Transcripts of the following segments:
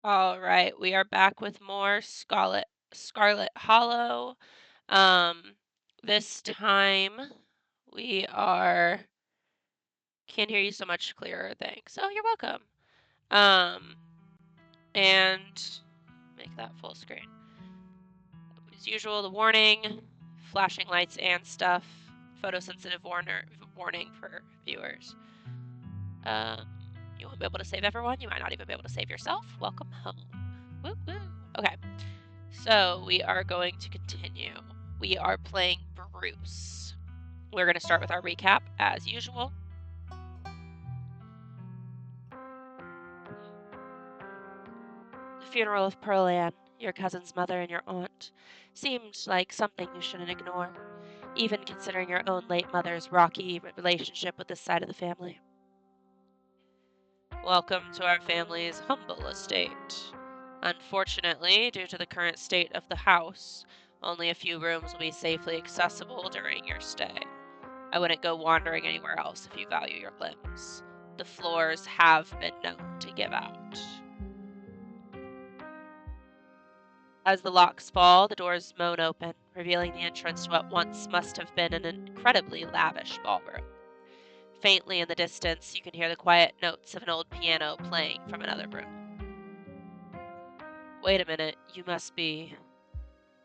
All right, we are back with more Scarlet Hollow. Um, this time we are can't hear you so much clearer, thanks. Oh, you're welcome. Um, and make that full screen. As usual, the warning, flashing lights and stuff, photosensitive warning for viewers. Um, you won't be able to save everyone. You might not even be able to save yourself. Welcome home. Woo woo. Okay. So we are going to continue. We are playing Bruce. We're going to start with our recap as usual. The funeral of Pearl Ann, your cousin's mother and your aunt, seemed like something you shouldn't ignore, even considering your own late mother's rocky relationship with this side of the family. Welcome to our family's humble estate. Unfortunately, due to the current state of the house, only a few rooms will be safely accessible during your stay. I wouldn't go wandering anywhere else if you value your limbs. The floors have been known to give out. As the locks fall, the doors moan open, revealing the entrance to what once must have been an incredibly lavish ballroom. Faintly in the distance, you can hear the quiet notes of an old piano playing from another room. Wait a minute, you must be...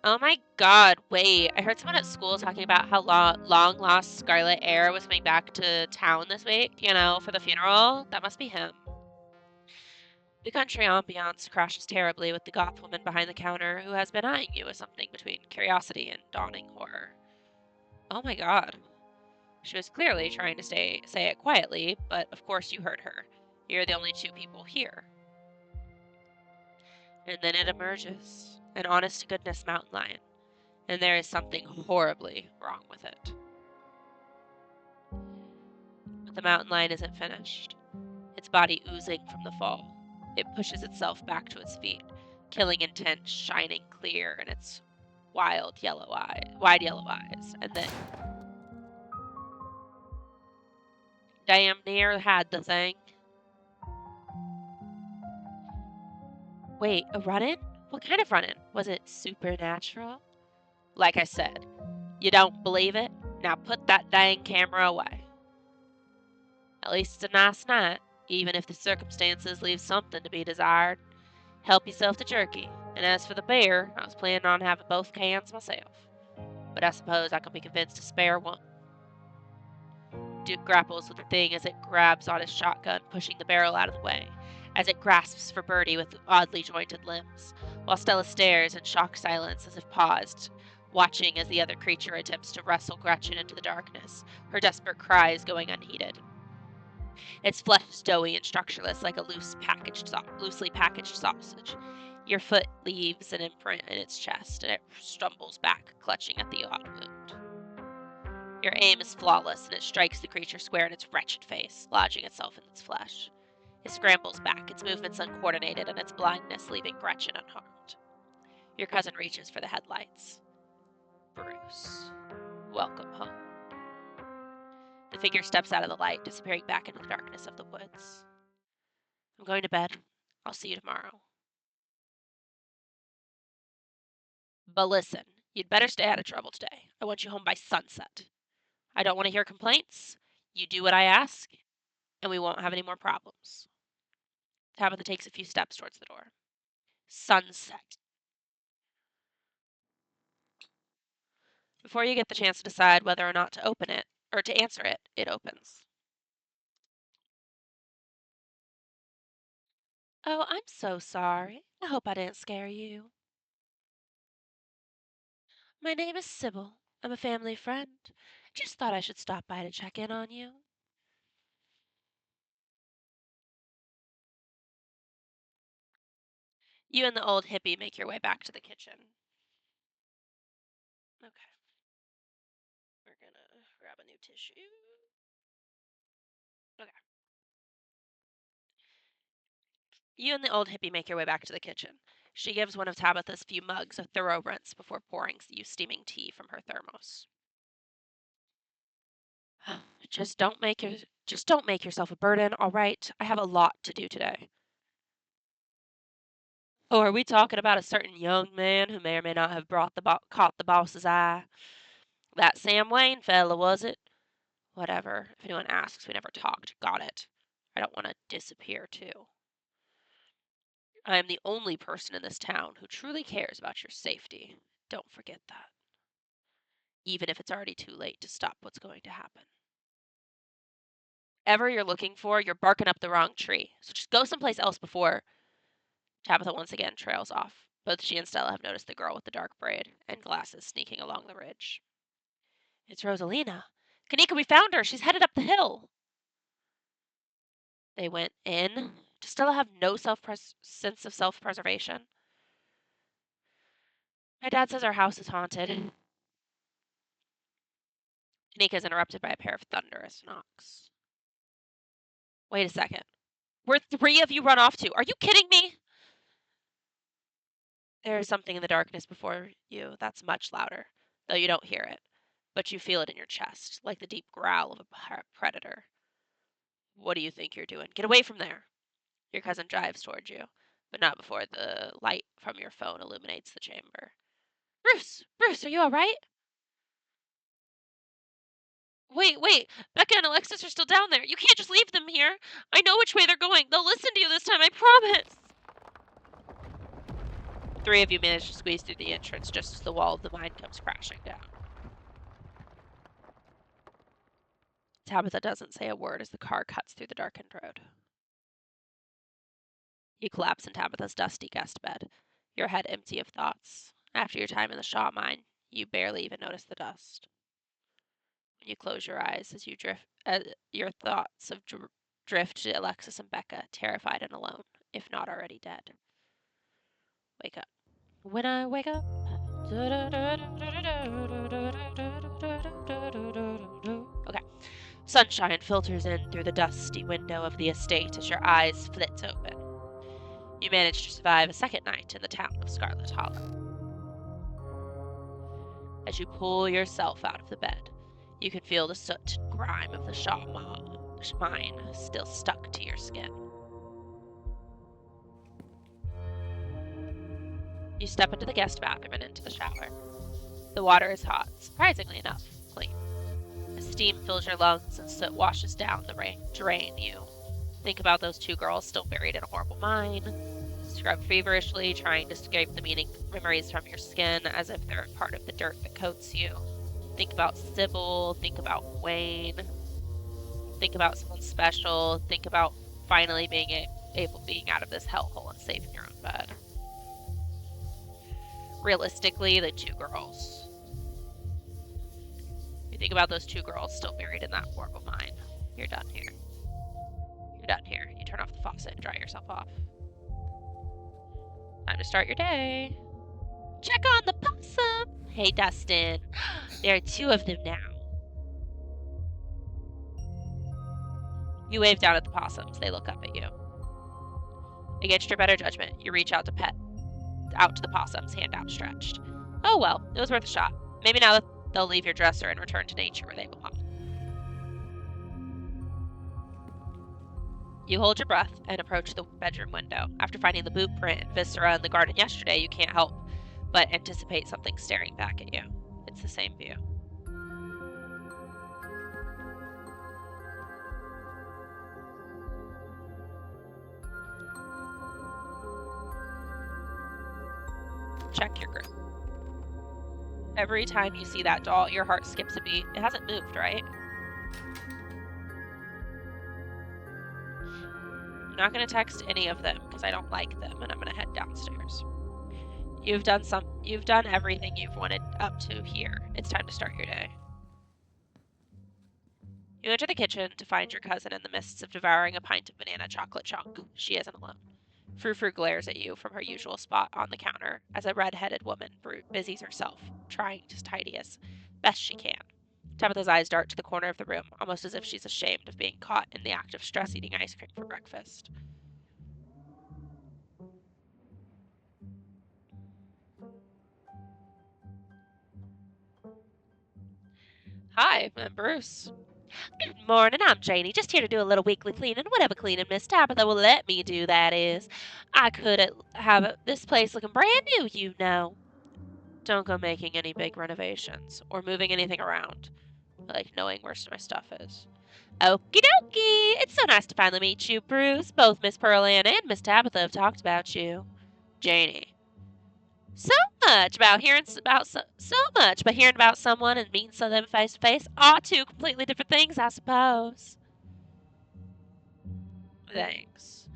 Oh my god, wait. I heard someone at school talking about how long lost Scarlet Air was coming back to town this week, for the funeral. That must be him. The country ambiance crashes terribly with the goth woman behind the counter who has been eyeing you with something between curiosity and dawning horror. Oh my god. She was clearly trying to say it quietly, but of course you heard her. You're the only two people here. And then it emerges, an honest-to-goodness mountain lion, and there is something horribly wrong with it. But the mountain lion isn't finished, its body oozing from the fall. It pushes itself back to its feet, killing intent shining clear in its wide yellow eyes, and then damn near had the thing. Wait, a run-in? What kind of run-in? Was it supernatural? Like I said, you don't believe it? Now put that dang camera away. At least it's a nice night, even if the circumstances leave something to be desired. Help yourself to jerky. And as for the beer, I was planning on having both cans myself. But I suppose I can be convinced to spare one. Duke grapples with the thing as it grabs on his shotgun, pushing the barrel out of the way, as it grasps for Birdie with oddly jointed limbs, while Stella stares in shocked silence as if paused, watching as the other creature attempts to wrestle Gretchen into the darkness, her desperate cries going unheeded. Its flesh is doughy and structureless like a loosely packaged sausage. Your foot leaves an imprint in its chest, and it stumbles back, clutching at the odd wound. Your aim is flawless, and it strikes the creature square in its wretched face, lodging itself in its flesh. It scrambles back, its movements uncoordinated, and its blindness leaving Gretchen unharmed. Your cousin reaches for the headlights. Bruce, welcome home. The figure steps out of the light, disappearing back into the darkness of the woods. I'm going to bed. I'll see you tomorrow. But listen, you'd better stay out of trouble today. I want you home by sunset. I don't want to hear complaints. You do what I ask, and we won't have any more problems. Tabitha takes a few steps towards the door. Sunset. Before you get the chance to decide whether or not to open it, or to answer it, it opens. Oh, I'm so sorry. I hope I didn't scare you. My name is Sybil. I'm a family friend. Just thought I should stop by to check in on you. You and the old hippie make your way back to the kitchen. Okay. We're gonna grab a new tissue. Okay. You and the old hippie make your way back to the kitchen. She gives one of Tabitha's few mugs a thorough rinse before pouring you steaming tea from her thermos. Just don't make yourself a burden, all right? I have a lot to do today. Oh, are we talking about a certain young man who may or may not have caught the boss's eye? That Sam Wayne fella, was it? Whatever. If anyone asks, we never talked. Got it. I don't want to disappear, too. I am the only person in this town who truly cares about your safety. Don't forget that. Even if it's already too late to stop what's going to happen. Whatever you're looking for, you're barking up the wrong tree. So just go someplace else before Tabitha once again trails off. Both she and Stella have noticed the girl with the dark braid and glasses sneaking along the ridge. It's Rosalina. Kanika, we found her. She's headed up the hill. They went in. Does Stella have no sense of self-preservation? My dad says our house is haunted. Kanika is interrupted by a pair of thunderous knocks. Wait a second. Where 3 of you run off to? Are you kidding me? There is something in the darkness before you that's much louder, though you don't hear it. But you feel it in your chest, like the deep growl of a predator. What do you think you're doing? Get away from there. Your cousin drives towards you, but not before the light from your phone illuminates the chamber. Bruce, are you all right? Wait. Becca and Alexis are still down there. You can't just leave them here. I know which way they're going. They'll listen to you this time, I promise. 3 of you manage to squeeze through the entrance just as the wall of the mine comes crashing down. Tabitha doesn't say a word as the car cuts through the darkened road. You collapse in Tabitha's dusty guest bed, your head empty of thoughts. After your time in the Shaw mine, you barely even notice the dust. When you close your eyes as your thoughts drift to Alexis and Becca, terrified and alone, if not already dead. Wake up. When I wake up. Okay. Sunshine filters in through the dusty window of the estate as your eyes flit open. You manage to survive a second night in the town of Scarlet Hollow. As you pull yourself out of the bed, you can feel the soot and grime of the Shaw mine still stuck to your skin. You step into the guest bathroom and into the shower. The water is hot, surprisingly enough, clean. As steam fills your lungs and soot washes down the drain, you think about those 2 girls still buried in a horrible mine. Scrub feverishly, trying to scrape the memories from your skin as if they're part of the dirt that coats you. Think about Sybil, think about Wayne, think about someone special, think about finally being out of this hellhole and safe in your own bed. Realistically, the 2 girls. You think about those 2 girls still buried in that horrible mine. You're done here. You turn off the faucet and dry yourself off. Time to start your day. Check on the possum. Hey, Dustin. There are 2 of them now. You wave down at the possums. They look up at you. Against your better judgment, you reach out to the possums, hand outstretched. Oh well, it was worth a shot. Maybe now they'll leave your dresser and return to nature where they belong. You hold your breath and approach the bedroom window. After finding the boot print and viscera in the garden yesterday, you can't help but anticipate something staring back at you. It's the same view. Check your group. Every time you see that doll, your heart skips a beat. It hasn't moved, right? I'm not going to text any of them because I don't like them, and I'm going to head downstairs. You've done everything you've wanted up to here. It's time to start your day. You enter the kitchen to find your cousin in the midst of devouring a pint of banana chocolate chunk. She isn't alone. Frou-Frou glares at you from her usual spot on the counter as a red-headed woman busies herself, trying to tidy as best she can. Tabitha's eyes dart to the corner of the room, almost as if she's ashamed of being caught in the act of stress eating ice cream for breakfast. Hi, I'm Bruce. Good morning, I'm Janie, just here to do a little weekly cleaning, whatever cleaning Miss Tabitha will let me do, that is. I could have this place looking brand new, you know. Don't go making any big renovations or moving anything around, like knowing where my stuff is. Okie dokie! It's so nice to finally meet you, Bruce. Both Miss Pearl Ann and Miss Tabitha have talked about you. Janie. So much about hearing about so much, but hearing about someone and meeting some of them face to face are two completely different things, I suppose. Thanks.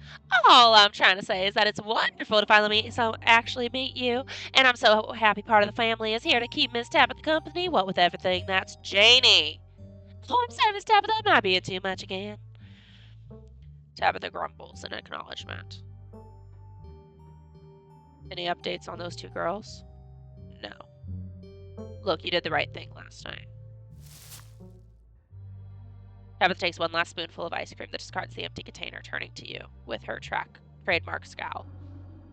All I'm trying to say is that it's wonderful to actually meet you, and I'm so happy part of the family is here to keep Miss Tabitha company. What with everything, that's Janie. Oh, I'm sorry, Miss Tabitha, I might be too much again. Tabitha grumbles in acknowledgement. Any updates on those two girls? No. Look, you did the right thing last night. Tabitha takes one last spoonful of ice cream that discards the empty container, turning to you with her trademark scowl.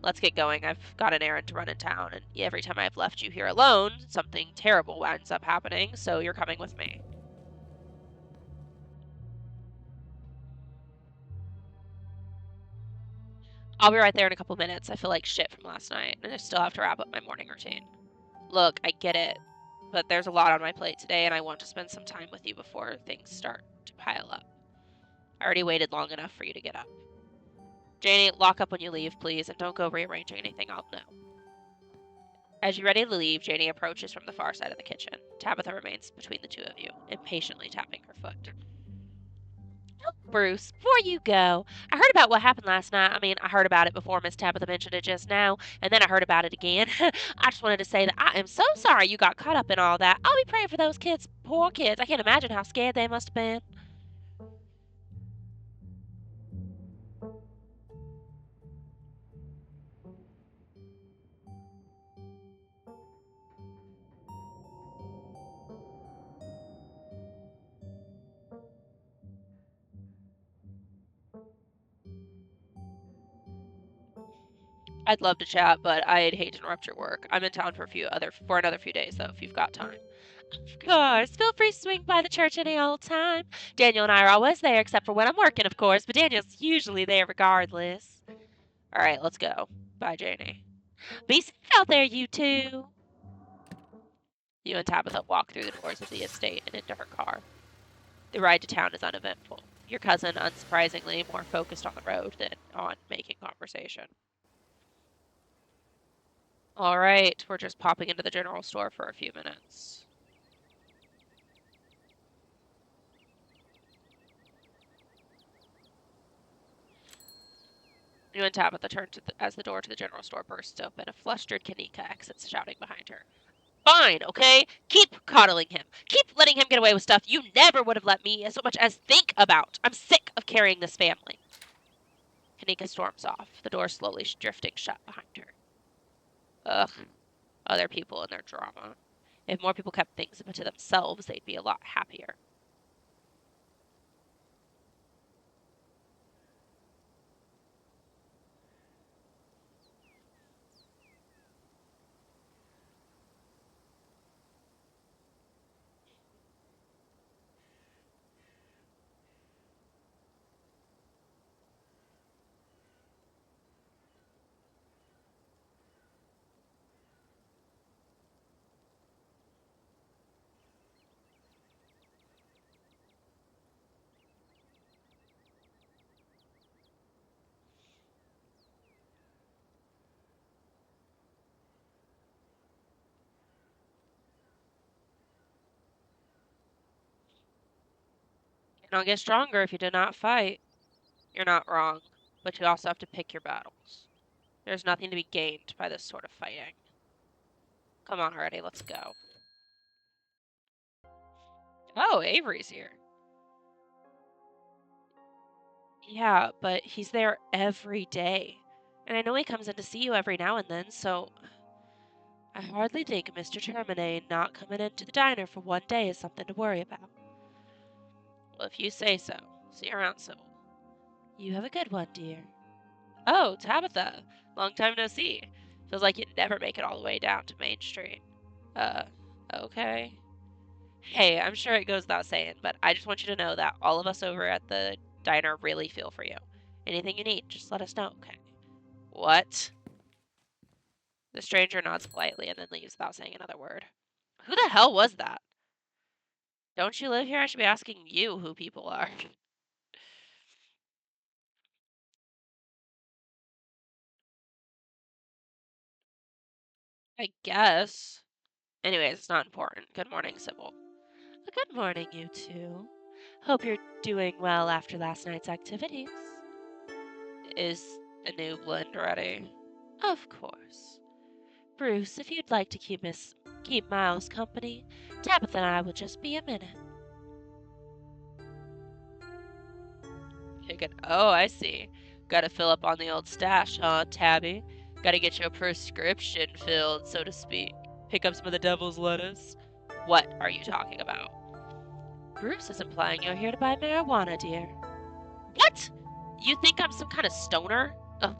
Let's get going. I've got an errand to run in town, and every time I've left you here alone, something terrible ends up happening, so you're coming with me. I'll be right there in a couple minutes. I feel like shit from last night, and I still have to wrap up my morning routine. Look, I get it, but there's a lot on my plate today, and I want to spend some time with you before things start to pile up. I already waited long enough for you to get up. Janie, lock up when you leave, please, and don't go rearranging anything I'll know. As you're ready to leave, Janie approaches from the far side of the kitchen. Tabitha remains between the two of you, impatiently tapping her foot. Bruce, before you go, I heard about what happened last night. I heard about it before Miss Tabitha mentioned it just now, and then I heard about it again. I just wanted to say that I am so sorry you got caught up in all that. I'll be praying for those kids, poor kids. I can't imagine how scared they must have been. I'd love to chat, but I'd hate to interrupt your work. I'm in town for another few days, though, if you've got time. Of course. Feel free to swing by the church any old time. Daniel and I are always there, except for when I'm working, of course, but Daniel's usually there regardless. All right, let's go. Bye, Janie. Be safe out there, you two. You and Tabitha walk through the doors of the estate and into her car. The ride to town is uneventful. Your cousin, unsurprisingly, more focused on the road than on making conversation. All right, we're just popping into the general store for a few minutes. You and Tabitha turn as the door to the general store bursts open. A flustered Kanika exits, shouting behind her. Fine, okay? Keep coddling him. Keep letting him get away with stuff you never would have let me so much as think about. I'm sick of carrying this family. Kanika storms off, the door slowly drifting shut behind her. Ugh, other people and their drama. If more people kept things to themselves, they'd be a lot happier. You don't get stronger if you do not fight. You're not wrong, but you also have to pick your battles. There's nothing to be gained by this sort of fighting. Come on already, let's go. Oh, Avery's here. Yeah, but he's there every day. And I know he comes in to see you every now and then, so I hardly think Mr. Termine not coming into the diner for one day is something to worry about. Well, if you say so. See you around, Sybil. You have a good one, dear. Oh, Tabitha. Long time no see. Feels like you'd never make it all the way down to Main Street. Okay. Hey, I'm sure it goes without saying, but I just want you to know that all of us over at the diner really feel for you. Anything you need, just let us know, okay? What? The stranger nods politely and then leaves without saying another word. Who the hell was that? Don't you live here? I should be asking you who people are. I guess. Anyways, it's not important. Good morning, Sybil. Good morning, you two. Hope you're doing well after last night's activities. Is a new blend ready? Of course. Bruce, if you'd like to keep Miles company, Tabitha and I will just be a minute. Oh, I see. Gotta fill up on the old stash, huh, Tabby? Gotta get your prescription filled, so to speak. Pick up some of the devil's lettuce. What are you talking about? Bruce is implying you're here to buy marijuana, dear. What? You think I'm some kind of stoner? Ugh.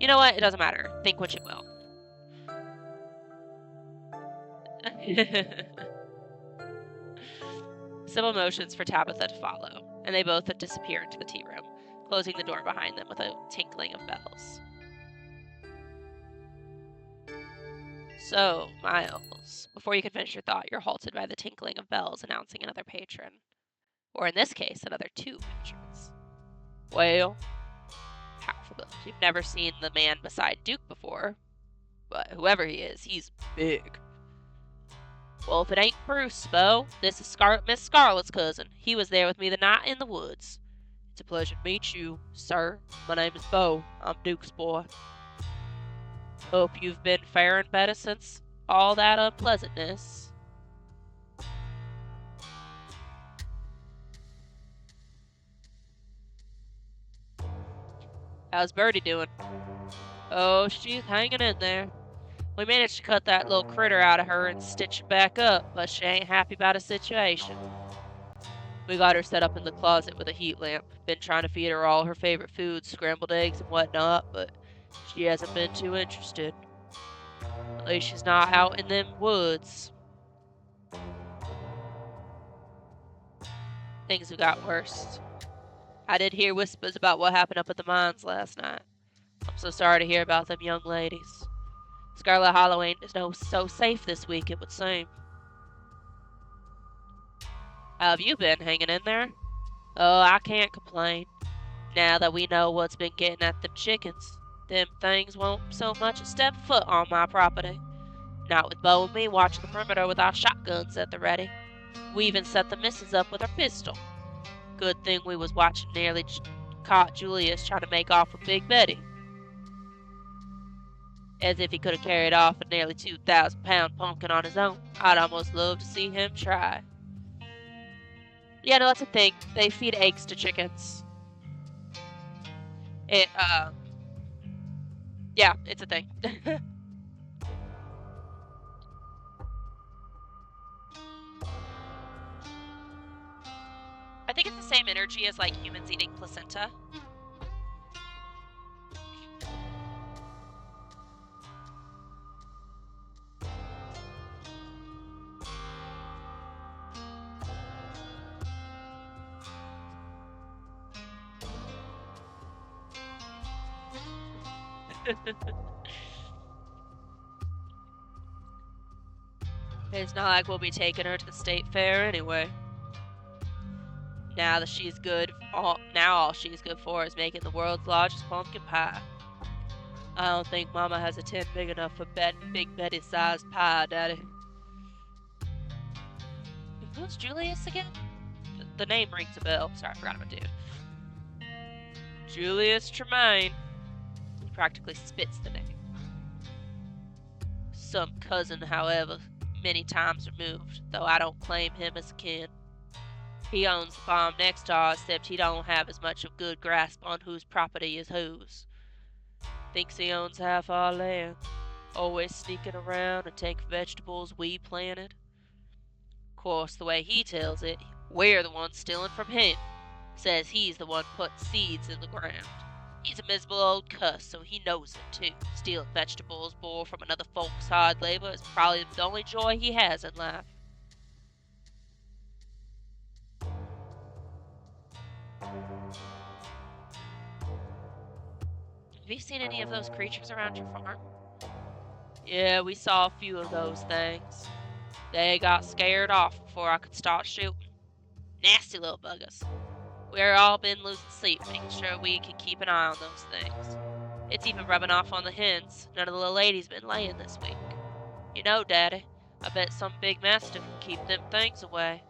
You know what? It doesn't matter. Think what you will. Sybil motions for Tabitha to follow, and they both disappear into the tea room, closing the door behind them with a tinkling of bells. So, Miles, before you can finish your thought, you're halted by the tinkling of bells announcing another patron. Or in this case, another two patrons. Well, powerful build. You've never seen the man beside Duke before, but whoever he is, he's big. Well, if it ain't Bruce, Bo, this is Miss Scarlet's cousin. He was there with me the night in the woods. It's a pleasure to meet you, sir. My name is Bo. I'm Duke's boy. Hope you've been faring better since all that unpleasantness. How's Birdie doing? Oh, she's hanging in there. We managed to cut that little critter out of her and stitch it back up, but she ain't happy about the situation. We got her set up in the closet with a heat lamp. Been trying to feed her all her favorite foods, scrambled eggs and whatnot, but she hasn't been too interested. At least she's not out in them woods. Things have got worse. I did hear whispers about what happened up at the mines last night. I'm so sorry to hear about them young ladies. Scarlet Hollow ain't so safe this week, it would seem. How have you been, hanging in there? Oh, I can't complain. Now that we know what's been getting at them chickens, them things won't so much as step foot on my property. Not with Bo and me watching the perimeter with our shotguns at the ready. We even set the missus up with our pistol. Good thing we was watching nearly caught Julius trying to make off with Big Betty. As if he could have carried off a nearly 2,000-pound pumpkin on his own. I'd almost love to see him try. Yeah, no, that's a thing. They feed eggs to chickens. Yeah, it's a thing. I think it's the same energy as, like, humans eating placenta. It's not like we'll be taking her to the state fair anyway. Now she's good, all she's good for is making the world's largest pumpkin pie. I don't think Mama has a tin big enough for Big Betty-sized pie, Daddy. Who's Julius again? The name rings a bell. Sorry, I forgot about dude. Julius Tremaine. He practically spits the name. Some cousin, however, many times removed, though I don't claim him as kin. He owns the farm next to ours, except he don't have as much of good grasp on whose property is whose. Thinks he owns half our land. Always sneaking around and taking vegetables we planted. Of course, the way he tells it, we're the ones stealing from him. Says he's the one putting seeds in the ground. He's a miserable old cuss, so he knows it too. Stealing vegetables born from another folk's hard labor is probably the only joy he has in life. Have you seen any of those creatures around your farm? Yeah, we saw a few of those things. They got scared off before I could start shooting. Nasty little buggers. We've all been losing sleep, making sure we can keep an eye on those things. It's even rubbing off on the hens. None of the little ladies been laying this week. You know, Daddy, I bet some big mastiff can keep them things away.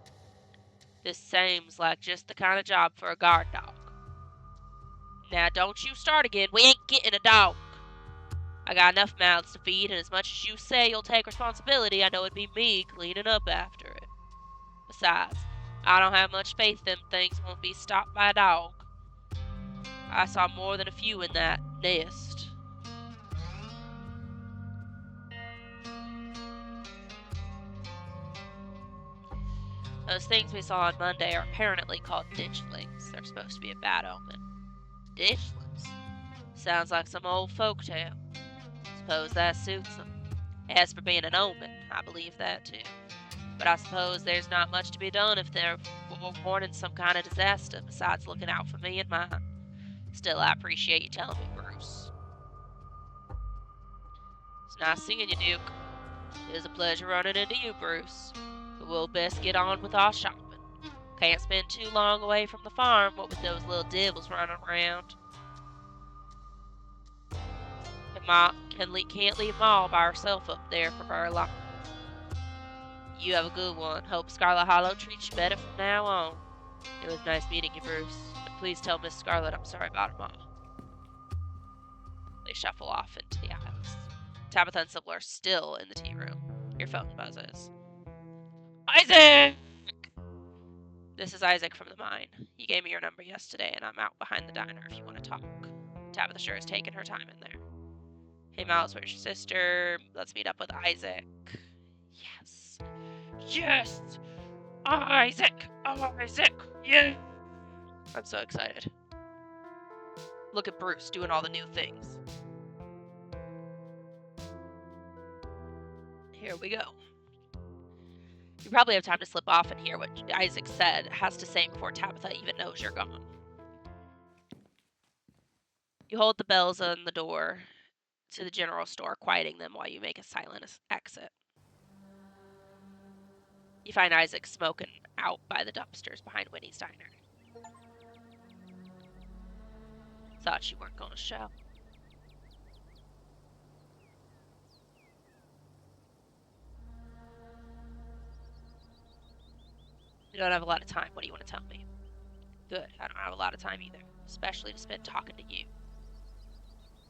This seems like just the kind of job for a guard dog. Now, don't you start again. We ain't getting a dog. I got enough mouths to feed, and as much as you say you'll take responsibility, I know it'd be me cleaning up after it. Besides, I don't have much faith them things won't be stopped by a dog. I saw more than a few in that nest. Those things we saw on Monday are apparently called ditchlings. They're supposed to be a bad omen. Ditchlings? Sounds like some old folk tale. Suppose that suits them. As for being an omen, I believe that too. But I suppose there's not much to be done if they're forewarning some kind of disaster besides looking out for me and mine. Still, I appreciate you telling me, Bruce. It's nice seeing you, Duke. It was a pleasure running into you, Bruce. But we'll best get on with our shopping. Can't spend too long away from the farm, what with those little devils running around. Can't leave Ma by herself up there for very long. You have a good one. Hope Scarlet Hollow treats you better from now on. It was nice meeting you, Bruce. And please tell Miss Scarlet I'm sorry about her, Ma. They shuffle off into the aisles. Tabitha and Sybil are still in the tea room. Your phone buzzes. Isaac! This is Isaac from the mine. You gave me your number yesterday, and I'm out behind the diner if you want to talk. Tabitha sure has taken her time in there. Hey, Miles, where's your sister? Let's meet up with Isaac. Yes. Yes! Isaac! Isaac! Yeah! I'm so excited. Look at Bruce doing all the new things. Here we go. You probably have time to slip off and hear what Isaac has to say before Tabitha even knows you're gone. You hold the bells on the door to the general store, quieting them while you make a silent exit. You find Isaac smoking out by the dumpsters behind Winnie's diner. Thought you weren't going to show. You don't have a lot of time. What do you want to tell me? Good. I don't have a lot of time either, especially to spend talking to you.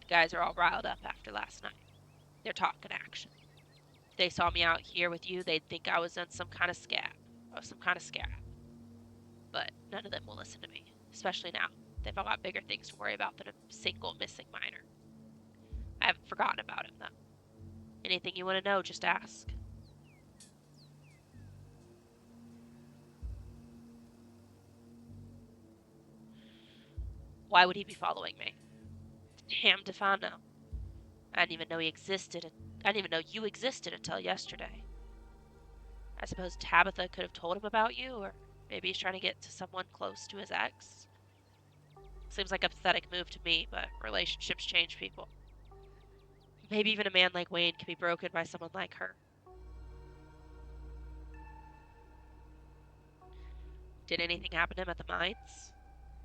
The guys are all riled up after last night. They're talking action. If they saw me out here with you, they'd think I was in some kind of scab. But none of them will listen to me, especially now. They've got bigger things to worry about than a single missing miner. I haven't forgotten about him, though. Anything you want to know, just ask. Why would he be following me? Damned if I know. I didn't even know he existed. I didn't even know you existed until yesterday. I suppose Tabitha could have told him about you, or maybe he's trying to get to someone close to his ex. Seems like a pathetic move to me, but relationships change people. Maybe even a man like Wayne can be broken by someone like her. Did anything happen to him at the mines?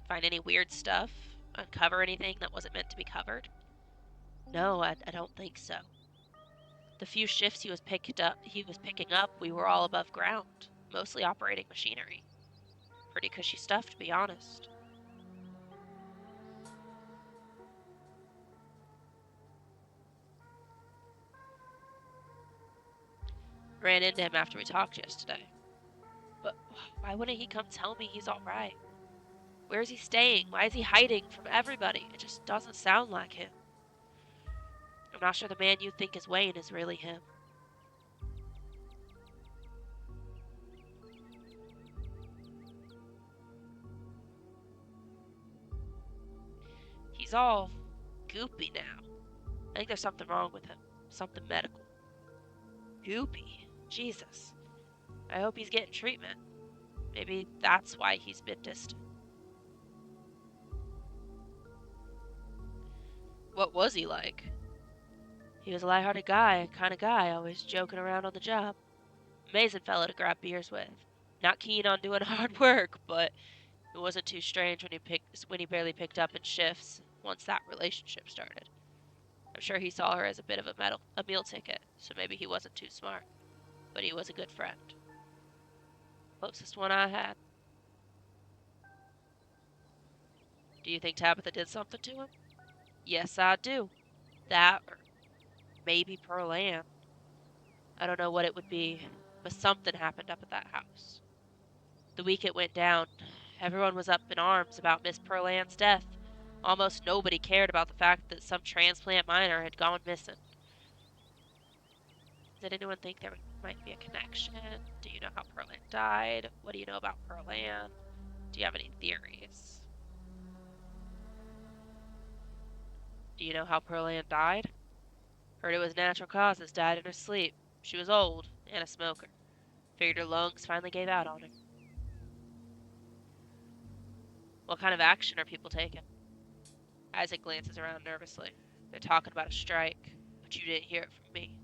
Find any weird stuff? Uncover anything that wasn't meant to be covered? No, I don't think so. The few shifts he was picking up, we were all above ground, mostly operating machinery. Pretty cushy stuff, to be honest. Ran into him after we talked yesterday. But why wouldn't he come tell me he's alright? Where is he staying? Why is he hiding from everybody? It just doesn't sound like him. I'm not sure the man you think is Wayne is really him. He's all goopy now. I think there's something wrong with him. Something medical. Goopy? Jesus. I hope he's getting treatment. Maybe that's why he's been distant. What was he like? He was a light-hearted guy, kind of guy, always joking around on the job. Amazing fella to grab beers with. Not keen on doing hard work, but it wasn't too strange when he barely picked up in shifts once that relationship started. I'm sure he saw her as a bit of a meal ticket, so maybe he wasn't too smart, but he was a good friend. Closest one I had. Do you think Tabitha did something to him? Yes, I do. That, or maybe Pearl Ann. I don't know what it would be, but something happened up at that house. The week it went down, everyone was up in arms about Miss Pearl Ann's death. Almost nobody cared about the fact that some transplant miner had gone missing. Did anyone think there might be a connection? Do you know how Pearl Ann died? What do you know about Pearl Ann? Do you have any theories? Do you know how Pearl Ann died? Heard it was natural causes, died in her sleep. She was old and a smoker. Figured her lungs finally gave out on her. What kind of action are people taking? Isaac glances around nervously. They're talking about a strike, but you didn't hear it from me.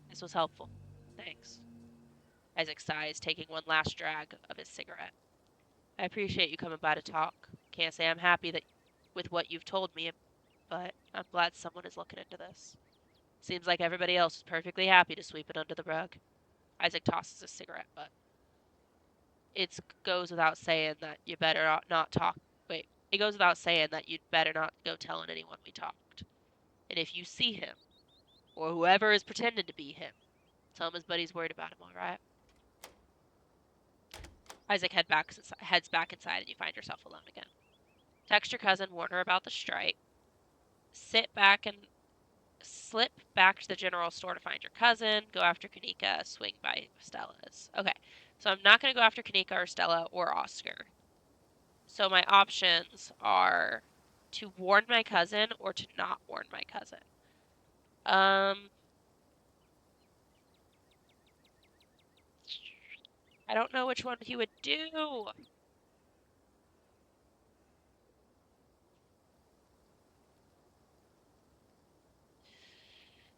This was helpful. Thanks. Isaac sighs, taking one last drag of his cigarette. I appreciate you coming by to talk. Can't say I'm happy with what you've told me, but I'm glad someone is looking into this. Seems like everybody else is perfectly happy to sweep it under the rug. Isaac tosses his cigarette butt. It goes without saying that you better not talk. Wait, it goes without saying that you'd better not go telling anyone we talked. And if you see him, or whoever is pretending to be him, tell him his buddy's worried about him, alright? Isaac heads back inside and you find yourself alone again. Text your cousin, warn her about the strike. Sit back and slip back to the general store to find your cousin. Go after Kanika, swing by Stella's. Okay, so I'm not going to go after Kanika or Stella or Oscar. So my options are to warn my cousin or to not warn my cousin. I don't know which one he would do.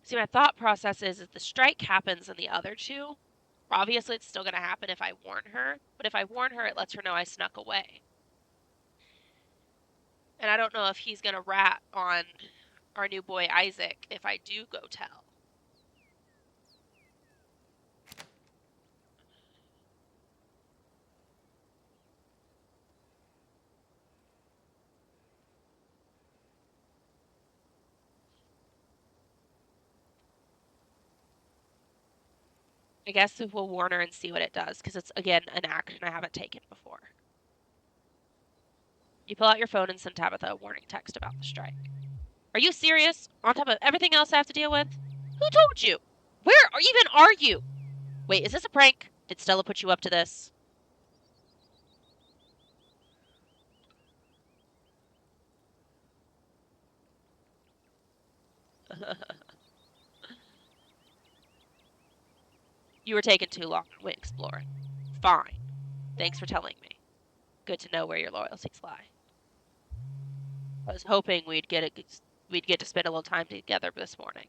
See, my thought process is if the strike happens in the other two, obviously it's still going to happen if I warn her. But if I warn her, it lets her know I snuck away. And I don't know if he's going to rat on our new boy Isaac if I do go tell. I guess we'll warn her and see what it does, because it's, again, an action I haven't taken before. You pull out your phone and send Tabitha a warning text about the strike. Are you serious? On top of everything else I have to deal with? Who told you? Where even are you? Wait, is this a prank? Did Stella put you up to this? You were taking too long and went exploring. Fine. Thanks for telling me. Good to know where your loyalties lie. I was hoping we'd get to spend a little time together this morning,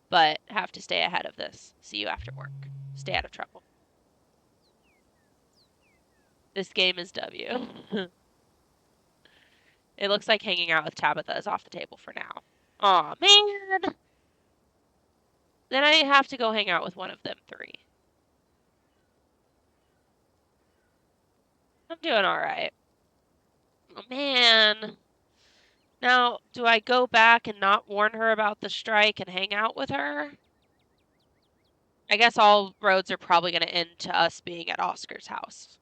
but have to stay ahead of this. See you after work. Stay out of trouble. This game is W. It looks like hanging out with Tabitha is off the table for now. Aw, man! Then I have to go hang out with one of them three. I'm doing alright. Oh, man. Now, do I go back and not warn her about the strike and hang out with her? I guess all roads are probably going to end to us being at Oscar's house.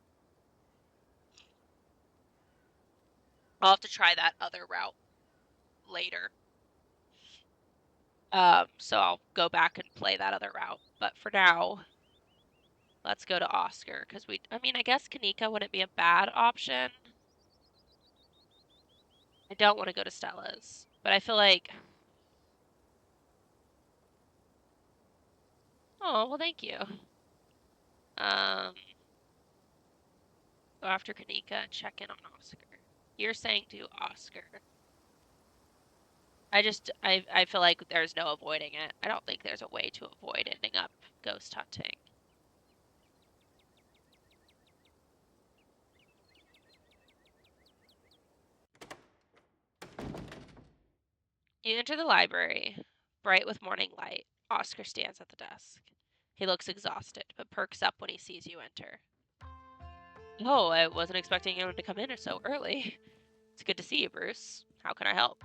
I'll have to try that other route later. So I'll go back and play that other route. But for now, let's go to Oscar, because I guess Kanika wouldn't be a bad option. I don't want to go to Stella's, but I feel like... Oh, well, thank you. Go after Kanika and check in on Oscar. You're saying to Oscar. I feel like there's no avoiding it. I don't think there's a way to avoid ending up ghost hunting. You enter the library, bright with morning light. Oscar stands at the desk. He looks exhausted, but perks up when he sees you enter. Oh, I wasn't expecting anyone to come in so early. It's good to see you, Bruce. How can I help?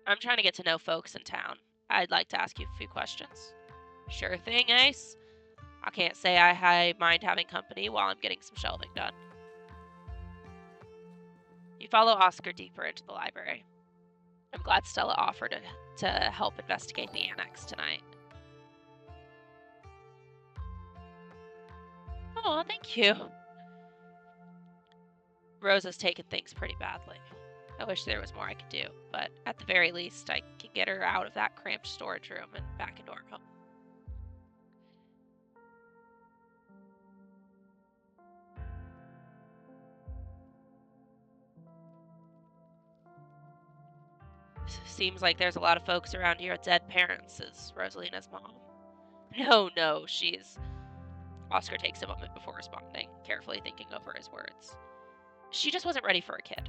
I'm trying to get to know folks in town. I'd like to ask you a few questions. Sure thing, Ace. I can't say I mind having company while I'm getting some shelving done. You follow Oscar deeper into the library. I'm glad Stella offered to help investigate the annex tonight. Oh, thank you. Rosa's taken things pretty badly. I wish there was more I could do, but at the very least, I can get her out of that cramped storage room and back into our home. Seems like there's a lot of folks around here with dead parents, says Rosalina's mom. No, she's... Oscar takes a moment before responding, carefully thinking over his words. She just wasn't ready for a kid.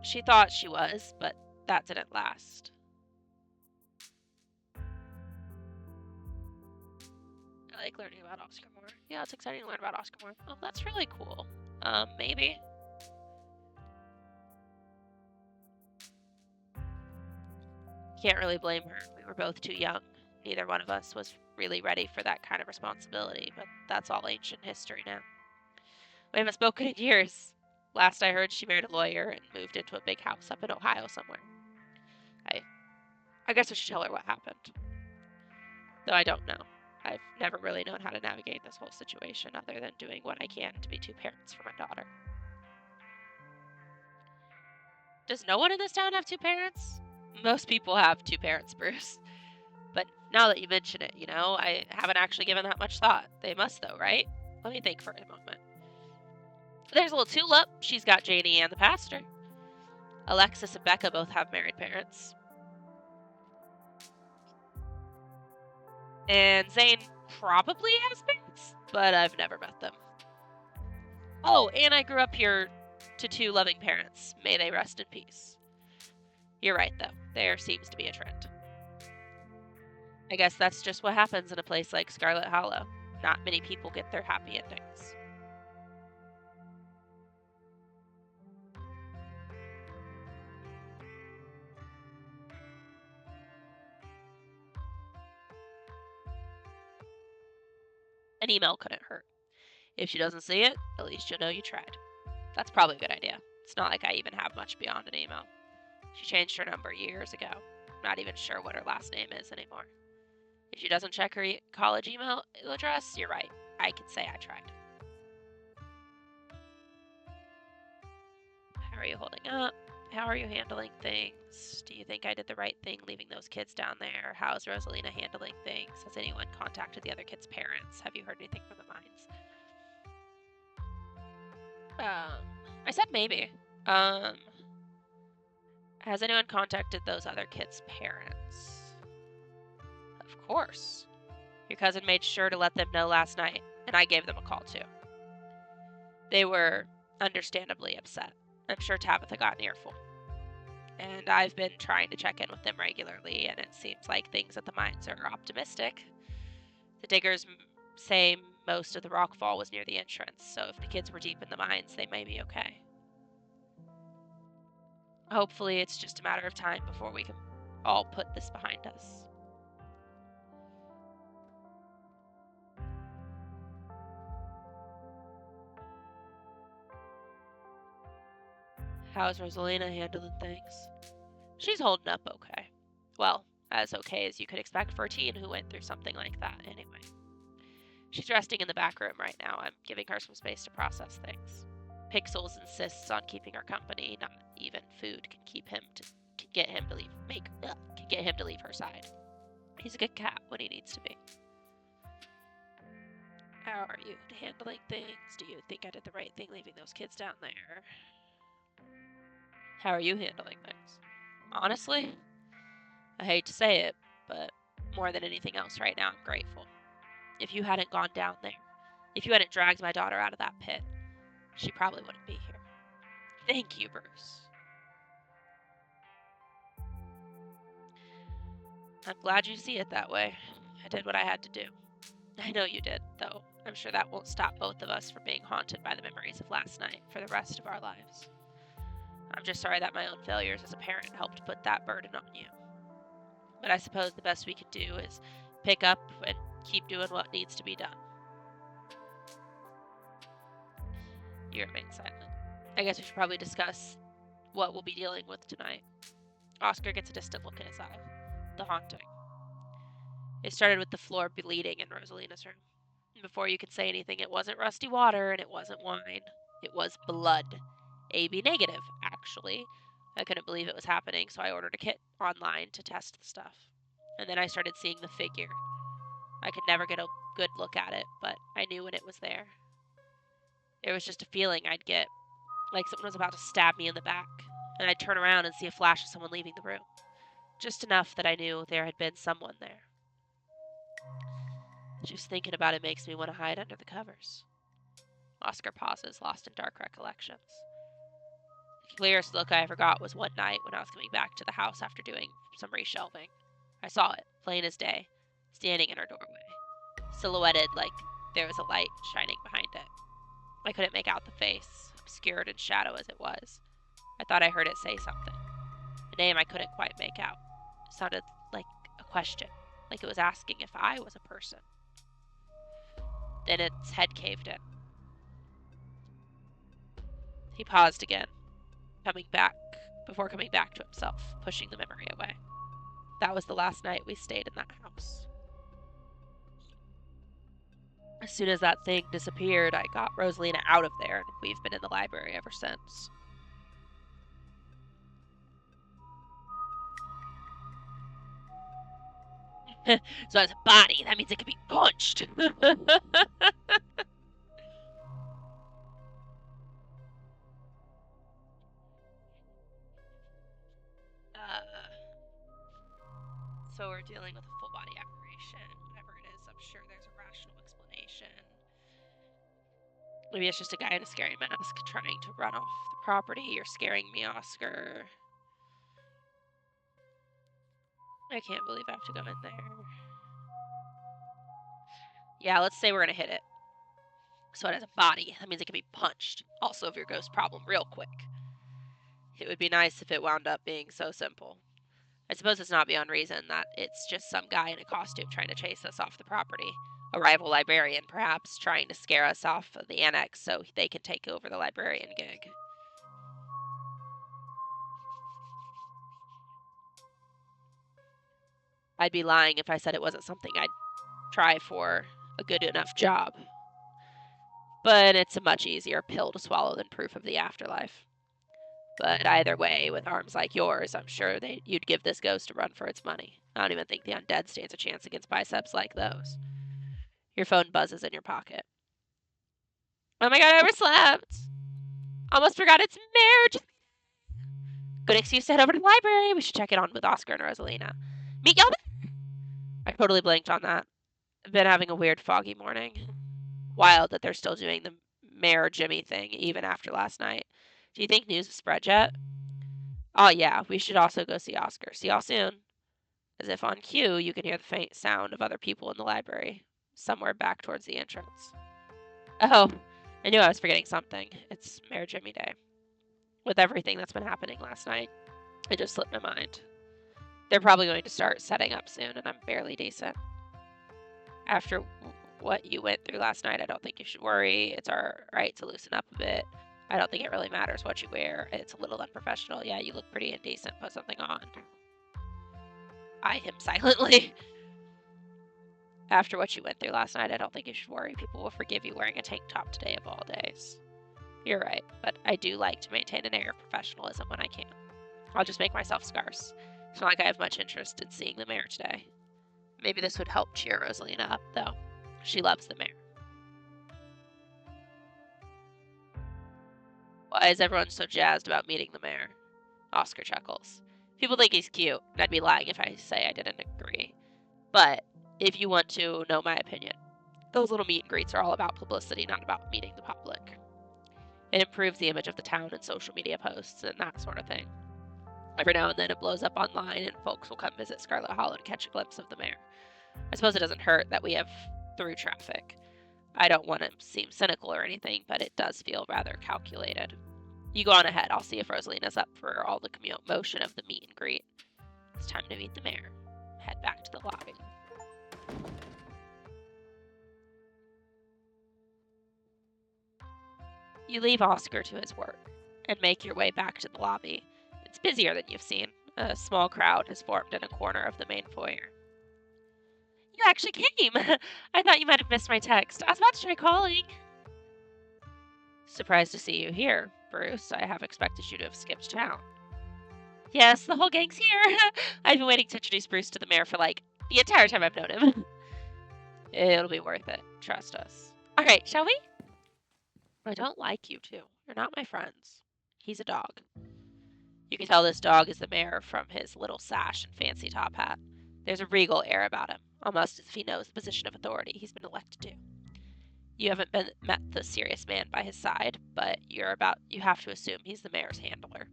She thought she was, but that didn't last. I like learning about Oscar more. Yeah, it's exciting to learn about Oscar more. Oh, that's really cool. Maybe. Can't really blame her. We were both too young. Neither one of us was really ready for that kind of responsibility, but that's all ancient history now. We haven't spoken in years. Last I heard, she married a lawyer and moved into a big house up in Ohio somewhere. I guess I should tell her what happened. Though I don't know. I've never really known how to navigate this whole situation other than doing what I can to be two parents for my daughter. Does no one in this town have two parents? Most people have two parents, Bruce. But now that you mention it, I haven't actually given that much thought. They must, though, right? Let me think for a moment. There's a little Tulip. She's got Janie and the pastor. Alexis and Becca both have married parents. And Zane probably has parents, but I've never met them. Oh, and I grew up here to two loving parents. May they rest in peace. You're right, though. There seems to be a trend. I guess that's just what happens in a place like Scarlet Hollow. Not many people get their happy endings. An email couldn't hurt. If she doesn't see it, at least you'll know you tried. That's probably a good idea. It's not like I even have much beyond an email. She changed her number years ago. I'm not even sure what her last name is anymore. If she doesn't check her college email address, you're right. I can say I tried. How are you holding up? How are you handling things? Do you think I did the right thing leaving those kids down there? How's Rosalina handling things? Has anyone contacted the other kids' parents? Have you heard anything from the mines? I said maybe. Has anyone contacted those other kids' parents? Of course. Your cousin made sure to let them know last night, and I gave them a call too. They were understandably upset. I'm sure Tabitha got an earful. And I've been trying to check in with them regularly, and it seems like things at the mines are optimistic. The diggers say most of the rockfall was near the entrance, so if the kids were deep in the mines, they may be okay. Hopefully it's just a matter of time before we can all put this behind us. How's Rosalina handling things? She's holding up okay. Well, as okay as you could expect for a teen who went through something like that anyway. She's resting in the back room right now. I'm giving her some space to process things. Pixels insists on keeping her company. Not even food can get him to leave her side. He's a good cat when he needs to be. How are you handling things? Do you think I did the right thing leaving those kids down there? How are you handling things? Honestly, I hate to say it, but more than anything else right now, I'm grateful. If you hadn't gone down there, if you hadn't dragged my daughter out of that pit, she probably wouldn't be here. Thank you, Bruce. I'm glad you see it that way. I did what I had to do. I know you did, though. I'm sure that won't stop both of us from being haunted by the memories of last night for the rest of our lives. I'm just sorry that my own failures as a parent helped put that burden on you. But I suppose the best we could do is pick up and keep doing what needs to be done. You remain silent. I guess we should probably discuss what we'll be dealing with tonight. Oscar gets a distant look in his eye. The haunting. It started with the floor bleeding in Rosalina's room. And before you could say anything, it wasn't rusty water and it wasn't wine. It was blood. AB negative, actually. I couldn't believe it was happening, so I ordered a kit online to test the stuff. And then I started seeing the figure. I could never get a good look at it, but I knew when it was there. It was just a feeling I'd get, like someone was about to stab me in the back, and I'd turn around and see a flash of someone leaving the room. Just enough that I knew there had been someone there. Just thinking about it makes me want to hide under the covers. Oscar pauses, lost in dark recollections. The clearest look I ever got was one night when I was coming back to the house after doing some reshelving. I saw it, plain as day, standing in our doorway, silhouetted like there was a light shining behind it. I couldn't make out the face, obscured in shadow as it was. I thought I heard it say something. A name I couldn't quite make out. It sounded like a question, like it was asking if I was a person. Then its head caved in. He paused again, before coming back to himself, pushing the memory away. That was the last night we stayed in that house. As soon as that thing disappeared, I got Rosalina out of there, and we've been in the library ever since. So as a body, that means it can be punched. So we're dealing with a full body apparition. Whatever it is, I'm sure there's a rational explanation. Maybe it's just a guy in a scary mask trying to run off the property. You're scaring me, Oscar. I can't believe I have to go in there. Yeah, let's say we're gonna hit it. So it has a body. That means it can be punched. I'll solve your ghost problem real quick. It would be nice if it wound up being so simple. I suppose it's not beyond reason that it's just some guy in a costume trying to chase us off the property. A rival librarian, perhaps, trying to scare us off of the annex so they can take over the librarian gig. I'd be lying if I said it wasn't something I'd try for a good enough job. But it's a much easier pill to swallow than proof of the afterlife. But either way, with arms like yours, I'm sure you'd give this ghost a run for its money. I don't even think the undead stands a chance against biceps like those. Your phone buzzes in your pocket. Oh my god, I overslept! Almost forgot it's marriage! Good excuse to head over to the library. We should check it on with Oscar and Rosalina. Meet y'all there! I totally blanked on that. I've been having a weird foggy morning. Wild that they're still doing the Mayor Jimmy thing even after last night. Do you think news has spread yet? Oh yeah, we should also go see Oscar. See y'all soon. As if on cue, you can hear the faint sound of other people in the library, somewhere back towards the entrance. Oh, I knew I was forgetting something. It's Mayor Jimmy Day. With everything that's been happening last night, it just slipped my mind. They're probably going to start setting up soon, and I'm barely decent. After what you went through last night, I don't think you should worry. It's alright to loosen up a bit. I don't think it really matters what you wear. It's a little unprofessional. Yeah, you look pretty indecent. Put something on. Eye him silently. After what you went through last night, I don't think you should worry. People will forgive you wearing a tank top today of all days. You're right, but I do like to maintain an air of professionalism when I can. I'll just make myself scarce. It's not like I have much interest in seeing the mayor today. Maybe this would help cheer Rosalina up, though. She loves the mayor. Why is everyone so jazzed about meeting the mayor? Oscar chuckles. People think he's cute, and I'd be lying if I say I didn't agree. But if you want to know my opinion, those little meet and greets are all about publicity, not about meeting the public. It improves the image of the town in social media posts and that sort of thing. Every now and then it blows up online and folks will come visit Scarlet Hollow to catch a glimpse of the mayor. I suppose it doesn't hurt that we have through traffic. I don't want to seem cynical or anything, but it does feel rather calculated. You go on ahead. I'll see if Rosalina's up for all the commotion of the meet and greet. It's time to meet the mayor. Head back to the lobby. You leave Oscar to his work and make your way back to the lobby. It's busier than you've seen. A small crowd has formed in a corner of the main foyer. You actually came! I thought you might have missed my text. I was about to try calling. Surprised to see you here, Bruce. I have expected you to have skipped town. Yes, the whole gang's here. I've been waiting to introduce Bruce to the mayor for, the entire time I've known him. It'll be worth it. Trust us. All right, shall we? I don't like you two. You're not my friends. He's a dog. You can tell this dog is the mayor from his little sash and fancy top hat. There's a regal air about him, almost as if he knows the position of authority he's been elected to. You haven't met the serious man by his side, but you have to assume he's the mayor's handler.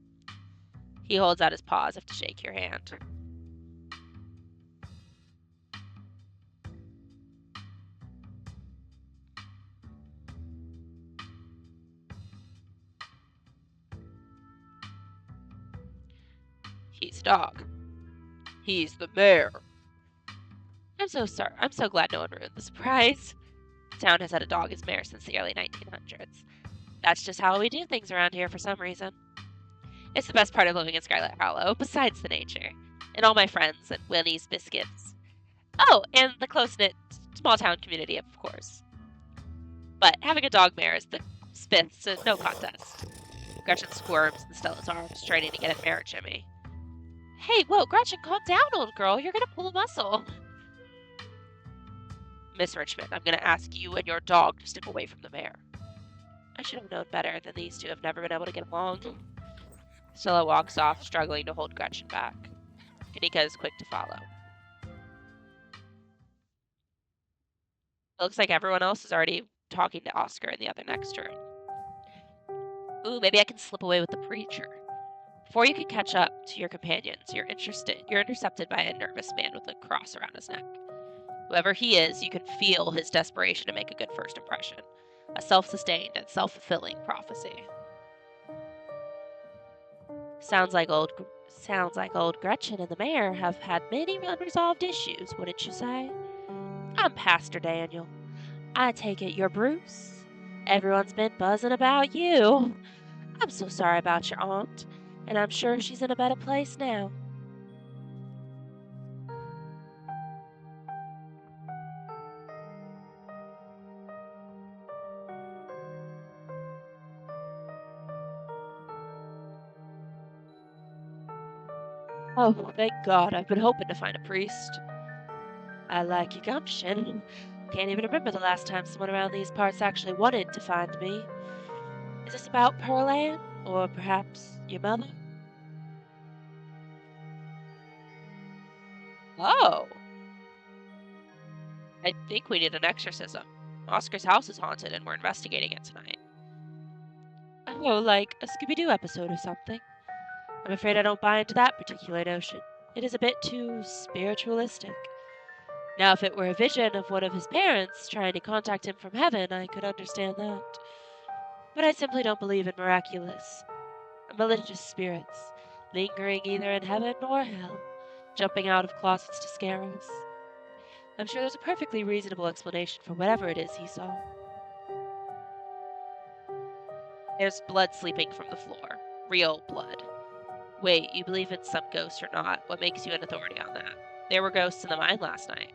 He holds out his paw as if to shake your hand. He's a dog. He's the mayor. I'm so sorry. I'm so glad no one ruined the surprise. The town has had a dog as mayor since the early 1900s. That's just how we do things around here for some reason. It's the best part of living in Scarlet Hollow, besides the nature. And all my friends and Winnie's biscuits. Oh, and the close-knit small-town community, of course. But having a dog mayor is the Spiths, so no contest. Gretchen squirms in Stella's arms, training to get at Mayor Jimmy. Hey, whoa, Gretchen, calm down, old girl. You're gonna pull a muscle. Miss Richmond, I'm gonna ask you and your dog to step away from the mayor. I should have known better than these two have never been able to get along. Stella walks off, struggling to hold Gretchen back. Kanika is quick to follow. It looks like everyone else is already talking to Oscar in the other next room. Ooh, maybe I can slip away with the preacher. Before you can catch up to your companions, you're intercepted by a nervous man with a cross around his neck. Whoever he is, you can feel his desperation to make a good first impression. A self-sustained and self-fulfilling prophecy. Sounds like old Gretchen and the mayor have had many unresolved issues, wouldn't you say? I'm Pastor Daniel. I take it you're Bruce. Everyone's been buzzing about you. I'm so sorry about your aunt, and I'm sure she's in a better place now. Oh, thank God, I've been hoping to find a priest. I like your gumption. Can't even remember the last time someone around these parts actually wanted to find me. Is this about Pearl Ann? Or perhaps your mother? Oh. I think we need an exorcism. Oscar's house is haunted and we're investigating it tonight. Oh, like a Scooby-Doo episode or something. I'm afraid I don't buy into that particular notion. It is a bit too spiritualistic. Now, if it were a vision of one of his parents trying to contact him from heaven, I could understand that. But I simply don't believe in miraculous, malicious spirits, lingering either in heaven or hell, jumping out of closets to scare us. I'm sure there's a perfectly reasonable explanation for whatever it is he saw. There's blood sleeping from the floor. Real blood. Wait, you believe in some ghosts or not? What makes you an authority on that? There were ghosts in the mine last night.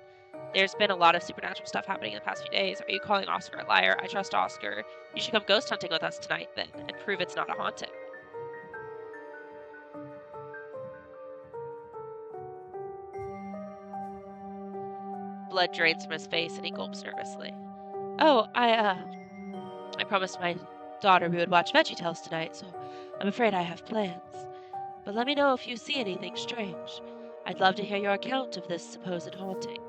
There's been a lot of supernatural stuff happening in the past few days. Are you calling Oscar a liar? I trust Oscar. You should come ghost hunting with us tonight, then, and prove it's not a haunting. Blood drains from his face and he gulps nervously. Oh, I promised my daughter we would watch VeggieTales tonight, so I'm afraid I have plans. But let me know if you see anything strange. I'd love to hear your account of this supposed haunting.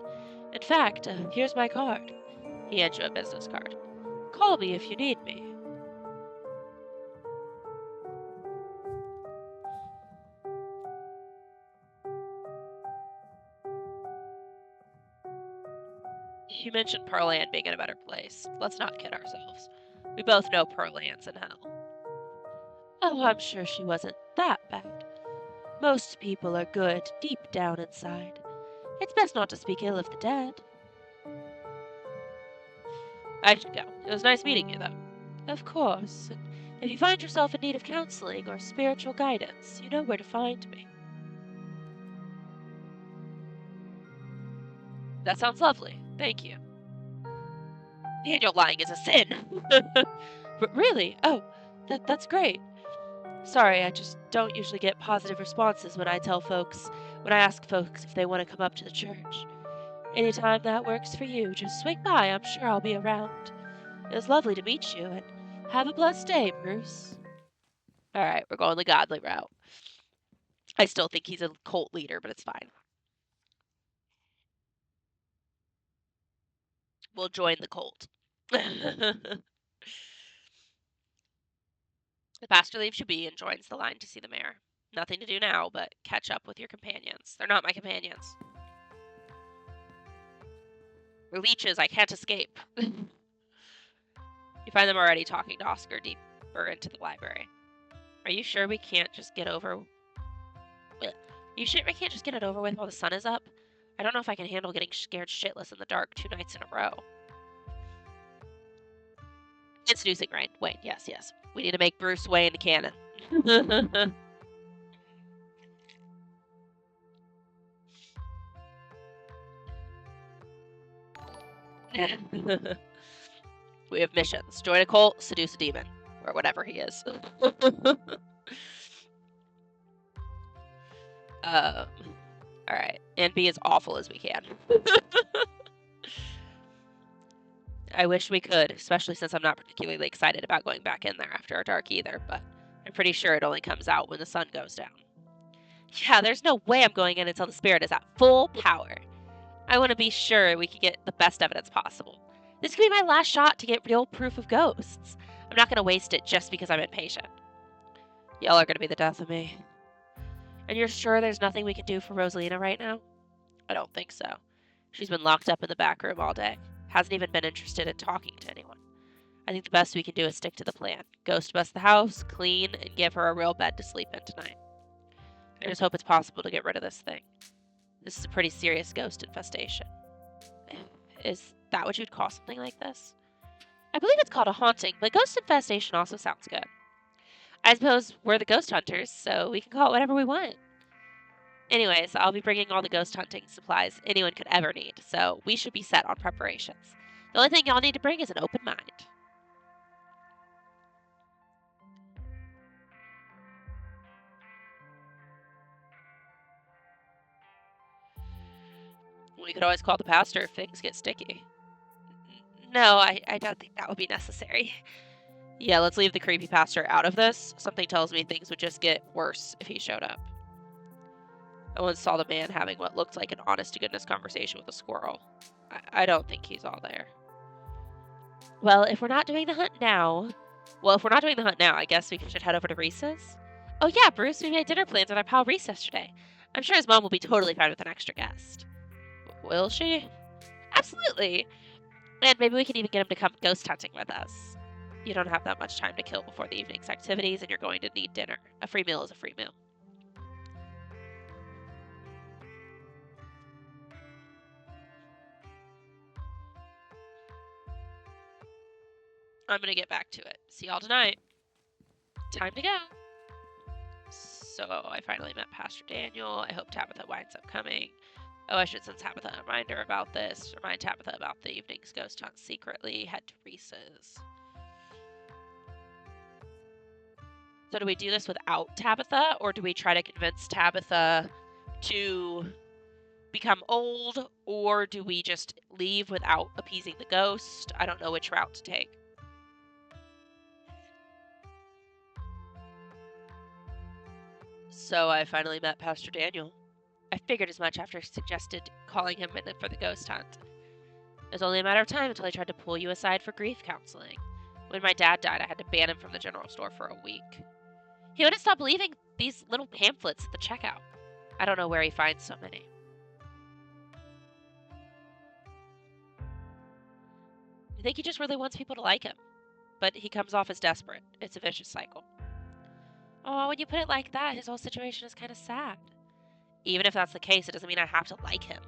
In fact, here's my card. He hands you a business card. Call me if you need me. You mentioned Pearl Ann being in a better place. Let's not kid ourselves. We both know Pearl Ann's in hell. Oh, I'm sure she wasn't that bad. Most people are good deep down inside. It's best not to speak ill of the dead. I should go. It was nice meeting you, though. Of course. And if you find yourself in need of counseling or spiritual guidance, you know where to find me. That sounds lovely. Thank you. Daniel, lying is a sin. But really? Oh, that's great. Sorry, I just don't usually get positive responses when I ask folks if they want to come up to the church. Anytime that works for you, just swing by. I'm sure I'll be around. It was lovely to meet you, and have a blessed day, Bruce. All right, we're going the godly route. I still think he's a cult leader, but it's fine. We'll join the cult. The pastor leaves you be and joins the line to see the mayor. Nothing to do now but catch up with your companions. They're not my companions. They're leeches. I can't escape. You find them already talking to Oscar deeper into the library. Are you sure we can't just get over... You sure we can't just get it over with while the sun is up? I don't know if I can handle getting scared shitless in the dark 2 nights in a row. Introducing Wayne. Yes. We need to make Bruce Wayne canon. We have missions. Join a cult, seduce a demon. Or whatever he is. Alright. And be as awful as we can. I wish we could, especially since I'm not particularly excited about going back in there after a dark either, but I'm pretty sure it only comes out when the sun goes down. Yeah, there's no way I'm going in until the spirit is at full power. I want to be sure we can get the best evidence possible. This could be my last shot to get real proof of ghosts. I'm not going to waste it just because I'm impatient. Y'all are going to be the death of me. And you're sure there's nothing we can do for Rosalina right now? I don't think so. She's been locked up in the back room all day. Hasn't even been interested in talking to anyone. I think the best we can do is stick to the plan. Ghost bust the house, clean, and give her a real bed to sleep in tonight. I just hope it's possible to get rid of this thing. This is a pretty serious ghost infestation. Is that what you'd call something like this? I believe it's called a haunting, but ghost infestation also sounds good. I suppose we're the ghost hunters, so we can call it whatever we want. Anyways, I'll be bringing all the ghost hunting supplies anyone could ever need, so we should be set on preparations. The only thing y'all need to bring is an open mind. We could always call the pastor if things get sticky. No, I don't think that would be necessary. Yeah, let's leave the creepy pastor out of this. Something tells me things would just get worse if he showed up. I once saw the man having what looked like an honest-to-goodness conversation with a squirrel. I don't think he's all there. Well, if we're not doing the hunt now, I guess we should head over to Reese's. Oh yeah, Bruce, we made dinner plans with our pal Reese yesterday. I'm sure his mom will be totally fine with an extra guest. Will she? Absolutely. And maybe we can even get him to come ghost hunting with us. You don't have that much time to kill before the evening's activities, and you're going to need dinner. A free meal is a free meal. I'm going to get back to it. See y'all tonight. Time to go. So I finally met Pastor Daniel. I hope Tabitha winds up coming. Oh, I should send Tabitha a reminder about this. Remind Tabitha about the evening's ghost hunt secretly. Head to Reese's. So do we do this without Tabitha, or do we try to convince Tabitha to become old, or do we just leave without appeasing the ghost? I don't know which route to take. So I finally met Pastor Daniel. I figured as much after he suggested calling him in for the ghost hunt. It was only a matter of time until he tried to pull you aside for grief counseling. When my dad died, I had to ban him from the general store for a week. He wouldn't stop leaving these little pamphlets at the checkout. I don't know where he finds so many. I think he just really wants people to like him. But he comes off as desperate. It's a vicious cycle. Oh, when you put it like that, his whole situation is kind of sad. Even if that's the case, it doesn't mean I have to like him.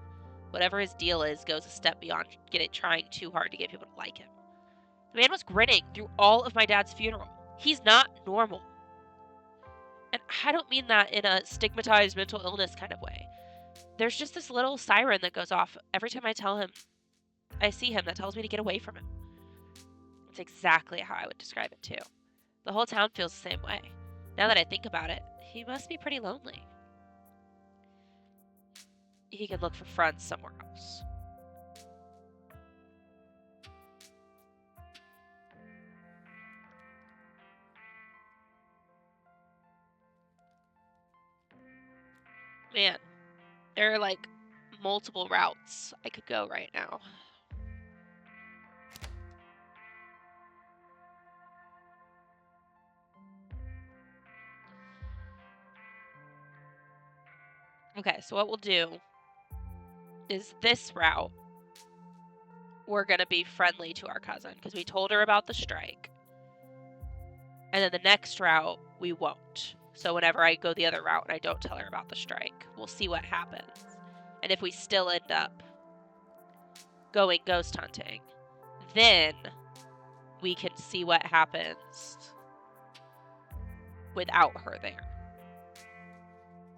Whatever his deal is goes a step beyond trying too hard to get people to like him. The man was grinning through all of my dad's funeral. He's not normal. And I don't mean that in a stigmatized mental illness kind of way. There's just this little siren that goes off every time I see him, that tells me to get away from him. It's exactly how I would describe it too. The whole town feels the same way. Now that I think about it, he must be pretty lonely. He could look for friends somewhere else. Man, there are like multiple routes I could go right now. Okay, so what we'll do is this route, we're going to be friendly to our cousin because we told her about the strike. And then the next route, we won't. So whenever I go the other route and I don't tell her about the strike, we'll see what happens. And if we still end up going ghost hunting, then we can see what happens without her there.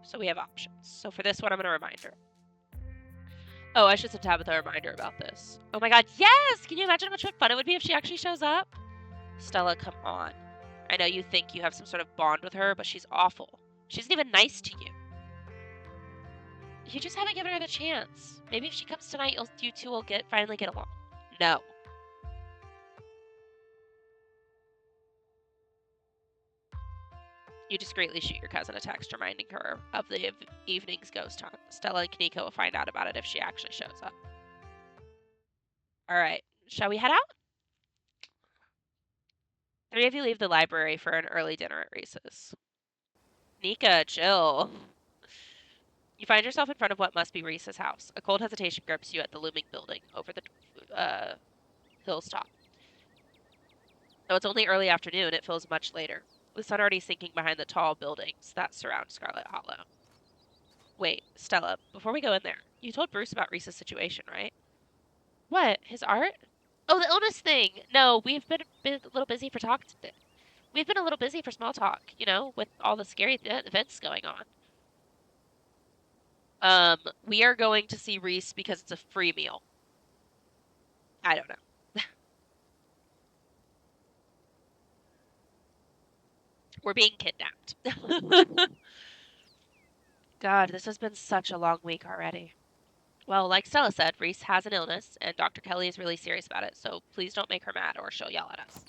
So we have options. So for this one, I'm going to remind her. Oh, I should send Tabitha a reminder about this. Oh my god, yes! Can you imagine how much fun it would be if she actually shows up? Stella, come on. I know you think you have some sort of bond with her, but she's awful. She isn't even nice to you. You just haven't given her the chance. Maybe if she comes tonight, you two will finally get along. No. You discreetly shoot your cousin a text reminding her of the evening's ghost hunt. Stella and Kaneko will find out about it if she actually shows up. Alright, shall we head out? 3 of you leave the library for an early dinner at Reese's. Nika, chill. You find yourself in front of what must be Reese's house. A cold hesitation grips you at the looming building over the hill's top. Though it's only early afternoon, it feels much later. The sun already sinking behind the tall buildings that surround Scarlet Hollow. Wait, Stella, before we go in there, you told Bruce about Reese's situation, right? What? His art? Oh, the illness thing! No, we've been a little busy for talk today. We've been a little busy for small talk, with all the scary events going on. We are going to see Reese because it's a free meal. I don't know. We're being kidnapped. God, this has been such a long week already. Well, like Stella said, Reese has an illness, and Dr. Kelly is really serious about it, so please don't make her mad or she'll yell at us.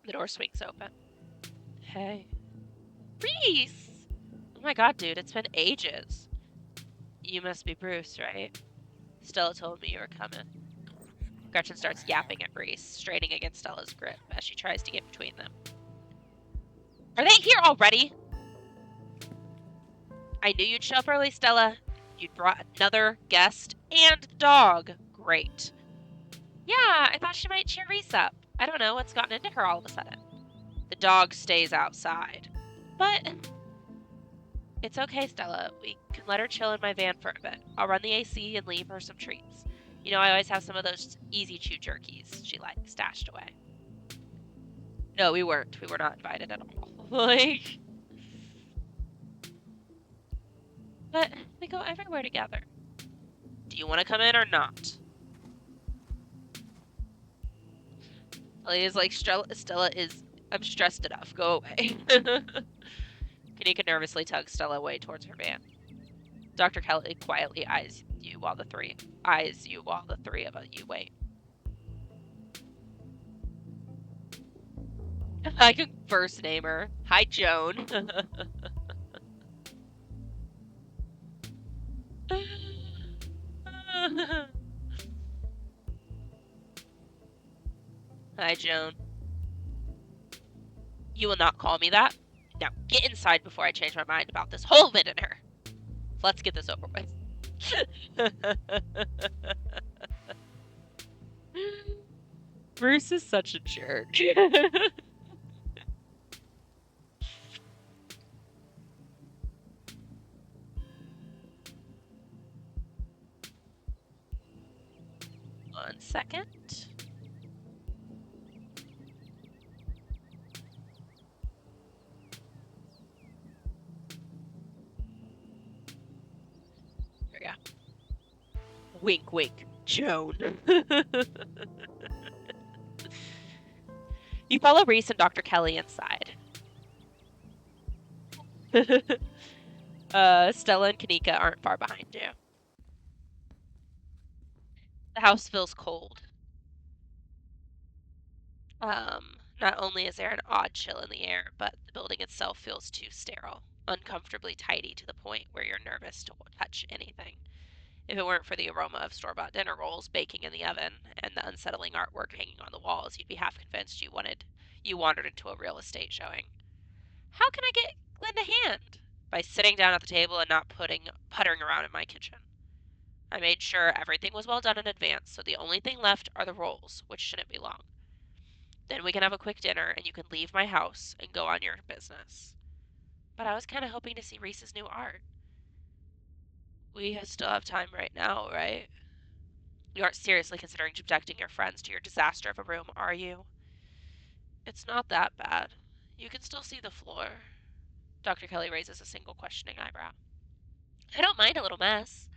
The door swings open. Hey. Reese! Oh my god, dude, it's been ages. You must be Bruce, right? Stella told me you were coming. Gretchen starts yapping at Reese, straining against Stella's grip as she tries to get between them. Are they here already? I knew you'd show up early, Stella. You'd brought another guest and dog. Great. Yeah, I thought she might cheer Reese up. I don't know what's gotten into her all of a sudden. The dog stays outside. But it's okay, Stella. We can let her chill in my van for a bit. I'll run the AC and leave her some treats. I always have some of those easy chew jerkies she likes stashed away. No, we weren't. We were not invited at all. But we go everywhere together. Do you want to come in or not? Elliot's like, Stella is... I'm stressed enough. Go away. Kanika nervously tugs Stella away towards her van. Dr. Kelly quietly eyes you while the three of you wait. I could first name her. Hi, Joan. Hi, Joan. You will not call me that. Now get inside before I change my mind about this whole bit in her. Let's get this over with. Bruce is such a jerk. 1 second. There we go. Wink, wink, Joan. You follow Reese and Dr. Kelly inside. Stella and Kanika aren't far behind you. The house feels cold. Not only is there an odd chill in the air, but the building itself feels too sterile, uncomfortably tidy to the point where you're nervous to touch anything. If it weren't for the aroma of store-bought dinner rolls baking in the oven and the unsettling artwork hanging on the walls, you'd be half convinced you wandered into a real estate showing. How can I lend a hand? By sitting down at the table and not puttering around in my kitchen. I made sure everything was well done in advance, so the only thing left are the rolls, which shouldn't be long. Then we can have a quick dinner and you can leave my house and go on your business. But I was kind of hoping to see Reese's new art. We still have time right now, right? You aren't seriously considering subjecting your friends to your disaster of a room, are you? It's not that bad. You can still see the floor. Dr. Kelly raises a single questioning eyebrow. I don't mind a little mess.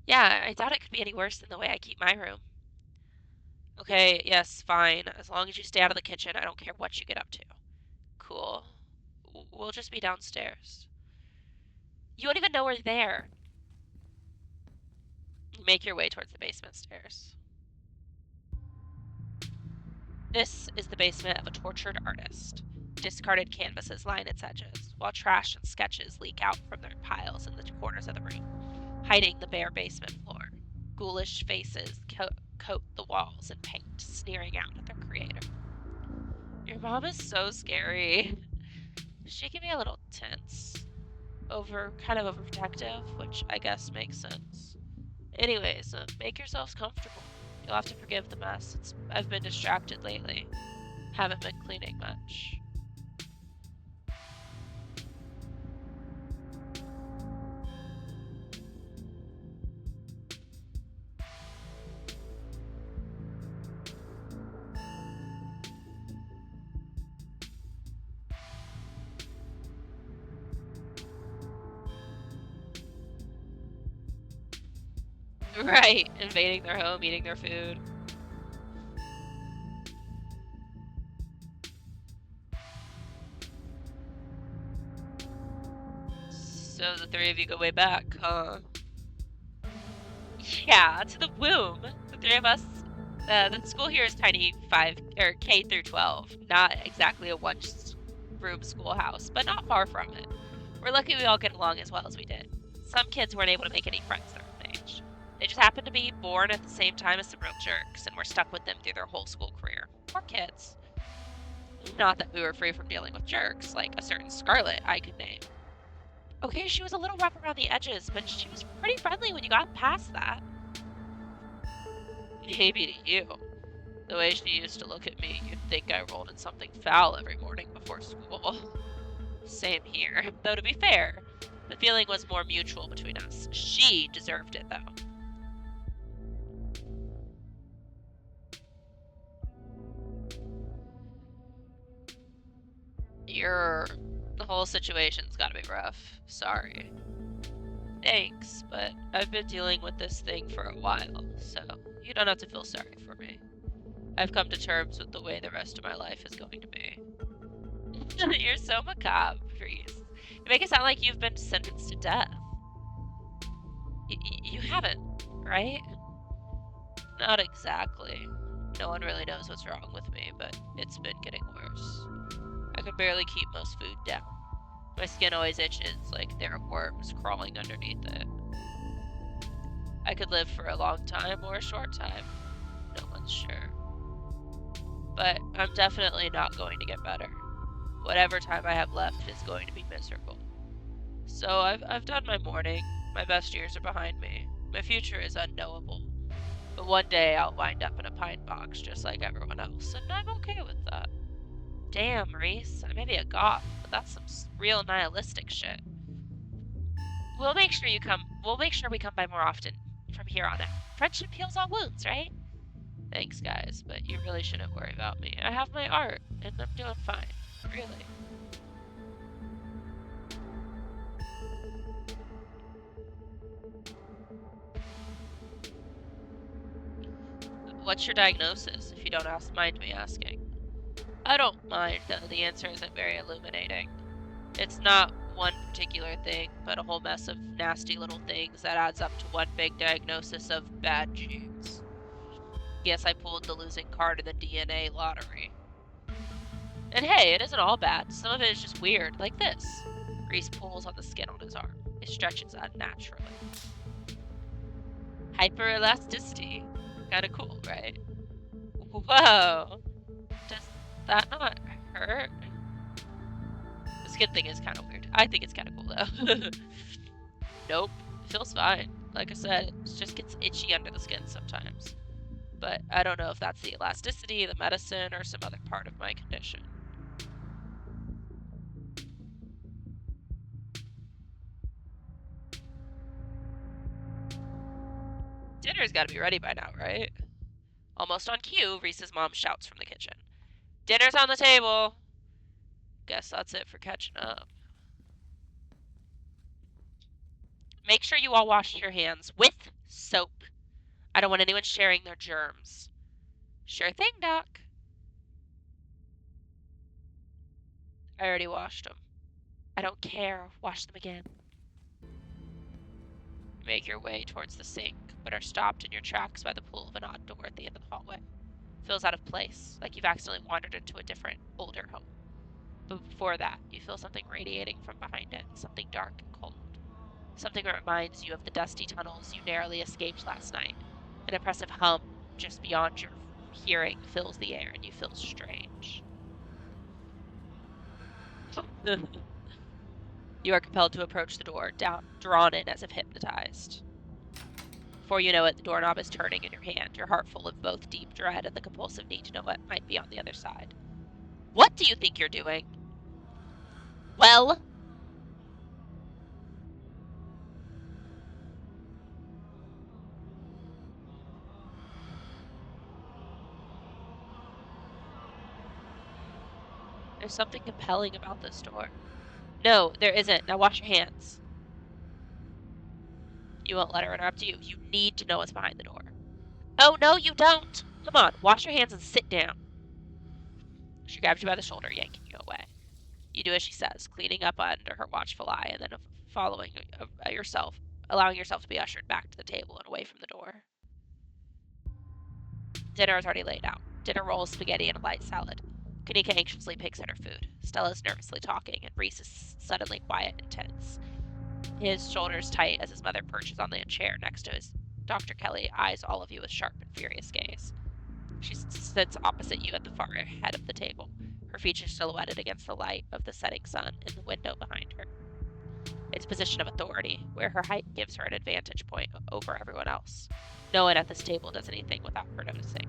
Yeah, I doubt it could be any worse than the way I keep my room. Okay, yes, fine. As long as you stay out of the kitchen, I don't care what you get up to. Cool. We'll just be downstairs. You won't even know we're there. You make your way towards the basement stairs. This is the basement of a tortured artist. Discarded canvases line its edges, while trash and sketches leak out from their piles in the corners of the room, hiding the bare basement floor. Ghoulish faces coat the walls in paint, sneering out at their creator. Your mom is so scary. She can be a little tense. Kind of overprotective, which I guess makes sense. Anyways, make yourselves comfortable. You'll have to forgive the mess. I've been distracted lately. Haven't been cleaning much. Right, invading their home, eating their food. So the three of you go way back, huh? Yeah, to the womb. The three of us. The school here is tiny, K through 12. Not exactly a one-room schoolhouse, but not far from it. We're lucky we all get along as well as we did. Some kids weren't able to make any friends their own age. They just happened to be born at the same time as some real jerks, and were stuck with them through their whole school career. Poor kids. Not that we were free from dealing with jerks, like a certain Scarlet I could name. Okay, she was a little rough around the edges, but she was pretty friendly when you got past that. Maybe to you. The way she used to look at me, you'd think I rolled in something foul every morning before school. Same here. Though to be fair, the feeling was more mutual between us. She deserved it, though. The whole situation's gotta be rough. Sorry. Thanks, but I've been dealing with this thing for a while, so you don't have to feel sorry for me. I've come to terms with the way the rest of my life is going to be. You're so macabre, Reese. You make it sound like you've been sentenced to death. You haven't, right? Not exactly. No one really knows what's wrong with me, but it's been getting worse. I can barely keep most food down. My skin always itches like there are worms crawling underneath it. I could live for a long time or a short time. No one's sure. But I'm definitely not going to get better. Whatever time I have left is going to be miserable. So I've done my mourning. My best years are behind me. My future is unknowable. But one day I'll wind up in a pine box just like everyone else, and I'm okay with that. Damn, Reese, I may be a goth, but that's some real nihilistic shit. We'll make sure we come by more often from here on out. Friendship heals all wounds, right? Thanks, guys, but you really shouldn't worry about me. I have my art, and I'm doing fine. Really. What's your diagnosis, if you don't mind me asking? I don't mind, though the answer isn't very illuminating. It's not one particular thing, but a whole mess of nasty little things that adds up to one big diagnosis of bad genes. Guess I pulled the losing card in the DNA lottery. And hey, it isn't all bad. Some of it is just weird, like this. Reese pulls on the skin on his arm. It stretches unnaturally. Hyperelasticity. Kinda cool, right? Whoa! Does that not hurt? The skin thing is kinda weird. I think it's kinda cool, though. Nope. It feels fine. Like I said, it just gets itchy under the skin sometimes. But I don't know if that's the elasticity, the medicine, or some other part of my condition. Dinner's gotta be ready by now, right? Almost on cue, Reese's mom shouts from the kitchen. Dinner's on the table! Guess that's it for catching up. Make sure you all wash your hands with soap. I don't want anyone sharing their germs. Sure thing, Doc. I already washed them. I don't care. Wash them again. You make your way towards the sink, but are stopped in your tracks by the pull of an odd door at the end of the hallway. Feels out of place, like you've accidentally wandered into a different, older home. But before that, you feel something radiating from behind it, something dark and cold. Something that reminds you of the dusty tunnels you narrowly escaped last night. An oppressive hum just beyond your hearing fills the air, and you feel strange. You are compelled to approach the door, drawn in as if hypnotized. Before you know it, the doorknob is turning in your hand, your heart full of both deep dread and the compulsive need to know what might be on the other side. What do you think you're doing? Well? There's something compelling about this door. No, there isn't. Now wash your hands. You won't let her interrupt you. You need to know what's behind the door. Oh, no, you don't. Come on, wash your hands and sit down. She grabs you by the shoulder, yanking you away. You do as she says, cleaning up under her watchful eye, and then allowing yourself to be ushered back to the table and away from the door. Dinner is already laid out. Dinner rolls, spaghetti, and a light salad. Kanika anxiously picks at her food. Stella's nervously talking, and Reese is suddenly quiet and tense. His shoulders tight as his mother perches on the chair next to his. Dr. Kelly eyes all of you with sharp and furious gaze. She sits opposite you at the far head of the table, her features silhouetted against the light of the setting sun in the window behind her. It's a position of authority, where her height gives her an advantage point over everyone else. No one at this table does anything without her noticing.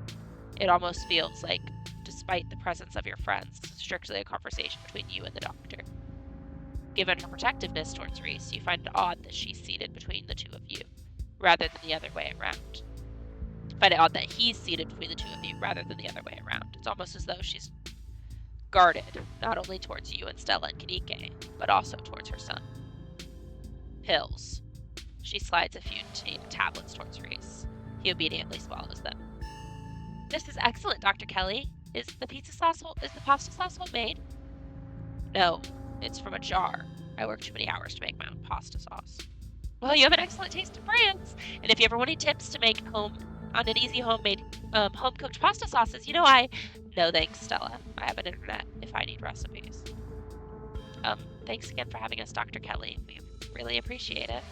It almost feels like, despite the presence of your friends, it's strictly a conversation between you and the doctor. Given her protectiveness towards Reese, you find it odd that she's seated between the two of you, rather than the other way around. You find it odd that he's seated between the two of you, rather than the other way around. It's almost as though she's guarded, not only towards you and Stella and Kanike, but also towards her son. Pills. She slides a few tablets towards Reese. He obediently swallows them. This is excellent, Dr. Kelly. Is the pasta sauce homemade? No, it's from a jar. I work too many hours to make my own pasta sauce. Well, you have an excellent taste in brands. And if you ever want any tips to make an easy homemade home-cooked pasta sauces, you know I... No thanks, Stella. I have an internet if I need recipes. Thanks again for having us, Dr. Kelly. We really appreciate it.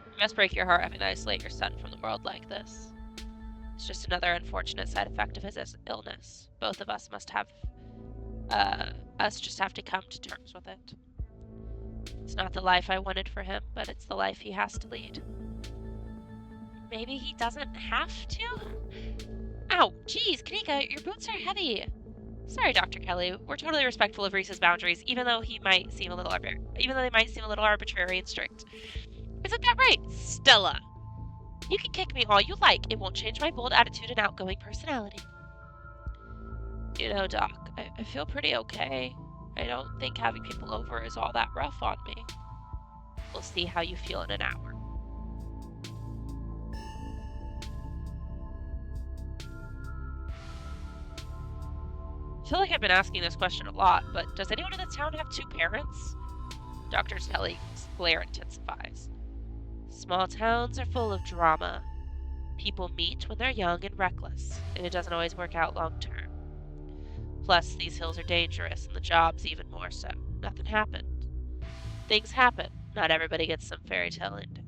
It must break your heart having to isolate your son from the world like this. It's just another unfortunate side effect of his illness. Both of us must have, just have to come to terms with it. It's not the life I wanted for him, but it's the life he has to lead. Maybe he doesn't have to? Ow, geez, Kanika, your boots are heavy. Sorry, Dr. Kelly. We're totally respectful of Reese's boundaries, even though they might seem a little arbitrary and strict. Isn't that right, Stella? You can kick me all you like. It won't change my bold attitude and outgoing personality. You know, Doc, I feel pretty okay. I don't think having people over is all that rough on me. We'll see how you feel in an hour. I feel like I've been asking this question a lot, but does anyone in the town have two parents? Dr. Kelly's glare intensifies. Small towns are full of drama. People meet when they're young and reckless, and it doesn't always work out long term. Plus, these hills are dangerous, and the job's even more so. Nothing happened. Things happen. Not everybody gets some fairy tale ending.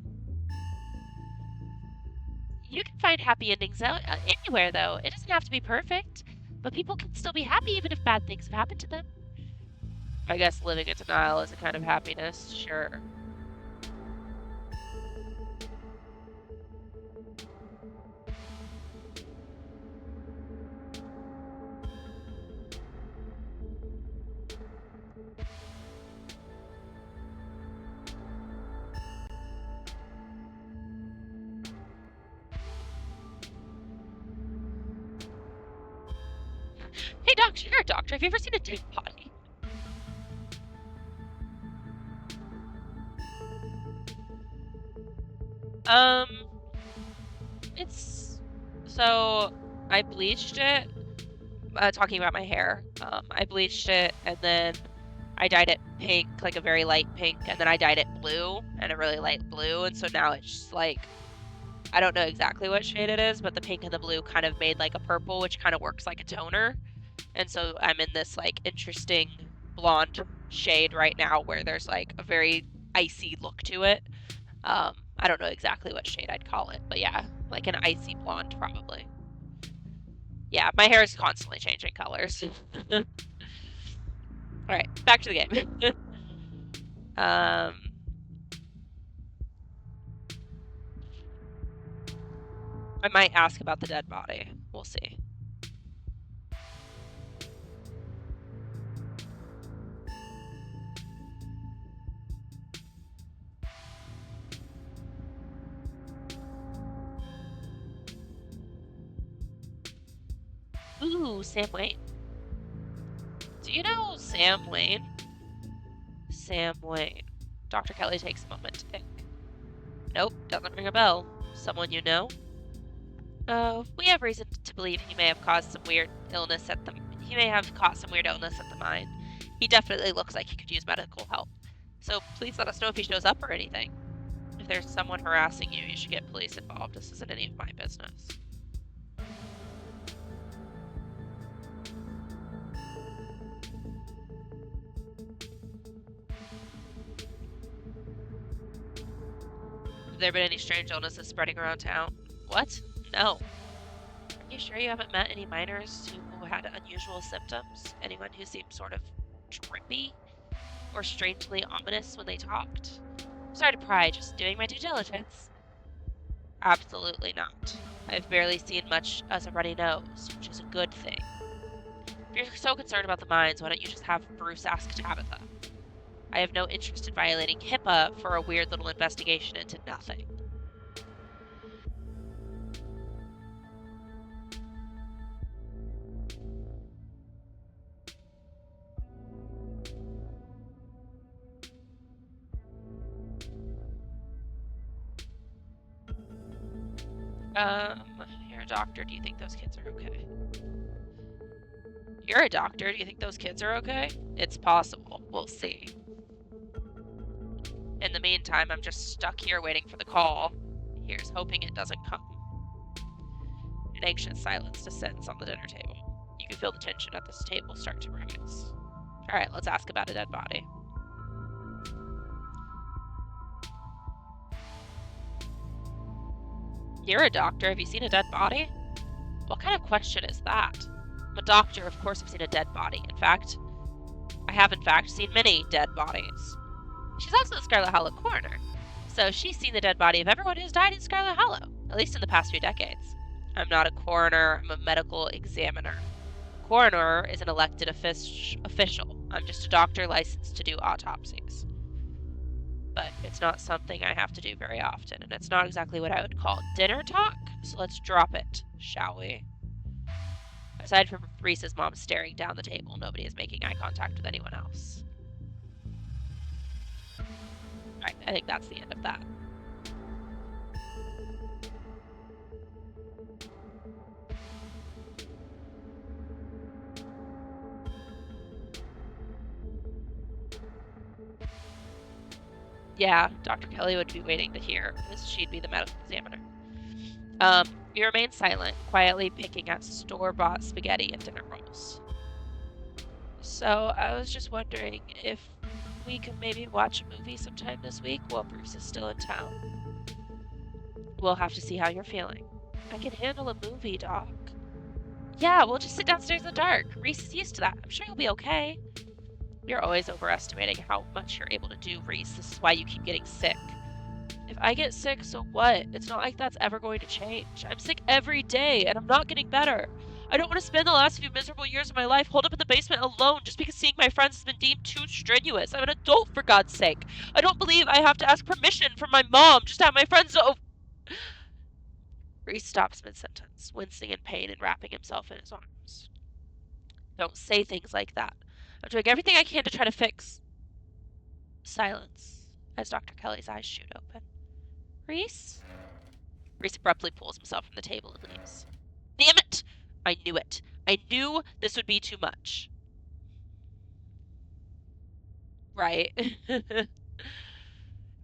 You can find happy endings anywhere, though. It doesn't have to be perfect, but people can still be happy even if bad things have happened to them. I guess living in denial is a kind of happiness, sure. Hey, Doctor, you're a doctor. Have you ever seen a dead body? It's... So, I bleached it. Talking about my hair. I bleached it, and then I dyed it pink, like a very light pink, and then I dyed it blue, and a really light blue, and so now it's just like... I don't know exactly what shade it is, but the pink and the blue kind of made like a purple, which kind of works like a toner. And so I'm in this like interesting blonde shade right now where there's like a very icy look to it. I don't know exactly what shade I'd call it, but yeah, like an icy blonde probably. Yeah, my hair is constantly changing colors. Alright, back to the game. I might ask about the dead body. We'll see. Ooh, Sam Wayne. Do you know Sam Wayne? Sam Wayne. Dr. Kelly takes a moment to think. Nope, doesn't ring a bell. Someone you know? We have reason to believe he may have caused some weird illness at the... He may have caught some weird illness at the mine. He definitely looks like he could use medical help. So please let us know if he shows up or anything. If there's someone harassing you, you should get police involved. This isn't any of my business. Have there been any strange illnesses spreading around town? What? No. Are you sure you haven't met any miners who had unusual symptoms? Anyone who seemed sort of trippy? Or strangely ominous when they talked? Sorry to pry, just doing my due diligence. Absolutely not. I've barely seen much as a runny nose, which is a good thing. If you're so concerned about the mines, why don't you just have Bruce ask Tabitha? I have no interest in violating HIPAA for a weird little investigation into nothing. You're a doctor. Do you think those kids are okay? You're a doctor. Do you think those kids are okay? It's possible. We'll see. In the meantime, I'm just stuck here waiting for the call. Here's hoping it doesn't come. An anxious silence descends on the dinner table. You can feel the tension at this table start to rise. Alright, let's ask about a dead body. You're a doctor. Have you seen a dead body? What kind of question is that? I'm a doctor. Of course I've seen a dead body. In fact, I have seen many dead bodies. She's also the Scarlet Hollow coroner, so she's seen the dead body of everyone who's died in Scarlet Hollow, at least in the past few decades. I'm not a coroner, I'm a medical examiner. A coroner is an elected official. I'm just a doctor licensed to do autopsies. But it's not something I have to do very often, and it's not exactly what I would call dinner talk, so let's drop it, shall we? Aside from Reese's mom staring down the table, nobody is making eye contact with anyone else. Alright, I think that's the end of that. Yeah, Dr. Kelly would be waiting to hear, because she'd be the medical examiner. You remain silent, quietly picking at store-bought spaghetti and dinner rolls. So, I was just wondering if we could maybe watch a movie sometime this week while Bruce is still in town. We'll have to see how you're feeling. I can handle a movie, Doc. Yeah, we'll just sit downstairs in the dark. Reese is used to that. I'm sure he'll be okay. You're always overestimating how much you're able to do, Reese. This is why you keep getting sick. If I get sick, so what? It's not like that's ever going to change. I'm sick every day, and I'm not getting better. I don't want to spend the last few miserable years of my life holed up in the basement alone just because seeing my friends has been deemed too strenuous. I'm an adult, for God's sake. I don't believe I have to ask permission from my mom just to have my friends Reese stops mid-sentence, wincing in pain and wrapping himself in his arms. Don't say things like that. I'm doing everything I can to try to fix. Silence, as Dr. Kelly's eyes shoot open. Reese? Reese abruptly pulls himself from the table and leaves. Damn it! I knew it. I knew this would be too much. Right.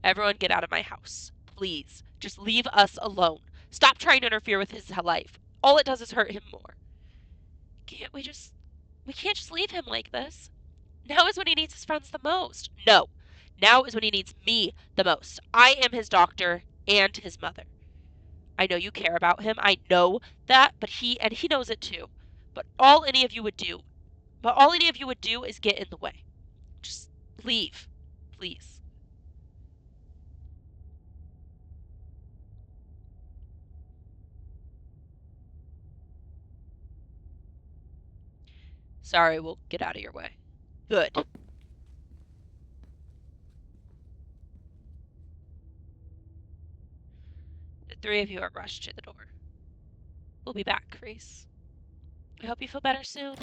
Everyone get out of my house. Please. Just leave us alone. Stop trying to interfere with his life. All it does is hurt him more. We can't just leave him like this. Now is when he needs his friends the most. No. Now is when he needs me the most. I am his doctor and his mother. I know you care about him. I know that, but he knows it too. But all any of you would do is get in the way. Just leave, please. Sorry, we'll get out of your way. Good. The three of you are rushed to the door. We'll be back, Reese. I hope you feel better soon.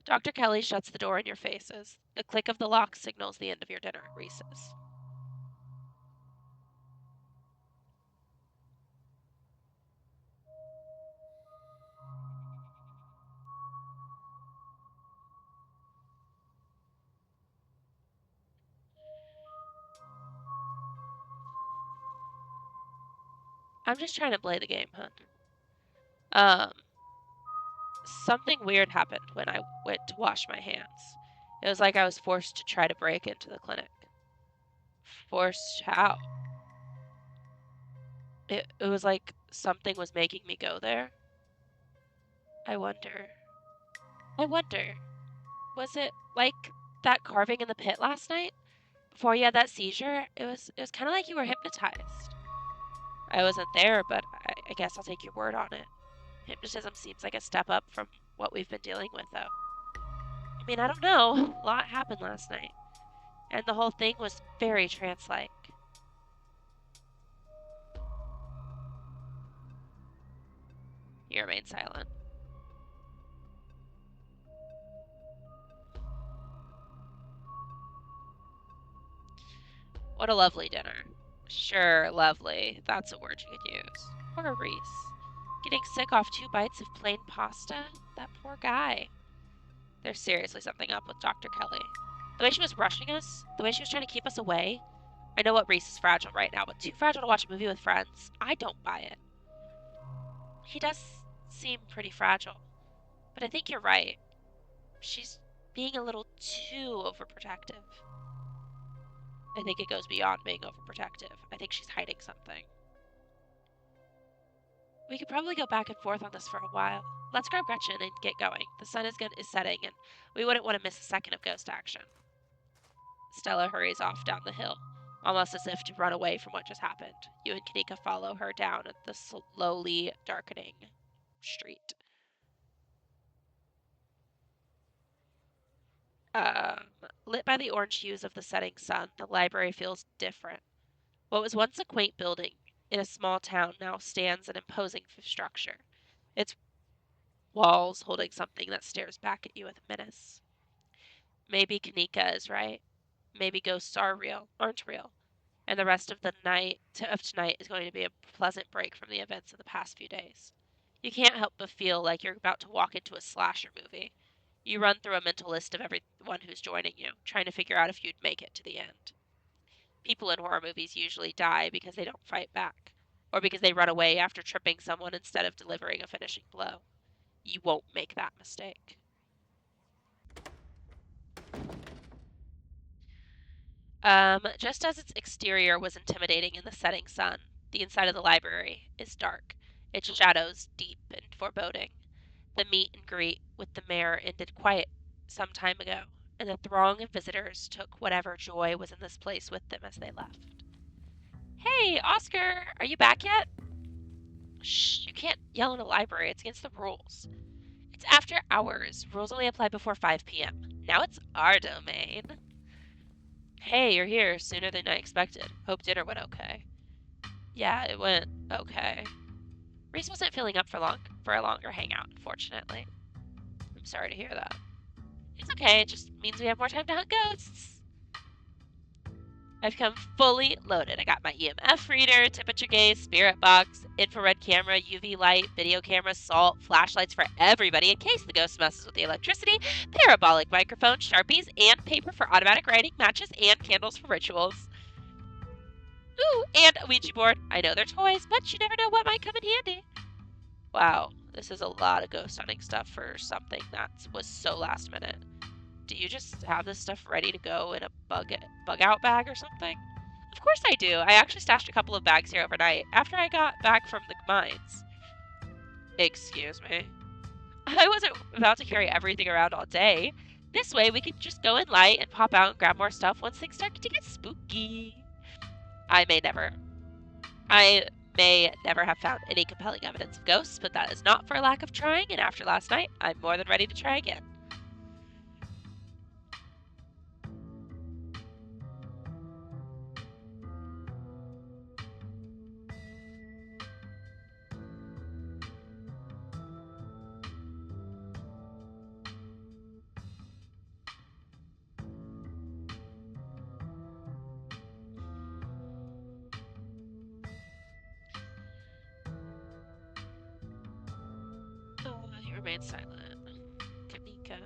Dr. Kelly shuts the door in your faces. The click of the lock signals the end of your dinner at Reese's. I'm just trying to play the game, hun. Something weird happened when I went to wash my hands. It was like I was forced to try to break into the clinic. Forced how? It was like something was making me go there. I wonder. Was it like that carving in the pit last night? Before you had that seizure? It was kind of like you were hypnotized. I wasn't there, but I guess I'll take your word on it. Hypnotism seems like a step up from what we've been dealing with, though. I mean, I don't know. A lot happened last night. And the whole thing was very trance-like. You remain silent. What a lovely dinner. Sure, lovely. That's a word you could use. Poor Reese. Getting sick off 2 bites of plain pasta? That poor guy. There's seriously something up with Dr. Kelly. The way she was rushing us, the way she was trying to keep us away. I know what Reese is fragile right now, but too fragile to watch a movie with friends. I don't buy it. He does seem pretty fragile. But I think you're right. She's being a little too overprotective. I think it goes beyond being overprotective. I think she's hiding something. We could probably go back and forth on this for a while. Let's grab Gretchen and get going. The sun is setting, and we wouldn't want to miss a second of ghost action. Stella hurries off down the hill, almost as if to run away from what just happened. You and Kanika follow her down the slowly darkening street. Lit by the orange hues of the setting sun, the library feels different. What was once a quaint building in a small town now stands an imposing structure, its walls holding something that stares back at you with menace. Maybe Kanika is right. Maybe ghosts aren't real, and the rest of the night of tonight is going to be a pleasant break from the events of the past few days. You can't help but feel like you're about to walk into a slasher movie. You run through a mental list of everyone who's joining you, trying to figure out if you'd make it to the end. People in horror movies usually die because they don't fight back, or because they run away after tripping someone instead of delivering a finishing blow. You won't make that mistake. Just as its exterior was intimidating in the setting sun, the inside of the library is dark, its shadows deep and foreboding. The meet and greet with the mayor ended quite some time ago, and the throng of visitors took whatever joy was in this place with them as they left. Hey, Oscar, are you back yet? Shh, you can't yell in a library. It's against the rules. It's after hours. Rules only apply before 5 p.m. Now it's our domain. Hey, you're here sooner than I expected. Hope dinner went okay. Yeah, it went okay. Reese wasn't feeling up for a longer hangout, unfortunately. I'm sorry to hear that. It's okay, it just means we have more time to hunt ghosts. I've come fully loaded. I got my EMF reader, temperature gauge, spirit box, infrared camera, UV light, video camera, salt, flashlights for everybody in case the ghost messes with the electricity, parabolic microphone, Sharpies, and paper for automatic writing, matches, and candles for rituals. Ooh, and a Ouija board. I know they're toys, but you never know what might come in handy. Wow, this is a lot of ghost hunting stuff for something that was so last minute. Do you just have this stuff ready to go in a bug out bag or something? Of course I do. I actually stashed a couple of bags here overnight after I got back from the mines. Excuse me. I wasn't about to carry everything around all day. This way we could just go in light and pop out and grab more stuff once things start to get spooky. I may never have found any compelling evidence of ghosts, but that is not for a lack of trying, and after last night, I'm more than ready to try again. He remains silent. Kanika.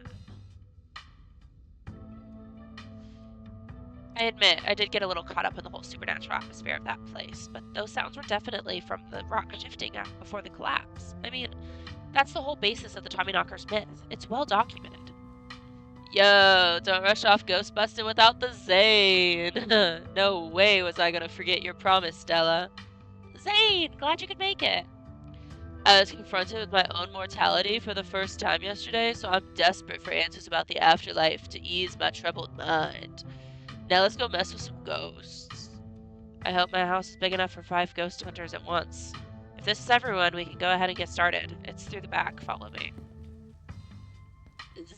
I admit, I did get a little caught up in the whole supernatural atmosphere of that place, but those sounds were definitely from the rock shifting before the collapse. I mean, that's the whole basis of the Tommyknockers myth. It's well documented. Yo, don't rush off ghost busting without the Zane. No way was I gonna forget your promise, Stella. Zane, glad you could make it. I was confronted with my own mortality for the first time yesterday, so I'm desperate for answers about the afterlife to ease my troubled mind. Now let's go mess with some ghosts. I hope my house is big enough for 5 ghost hunters at once. If this is everyone, we can go ahead and get started. It's through the back. Follow me.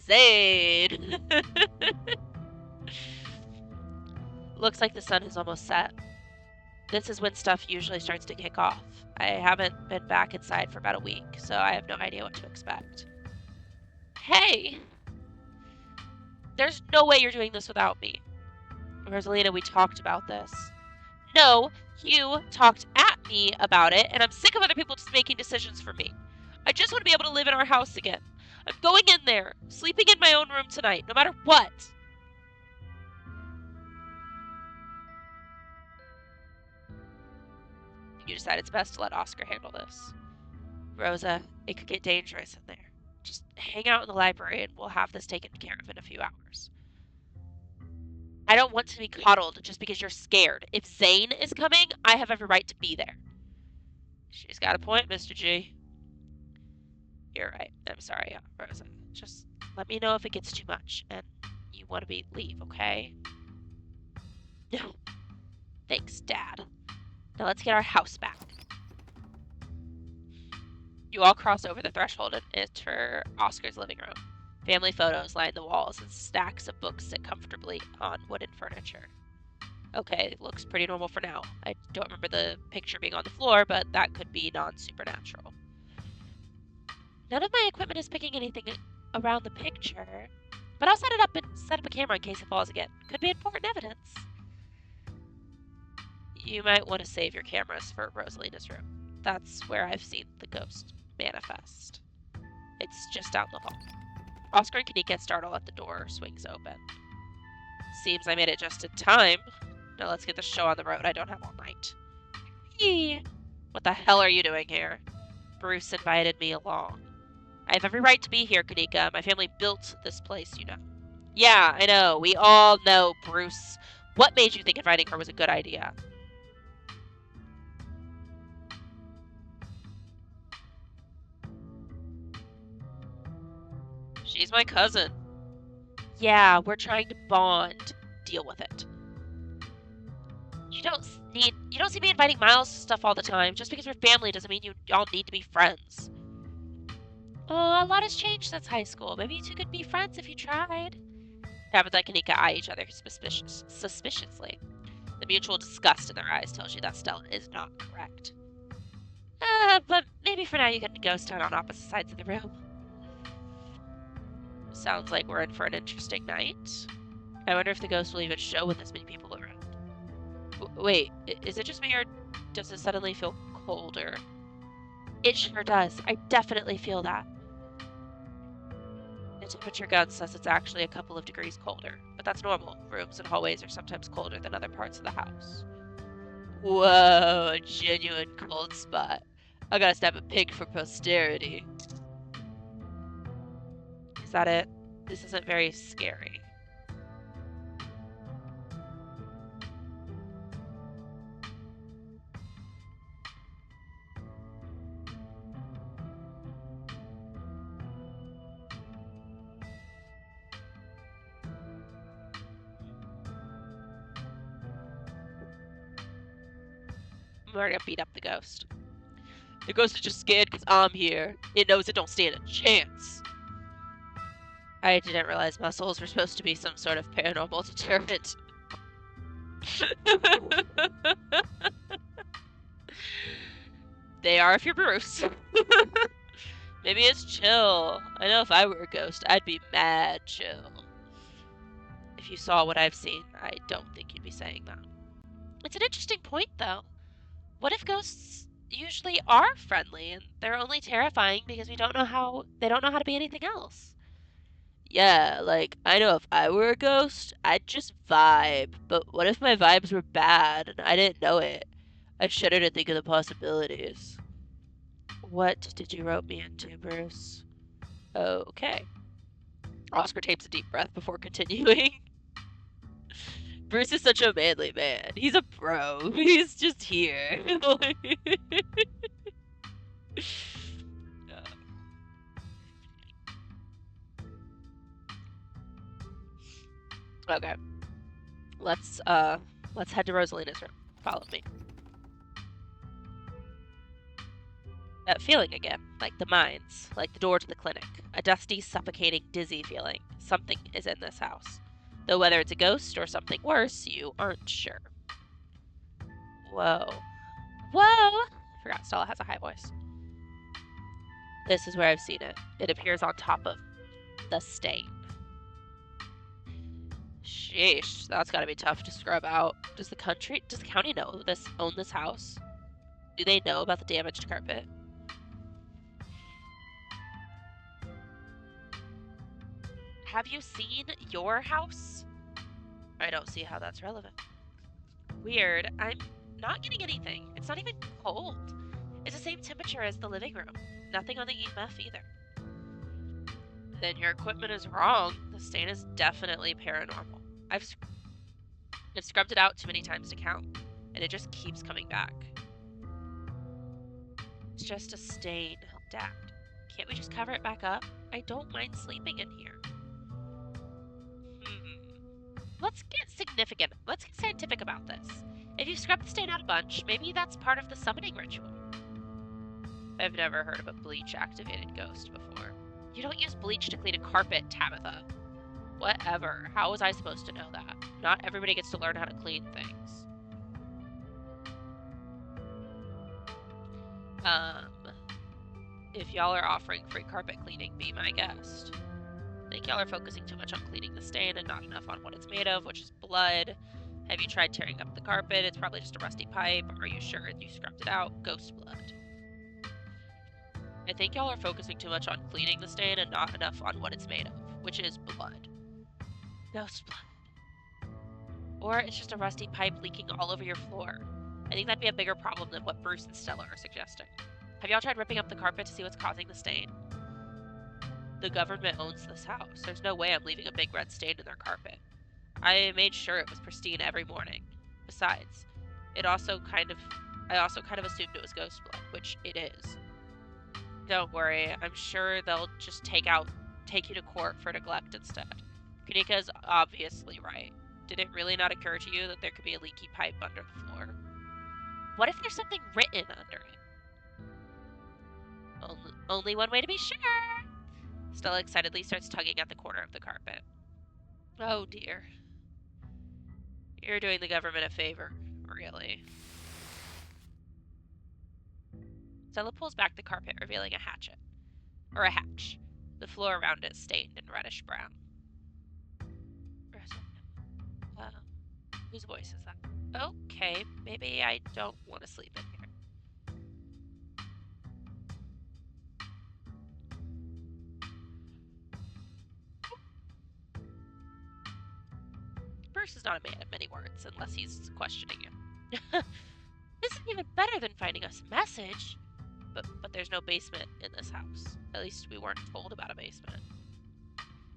Zane! Looks like the sun has almost set. This is when stuff usually starts to kick off. I haven't been back inside for about a week, so I have no idea what to expect. Hey! There's no way you're doing this without me. Rosalina, we talked about this. No, you talked at me about it, and I'm sick of other people just making decisions for me. I just want to be able to live in our house again. I'm going in there, sleeping in my own room tonight, no matter what. You decide it's best to let Oscar handle this. Rosa, it could get dangerous in there. Just hang out in the library and we'll have this taken care of in a few hours. I don't want to be coddled just because you're scared. If Zane is coming, I have every right to be there. She's got a point, Mr. G. You're right. I'm sorry, Rosa. Just let me know if it gets too much and you want to leave, okay? No. Thanks, Dad. Now let's get our house back. You all cross over the threshold and enter Oscar's living room. Family photos line the walls and stacks of books sit comfortably on wooden furniture. Okay, looks pretty normal for now. I don't remember the picture being on the floor, but that could be non-supernatural. None of my equipment is picking anything around the picture, but I'll set it up and set up a camera in case it falls again. Could be important evidence. You might want to save your cameras for Rosalina's room. That's where I've seen the ghost manifest. It's just down the hall. Oscar and Kanika startle at the door swings open. Seems I made it just in time. Now let's get the show on the road. I don't have all night. Yee. What the hell are you doing here? Bruce invited me along. I have every right to be here, Kanika. My family built this place, you know. Yeah, I know. We all know, Bruce. What made you think inviting her was a good idea? She's my cousin. Yeah, we're trying to bond. Deal with it. You don't see me inviting Miles to stuff all the time. Just because we're family doesn't mean you all need to be friends. Oh, a lot has changed since high school. Maybe you two could be friends if you tried. Tabitha and Kanika eye each other suspiciously. The mutual disgust in their eyes tells you that Stella is not correct. But maybe for now you get to ghost town on opposite sides of the room. Sounds like we're in for an interesting night. I wonder if the ghost will even show with this many people around. Wait, is it just me or does it suddenly feel colder? It sure does. I definitely feel that. The temperature gun says it's actually a couple of degrees colder, but that's normal. Rooms and hallways are sometimes colder than other parts of the house. Whoa, a genuine cold spot. I gotta stab a pig for posterity. Is that it? This isn't very scary. I'm already gonna beat up the ghost. The ghost is just scared because I'm here. It knows it don't stand a chance. I didn't realize muscles were supposed to be some sort of paranormal deterrent. They are if you're Bruce. Maybe it's chill. I know if I were a ghost, I'd be mad chill. If you saw what I've seen, I don't think you'd be saying that. It's an interesting point, though. What if ghosts usually are friendly and they're only terrifying because they don't know how to be anything else? Yeah, like, I know if I were a ghost, I'd just vibe. But what if my vibes were bad and I didn't know it? I shudder to think of the possibilities. What did you rope me into, Bruce? Okay. Oscar takes a deep breath before continuing. Bruce is such a manly man. He's a pro. He's just here. Okay. Let's head to Rosalina's room. Follow me. That feeling again, like the mines, like the door to the clinic. A dusty, suffocating, dizzy feeling. Something is in this house. Though whether it's a ghost or something worse, you aren't sure. Whoa. Whoa! I forgot Stella has a high voice. This is where I've seen it. It appears on top of the stain. Sheesh, that's gotta be tough to scrub out. Does the county own this house? Do they know about the damaged carpet? Have you seen your house? I don't see how that's relevant. Weird. I'm not getting anything. It's not even cold. It's the same temperature as the living room. Nothing on the EMF either. Then your equipment is wrong. The stain is definitely paranormal. I've scrubbed it out too many times to count, and it just keeps coming back. It's just a stain, Dad. Can't we just cover it back up? I don't mind sleeping in here. Let's get significant. Let's get scientific about this. If you scrub the stain out a bunch, maybe that's part of the summoning ritual. I've never heard of a bleach-activated ghost before. You don't use bleach to clean a carpet, Tabitha. Whatever. How was I supposed to know that? Not everybody gets to learn how to clean things. If y'all are offering free carpet cleaning, be my guest. I think y'all are focusing too much on cleaning the stain and not enough on what it's made of, which is blood. Have you tried tearing up the carpet? It's probably just a rusty pipe. Are you sure you scrubbed it out? Ghost blood. I think y'all are focusing too much on cleaning the stain and not enough on what it's made of, which is blood. Ghost blood. Or it's just a rusty pipe leaking all over your floor. I think that'd be a bigger problem than what Bruce and Stella are suggesting. Have y'all tried ripping up the carpet to see what's causing the stain? The government owns this house. There's no way I'm leaving a big red stain in their carpet. I made sure it was pristine every morning. Besides, I also kind of assumed it was ghost blood, which it is. Don't worry, I'm sure they'll just take you to court for neglect instead. Kanika's obviously right. Did it really not occur to you that there could be a leaky pipe under the floor? What if there's something written under it? Only one way to be sure! Stella excitedly starts tugging at the corner of the carpet. Oh dear. You're doing the government a favor, really. Stella pulls back the carpet, revealing a hatch. The floor around it stained in reddish brown. Whose voice is that? Okay, maybe I don't want to sleep in here. Bruce is not a man of many words, unless he's questioning you. This is even better than finding us a message. But there's no basement in this house. At least we weren't told about a basement.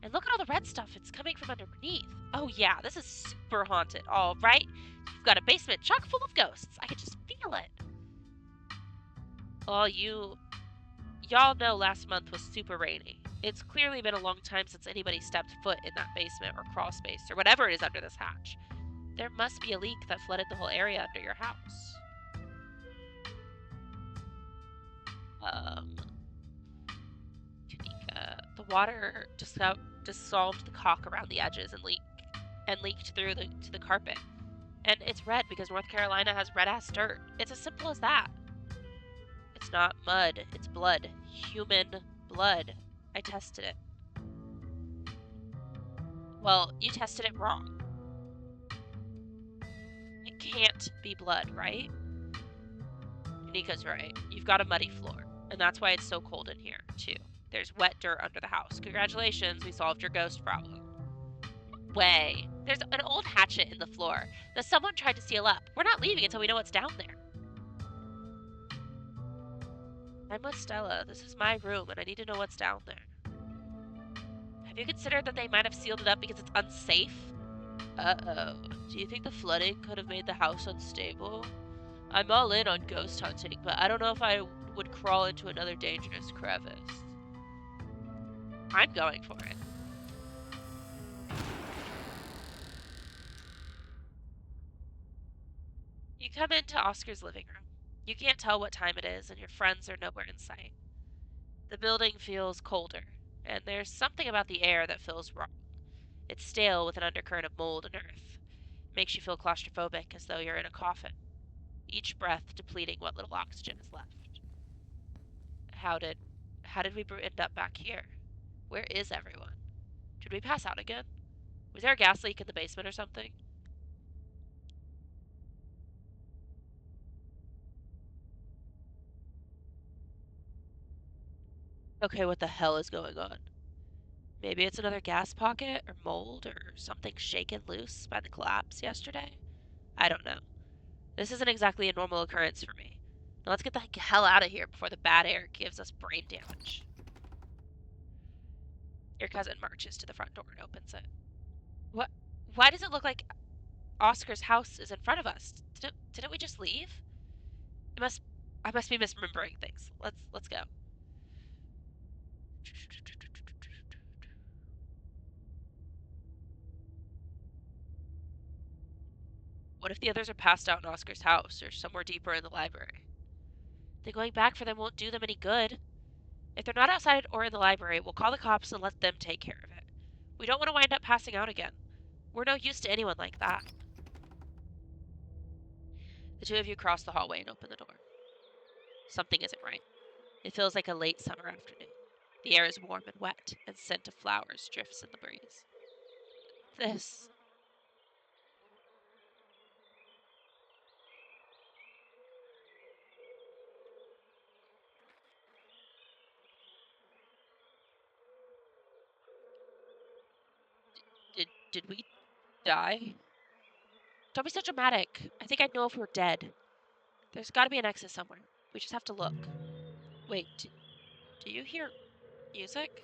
And look at all the red stuff. It's coming from underneath. Oh yeah, this is super haunted. All right, you've got a basement chock full of ghosts. I can just feel it. Well, y'all know last month was super rainy. It's clearly been a long time since anybody stepped foot in that basement or crawl space or whatever it is under this hatch. There must be a leak that flooded the whole area under your house. Kanika, the water dissolved the caulk around the edges and leaked through to the carpet. And it's red because North Carolina has red-ass dirt. It's as simple as that. It's not mud, it's blood. Human blood. I tested it. Well, you tested it wrong. It can't be blood, right? Nika's right. You've got a muddy floor. And that's why it's so cold in here, too. There's wet dirt under the house. Congratulations, we solved your ghost problem. Way. There's an old hatchet in the floor that someone tried to seal up. We're not leaving until we know what's down there. I'm with Stella. This is my room, and I need to know what's down there. Have you considered that they might have sealed it up because it's unsafe? Uh-oh. Do you think the flooding could have made the house unstable? I'm all in on ghost hunting, but I don't know if I would crawl into another dangerous crevice. I'm going for it. You come into Oscar's living room. You can't tell what time it is, and your friends are nowhere in sight. The building feels colder, and there's something about the air that feels wrong. It's stale with an undercurrent of mold and earth. It makes you feel claustrophobic, as though you're in a coffin. Each breath depleting what little oxygen is left. How did we end up back here? Where is everyone? Did we pass out again? Was there a gas leak in the basement or something? Okay, what the hell is going on? Maybe it's another gas pocket or mold or something shaken loose by the collapse yesterday? I don't know. This isn't exactly a normal occurrence for me. Now let's get the hell out of here before the bad air gives us brain damage. Your cousin marches to the front door and opens it. What? Why does it look like Oscar's house is in front of us? Didn't we just leave? It must. I must be misremembering things. Let's go. What if the others are passed out in Oscar's house or somewhere deeper in the library? Then going back for them won't do them any good. If they're not outside or in the library, we'll call the cops and let them take care of it. We don't want to wind up passing out again. We're no use to anyone like that. The two of you cross the hallway and open the door. Something isn't right. It feels like a late summer afternoon. The air is warm and wet, and scent of flowers drifts in the breeze. This. Did we die? Don't be so dramatic. I think I'd know if we were dead. There's got to be an exit somewhere. We just have to look. Wait, do you hear music?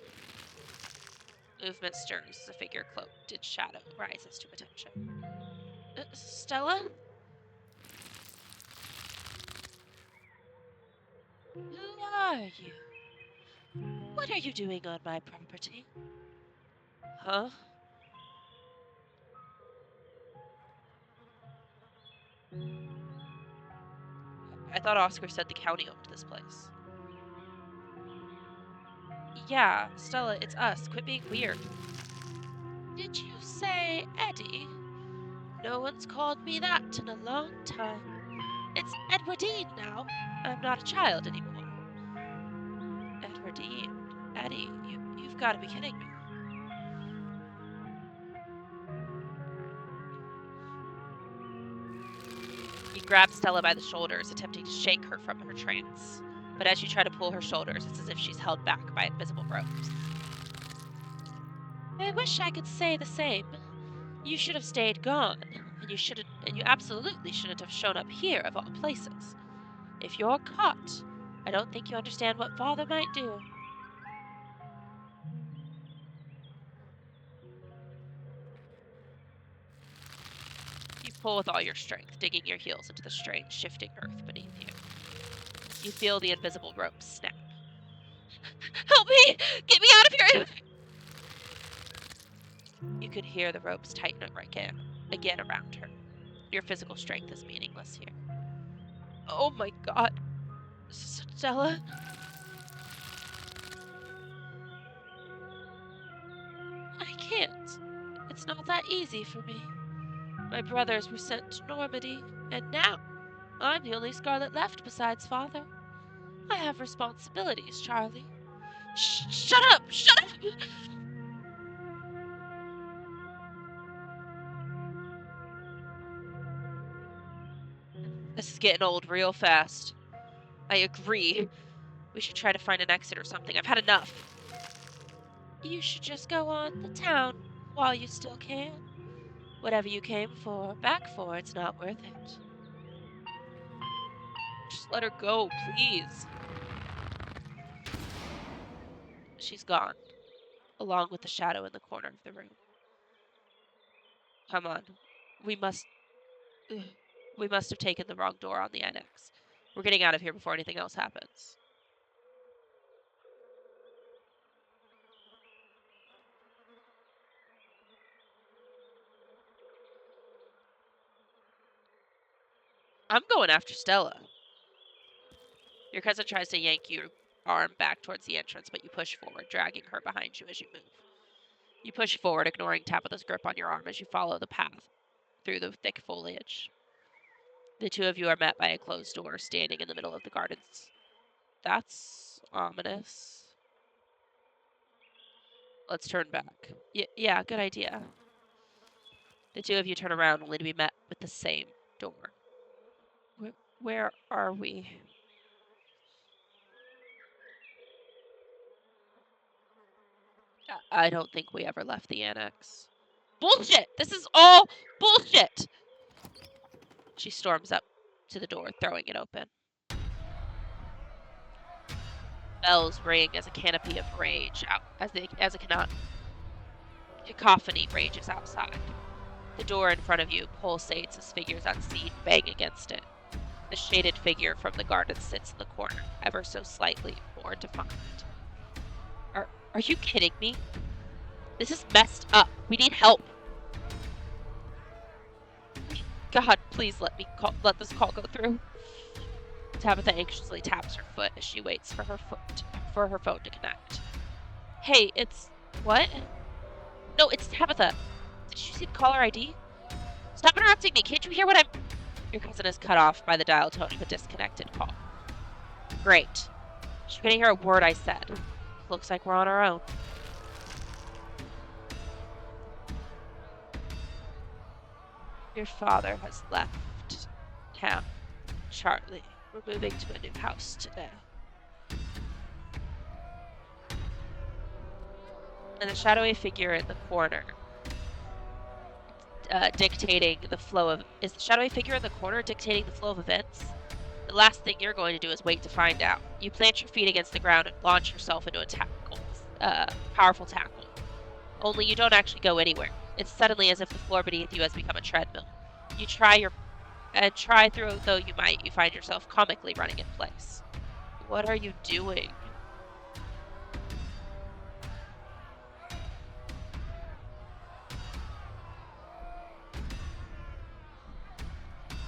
Movement stirs as a figure cloaked in shadow rises to attention. Stella? Who are you? What are you doing on my property? Huh? I thought Oscar said the county owned this place. Yeah, Stella, it's us. Quit being weird. Did you say Eddie? No one's called me that in a long time. It's Edwardine now. I'm not a child anymore. Edwardine? Eddie, you've got to be kidding me. You grab Stella by the shoulders, attempting to shake her from her trance. But as you try to pull her shoulders, it's as if she's held back by invisible ropes. I wish I could say the same. You should have stayed gone, and you absolutely shouldn't have shown up here of all places. If you're caught, I don't think you understand what Father might do. You pull with all your strength, digging your heels into the strange, shifting earth beneath you. You feel the invisible ropes snap. Help me! Get me out of here! You could hear the ropes tighten again around her. Your physical strength is meaningless here. Oh my god. Stella? I can't. It's not that easy for me. My brothers were sent to Normandy, and now I'm the only Scarlet left besides Father. I have responsibilities, Charlie. Shut up! Shut up! This is getting old real fast. I agree. We should try to find an exit or something. I've had enough. You should just go on the town while you still can. Whatever you came for, back for, it's not worth it. Just let her go, please. She's gone, along with the shadow in the corner of the room. Come on. We must... We must have taken the wrong door on the annex. We're getting out of here before anything else happens. I'm going after Stella. Your cousin tries to yank your arm back towards the entrance, but you push forward, dragging her behind you as you move. You push forward, ignoring Tabitha's grip on your arm as you follow the path through the thick foliage. The two of you are met by a closed door standing in the middle of the gardens. That's ominous. Let's turn back. Yeah, good idea. The two of you turn around only to be met with the same door. Where are we? I don't think we ever left the annex. Bullshit! This is all bullshit! She storms up to the door, throwing it open. Bells ring as a canopy of rage as a cacophony rages outside. The door in front of you pulsates as figures unseen bang against it. The shaded figure from the garden sits in the corner, ever so slightly more defined. Are you kidding me? This is messed up. We need help. God, please let this call go through. Tabitha anxiously taps her foot as she waits for her phone to connect. Hey, it's what? No, it's Tabitha. Did you see the caller ID? Stop interrupting me. Can't you hear what I'm... Your cousin is cut off by the dial tone of a disconnected call. Great. She couldn't hear a word I said. Looks like we're on our own. Your father has left town, Charlie. We're moving to a new house today. And the shadowy figure in the corner dictating the flow of... Is the shadowy figure in the corner dictating the flow of events? The last thing you're going to do is wait to find out. You plant your feet against the ground and launch yourself into a powerful tackle. Only you don't actually go anywhere. It's suddenly as if the floor beneath you has become a treadmill. You try through though you might, you find yourself comically running in place. What are you doing?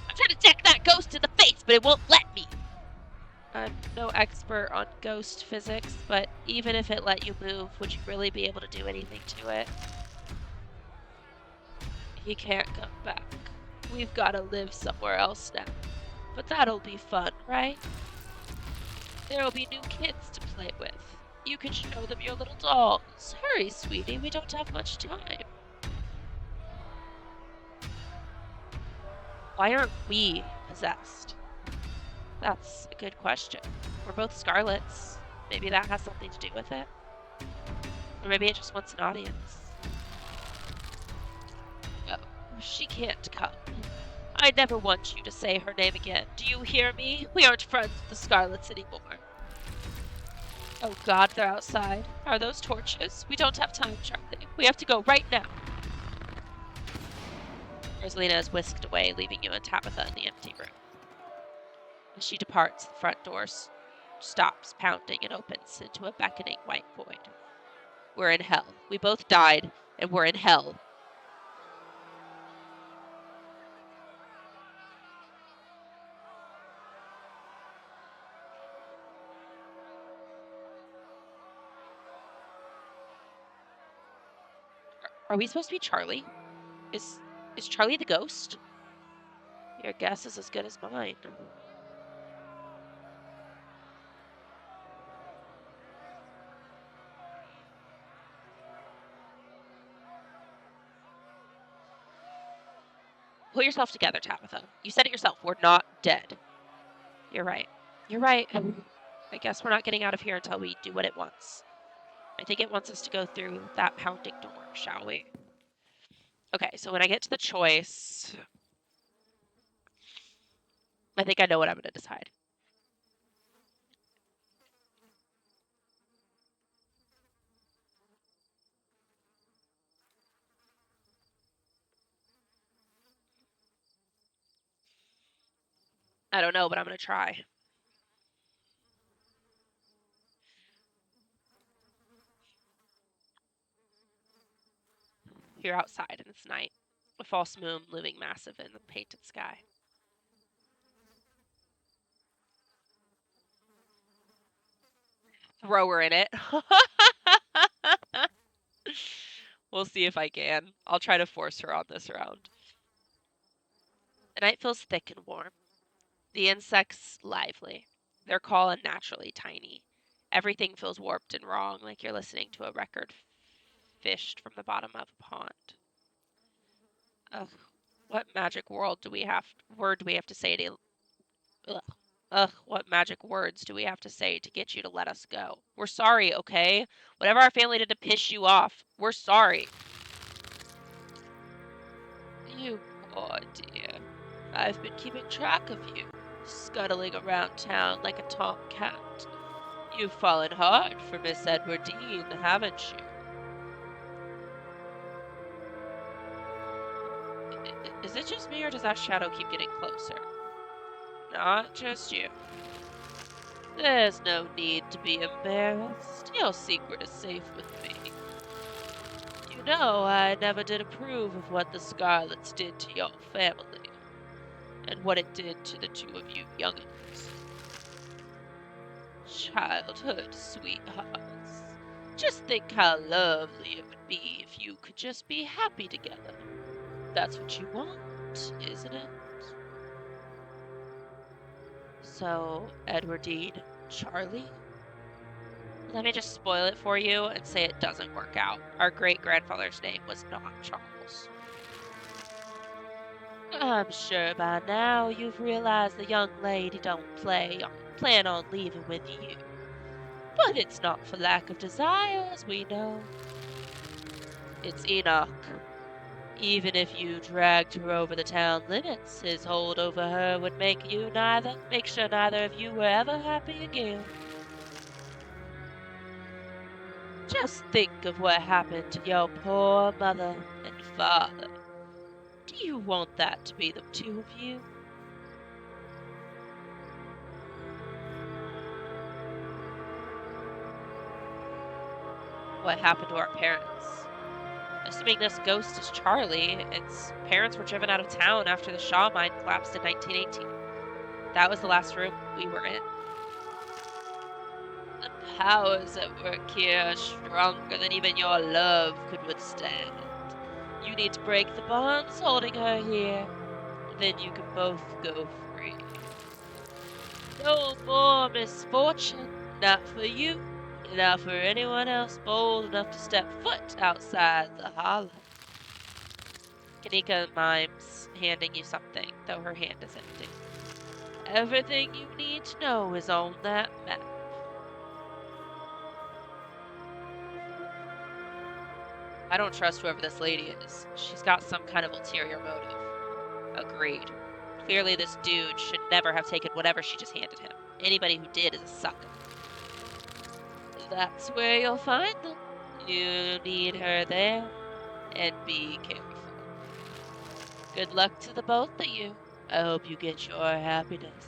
I'm trying to deck that ghost in the face, but it won't let me. I'm no expert on ghost physics, but even if it let you move, would you really be able to do anything to it? He can't come back. We've got to live somewhere else now. But that'll be fun, right? There'll be new kids to play with. You can show them your little dolls. Hurry, sweetie, we don't have much time. Why aren't we possessed? That's a good question. We're both Scarlets. Maybe that has something to do with it. Or maybe it just wants an audience. Oh, she can't come. I never want you to say her name again. Do you hear me? We aren't friends with the Scarlets anymore. Oh God, they're outside. Are those torches? We don't have time, Charlie. We have to go right now. Rosalina is whisked away, leaving you and Tabitha in the empty room. As she departs, the front door stops pounding and opens into a beckoning white void. We're in hell. We both died, and we're in hell. Are we supposed to be Charlie? Is Charlie the ghost? Your guess is as good as mine. Pull yourself together, Tabitha. You said it yourself. We're not dead. You're right. You're right. I guess we're not getting out of here until we do what it wants. I think it wants us to go through that pounding door, shall we? Okay, so when I get to the choice, I think I know what I'm going to decide. I don't know, but I'm going to try. You're outside and it's night. A false moon looming massive in the painted sky. Throw her in it. We'll see if I can. I'll try to force her on this round. The night feels thick and warm. The insects lively. Their call unnaturally tiny. Everything feels warped and wrong, like you're listening to a record fished from the bottom of a pond. Ugh, what magic word do we have to say to ugh. Ugh, what magic words do we have to say to get you to let us go? We're sorry, okay? Whatever our family did to piss you off, we're sorry. You poor dear. I've been keeping track of you, scuttling around town like a tomcat. You've fallen hard for Miss Edwardine, haven't you? Is it just me, or does that shadow keep getting closer? Not just you. There's no need to be embarrassed. Your secret is safe with me. You know, I never did approve of what the Scarlets did to your family, and what it did to the two of you young'uns. Childhood sweethearts. Just think how lovely it would be if you could just be happy together. That's what you want, isn't it? So, Edwardine, Charlie? Let me just spoil it for you and say it doesn't work out. Our great-grandfather's name was not Charles. I'm sure by now you've realized the young lady don't plan on leaving with you. But it's not for lack of desire, as we know. It's Enoch. Even if you dragged her over the town limits, his hold over her would make sure neither of you were ever happy again. Just think of what happened to your poor mother and father. Do you want that to be the two of you? What happened to our parents? Assuming this ghost is Charlie, its parents were driven out of town after the Shaw mine collapsed in 1918. That was the last room we were in. The powers at work here are stronger than even your love could withstand. You need to break the bonds holding her here. Then you can both go free. No more misfortune, not for you, not for anyone else bold enough to step foot outside the hollow. Kanika mimes handing you something, though her hand is empty. Everything you need to know is on that map. I don't trust whoever this lady is. She's got some kind of ulterior motive. Agreed. Clearly this dude should never have taken whatever she just handed him. Anybody who did is a sucker. That's where you'll find them. You need her there, and be careful. Good luck to the both of you. I hope you get your happiness.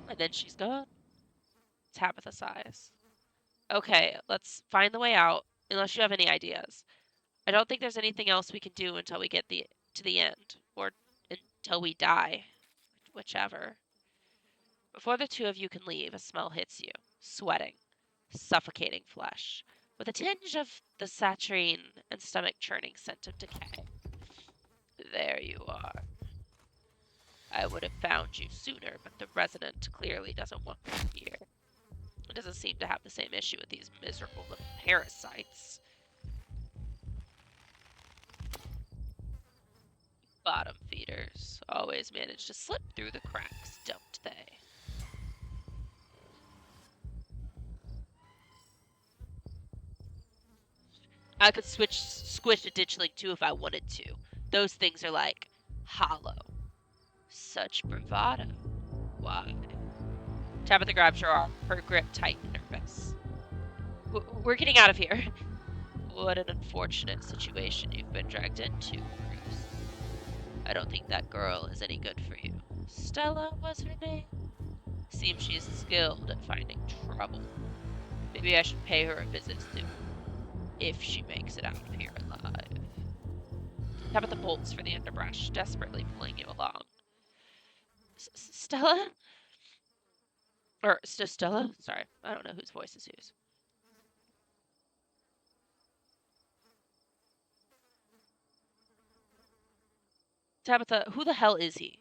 And then she's gone. Tabitha sighs. Okay, let's find the way out, unless you have any ideas. I don't think there's anything else we can do until we get to the end, or until we die, whichever. Before the two of you can leave, a smell hits you. Sweating. Suffocating flesh. With a tinge of the saturine and stomach-churning scent of decay. There you are. I would have found you sooner, but the resident clearly doesn't want me here. It doesn't seem to have the same issue with these miserable little parasites. Bottom feeders always manage to slip through the cracks, don't they? I could squish a ditchling too if I wanted to. Those things are like hollow. Such bravado. Why? Tabitha grabs your arm, her grip tight and nervous. We're getting out of here. What an unfortunate situation you've been dragged into, Bruce. I don't think that girl is any good for you. Stella was her name? Seems she's skilled at finding trouble. Maybe I should pay her a visit soon, if she makes it out of here alive. Tabitha bolts for the underbrush, desperately pulling you along. Stella? Or Stella? Sorry, I don't know whose voice is whose. Tabitha, who the hell is he?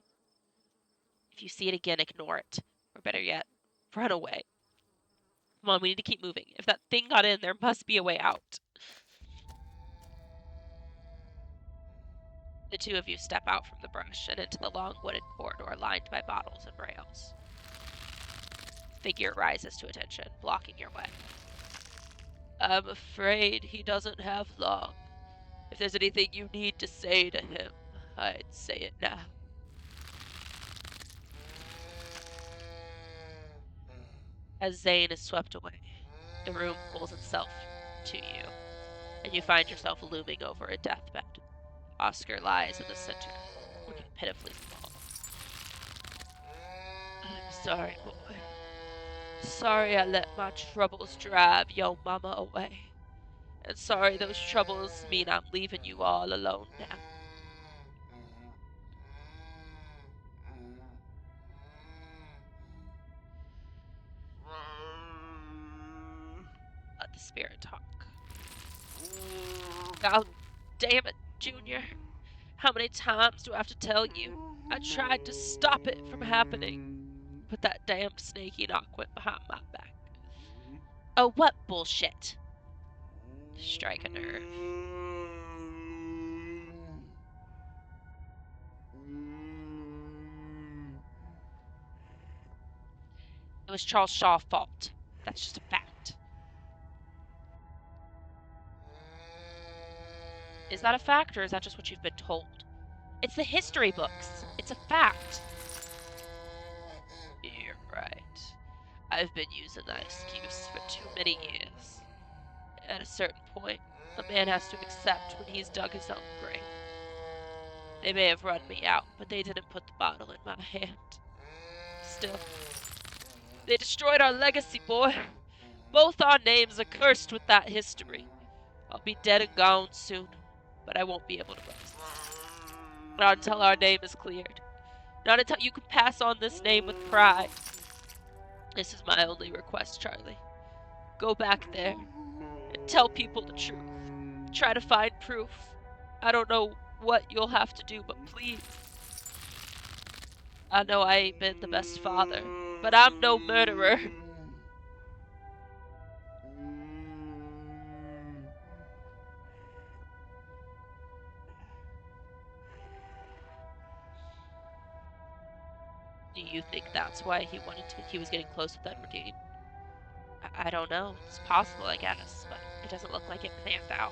If you see it again, ignore it. Or better yet, run away. Come on, we need to keep moving. If that thing got in, there must be a way out. The two of you step out from the brush and into the long wooded corridor lined by bottles and rails. Figure rises to attention, blocking your way. I'm afraid he doesn't have long. If there's anything you need to say to him, I'd say it now. As Zane is swept away, the room pulls itself to you, and you find yourself looming over a deathbed. Oscar lies in the center, looking pitifully small. I'm sorry, boy. Sorry I let my troubles drive yo mama away. And sorry those troubles mean I'm leaving you all alone now. Let the spirit talk. God damn it, Junior. How many times do I have to tell you? I tried to stop it from happening, but that damned snake Enoch went behind my back. Oh, what bullshit? Strike a nerve. It was Charles Shaw's fault. That's just a fact. Is that a fact, or is that just what you've been told? It's the history books. It's a fact. You're right. I've been using that excuse for too many years. At a certain point, a man has to accept when he's dug his own grave. They may have run me out, but they didn't put the bottle in my hand. Still, they destroyed our legacy, boy. Both our names are cursed with that history. I'll be dead and gone soon, but I won't be able to rest. Not until our name is cleared. Not until you can pass on this name with pride. This is my only request, Charlie. Go back there and tell people the truth. Try to find proof. I don't know what you'll have to do, but please. I know I ain't been the best father, but I'm no murderer. Do you think that's why he was getting close with Edwardine? I don't know. It's possible, I guess, but it doesn't look like it planned out.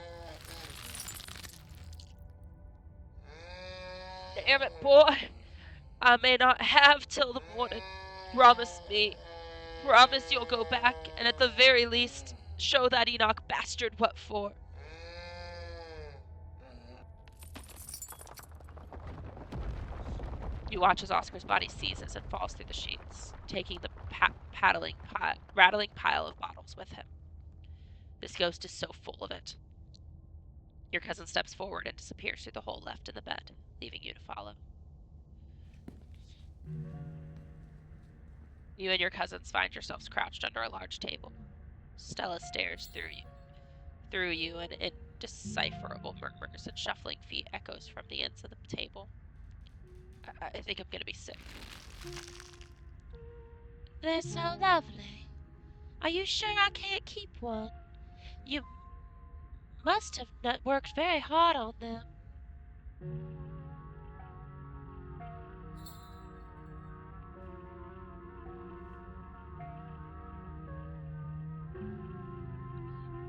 Damn it, boy. I may not have till the morning. Promise me. Promise you'll go back, and at the very least, show that Enoch bastard what for. You watch as Oscar's body seizes and falls through the sheets, taking the rattling pile of bottles with him. This ghost is so full of it. Your cousin steps forward and disappears through the hole left in the bed, leaving you to follow. You and your cousins find yourselves crouched under a large table. Stella stares through you, and indecipherable murmurs and shuffling feet echoes from the ends of the table. I think I'm gonna be sick. They're so lovely. Are you sure I can't keep one? You must have worked very hard on them.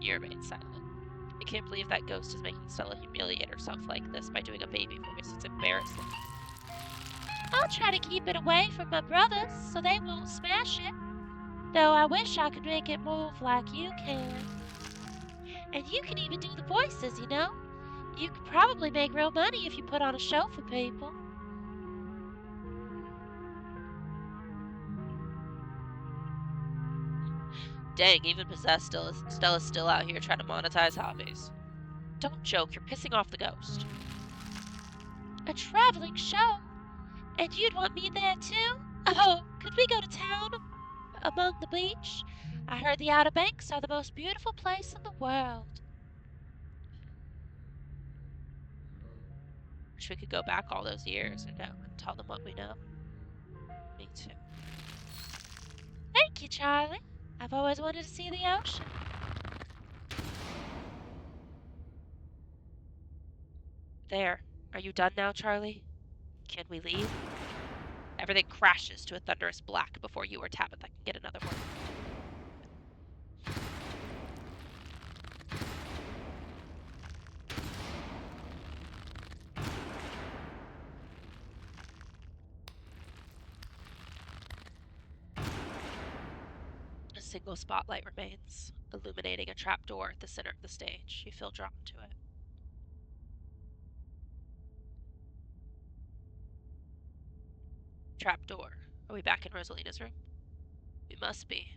You remain silent. I can't believe that ghost is making Stella humiliate herself like this by doing a baby voice. It's embarrassing. I'll try to keep it away from my brothers so they won't smash it. Though I wish I could make it move like you can. And you can even do the voices, you know? You could probably make real money if you put on a show for people. Dang, even possessed Stella's still out here trying to monetize hobbies. Don't joke, you're pissing off the ghost. A traveling show? And you'd want me there too? Oh, could we go to town among the beach? I heard the Outer Banks are the most beautiful place in the world. Wish we could go back all those years and tell them what we know. Me too. Thank you, Charlie. I've always wanted to see the ocean. There, Are you done now, Charlie? Can we leave? Everything crashes to a thunderous black before you or Tabitha can get another word. A single spotlight remains, illuminating a trapdoor at the center of the stage. You feel drawn to it. Trapdoor. Are we back in Rosalina's room? We must be.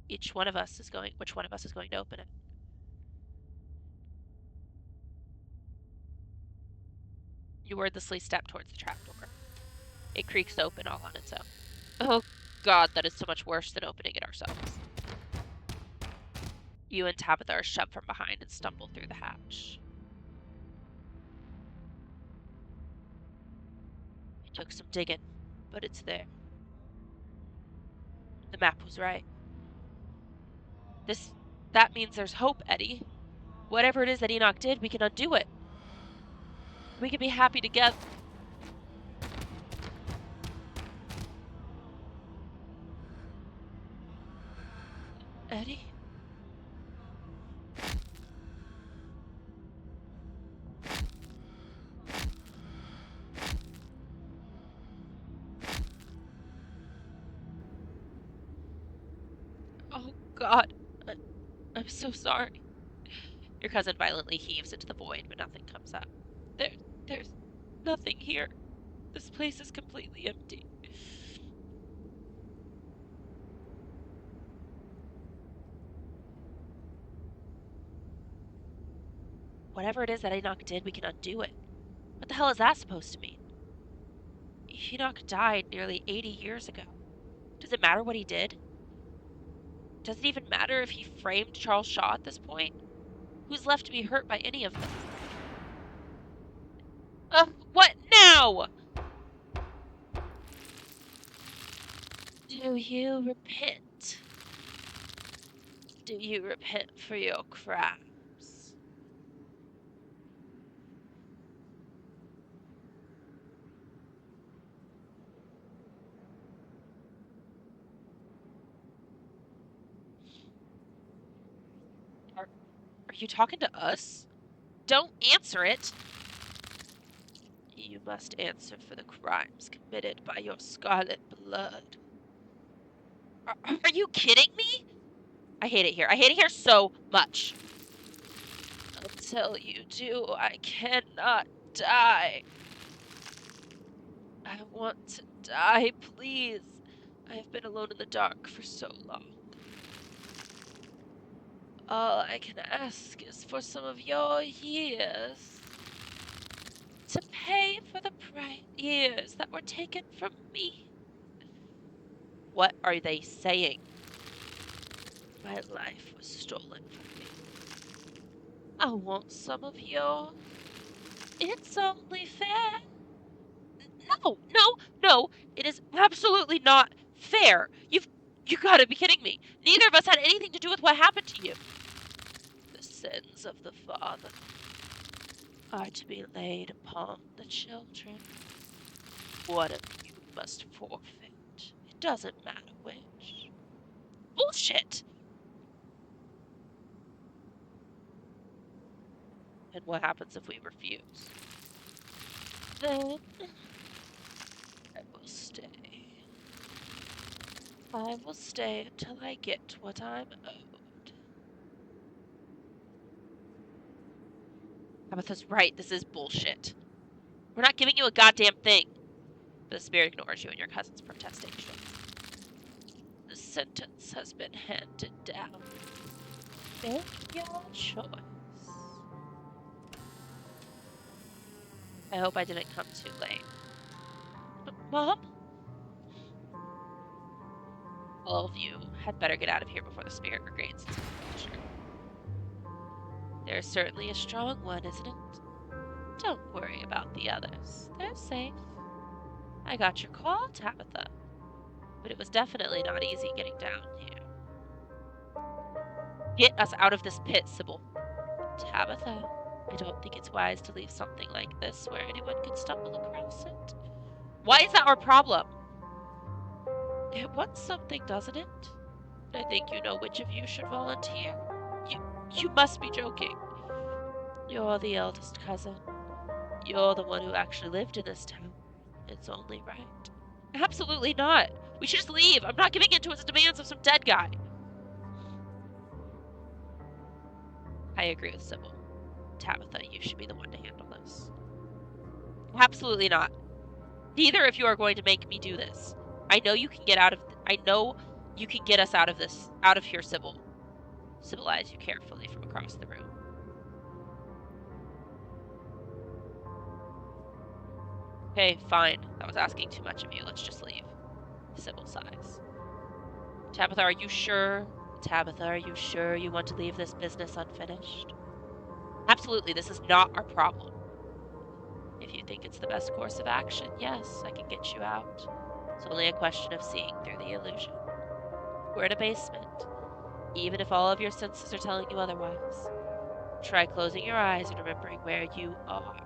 Which one of us is going to open it? You wordlessly step towards the trapdoor. It creaks open all on its own. Oh God, that is so much worse than opening it ourselves. You and Tabitha are shoved from behind and stumble through the hatch. It took some digging, but it's there. The map was right. That means there's hope, Eddie. Whatever it is that Enoch did, we can undo it. We can be happy together. Eddie? Oh God, I'm so sorry. Your cousin violently heaves into the void, but nothing comes up. There's nothing here. This place is completely empty. Whatever it is that Enoch did, we can undo it. What the hell is that supposed to mean? Enoch died nearly 80 years ago. Does it matter what he did? Does it even matter if he framed Charles Shaw at this point? Who's left to be hurt by any of this? What now? Do you repent? Do you repent for your crimes? Are you talking to us? Don't answer it! You must answer for the crimes committed by your scarlet blood. Are you kidding me? I hate it here. I hate it here so much. Until you do, I cannot die. I want to die, please. I have been alone in the dark for so long. All I can ask is for some of your years to pay for the years that were taken from me. What are they saying? My life was stolen from me. I want some of yours. It's only fair. No, it is absolutely not fair. You gotta be kidding me. Neither of us had anything to do with what happened to you. The sins of the father are to be laid upon the children. One of you must forfeit. It doesn't matter which. Bullshit! And what happens if we refuse? Then I will stay. I will stay until I get what I'm owed. Tabitha's right, this is bullshit. We're not giving you a goddamn thing. The spirit ignores you and your cousin's protestation. The sentence has been handed down. Make your choice. I hope I didn't come too late. Mom? All of you had better get out of here before the spirit regains its composure. There's certainly a strong one, isn't it? Don't worry about the others. They're safe. I got your call, Tabitha. But it was definitely not easy getting down here. Get us out of this pit, Sybil. Tabitha, I don't think it's wise to leave something like this where anyone could stumble across it. Why is that our problem? It wants something, doesn't it? I think you know which of you should volunteer. You must be joking. You're the eldest cousin. You're the one who actually lived in this town. It's only right. Absolutely not. We should just leave. I'm not giving in to his demands of some dead guy. I agree with Sybil. Tabitha, you should be the one to handle this. Absolutely not. Neither of you are going to make me do this. I know you can get out of... I know you can get us out of here, Sybil. Sybil eyes you carefully from across the room. Okay, fine. That was asking too much of you. Let's just leave. Sybil sighs. Tabitha, are you sure? Tabitha, are you sure you want to leave this business unfinished? Absolutely, this is not our problem. If you think it's the best course of action, yes, I can get you out. It's only a question of seeing through the illusion. We're in a basement, even if all of your senses are telling you otherwise. Try closing your eyes and remembering where you are.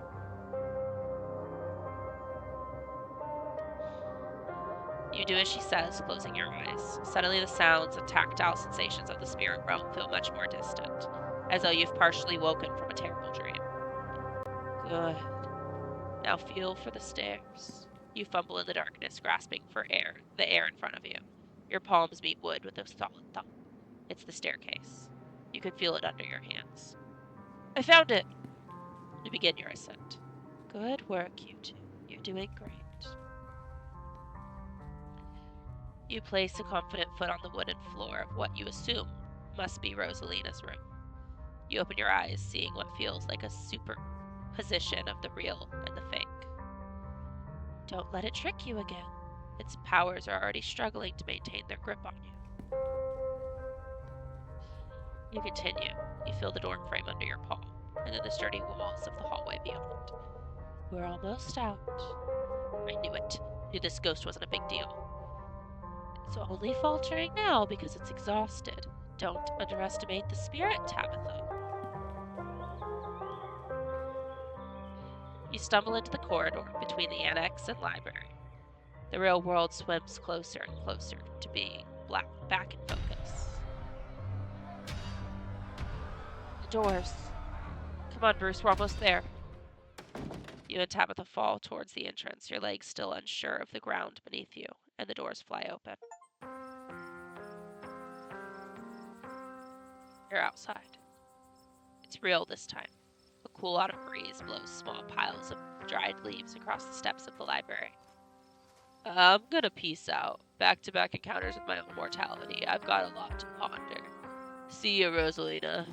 You do as she says, closing your eyes. Suddenly the sounds and tactile sensations of the spirit realm feel much more distant, as though you've partially woken from a terrible dream. Good. Now feel for the stairs. You fumble in the darkness, grasping for the air in front of you. Your palms meet wood with a solid thump. It's the staircase. You can feel it under your hands. I found it! You begin your ascent. Good work, you two. You're doing great. You place a confident foot on the wooden floor of what you assume must be Rosalina's room. You open your eyes, seeing what feels like a superposition of the real and the fake. Don't let it trick you again. Its powers are already struggling to maintain their grip on you. You continue. You feel the door frame under your palm, and then the sturdy walls of the hallway beyond. We're almost out. I knew it. Knew this ghost wasn't a big deal. It's only faltering now because it's exhausted. Don't underestimate the spirit, Tabitha. You stumble into the corridor between the annex and library. The real world swims closer and closer to being back in focus. The doors. Come on, Bruce, we're almost there. You and Tabitha fall towards the entrance, your legs still unsure of the ground beneath you, and the doors fly open. You're outside. It's real this time. A cool autumn breeze blows small piles of dried leaves across the steps of the library. I'm gonna peace out. Back-to-back encounters with my own mortality. I've got a lot to ponder. See you, Rosalina.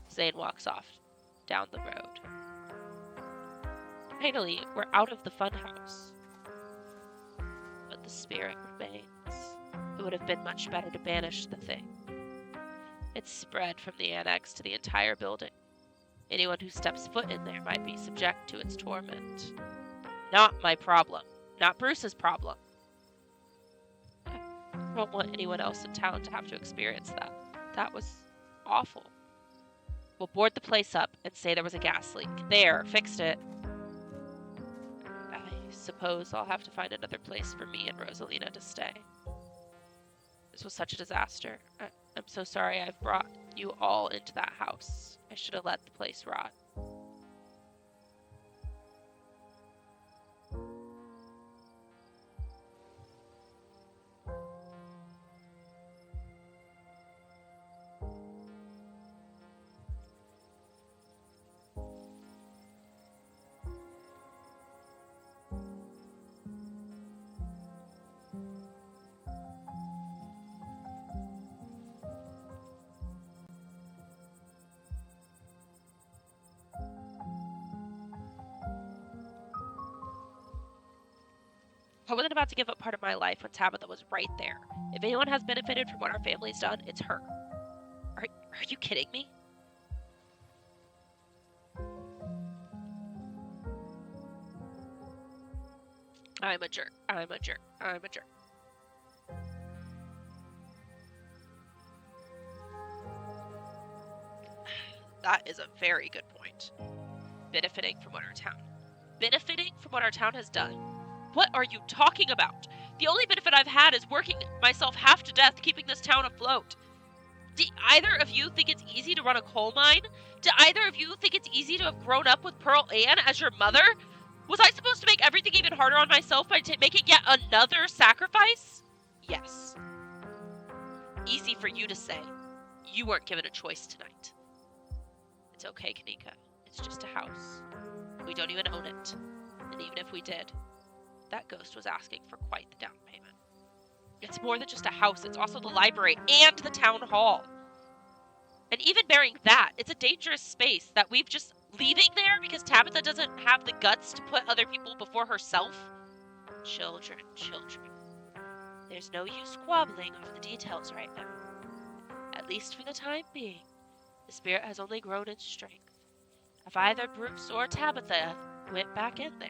Zane walks off down the road. Finally, we're out of the funhouse. But the spirit remains. It would have been much better to banish the thing. It's spread from the annex to the entire building. Anyone who steps foot in there might be subject to its torment. Not my problem. Not Bruce's problem. I don't want anyone else in town to have to experience that. That was awful. We'll board the place up and say there was a gas leak. There, fixed it. I suppose I'll have to find another place for me and Rosalina to stay. This was such a disaster. I'm so sorry I've brought you all into that house. I should have let the place rot. I wasn't about to give up part of my life when Tabitha was right there. If anyone has benefited from what our family's done, it's her. Are you kidding me? I'm a jerk. I'm a jerk. I'm a jerk. That is a very good point. Benefiting from what our town has done. What are you talking about? The only benefit I've had is working myself half to death keeping this town afloat. Do either of you think it's easy to run a coal mine? Do either of you think it's easy to have grown up with Pearl Ann as your mother? Was I supposed to make everything even harder on myself by making yet another sacrifice? Yes. Easy for you to say. You weren't given a choice tonight. It's okay, Kanika. It's just a house. We don't even own it. And even if we did, that ghost was asking for quite the down payment. It's more than just a house. It's also the library and the town hall. And even bearing that, it's a dangerous space that we've just leaving there because Tabitha doesn't have the guts to put other people before herself. Children. There's no use squabbling over the details right now. At least for the time being, the spirit has only grown in strength. If either Bruce or Tabitha went back in there,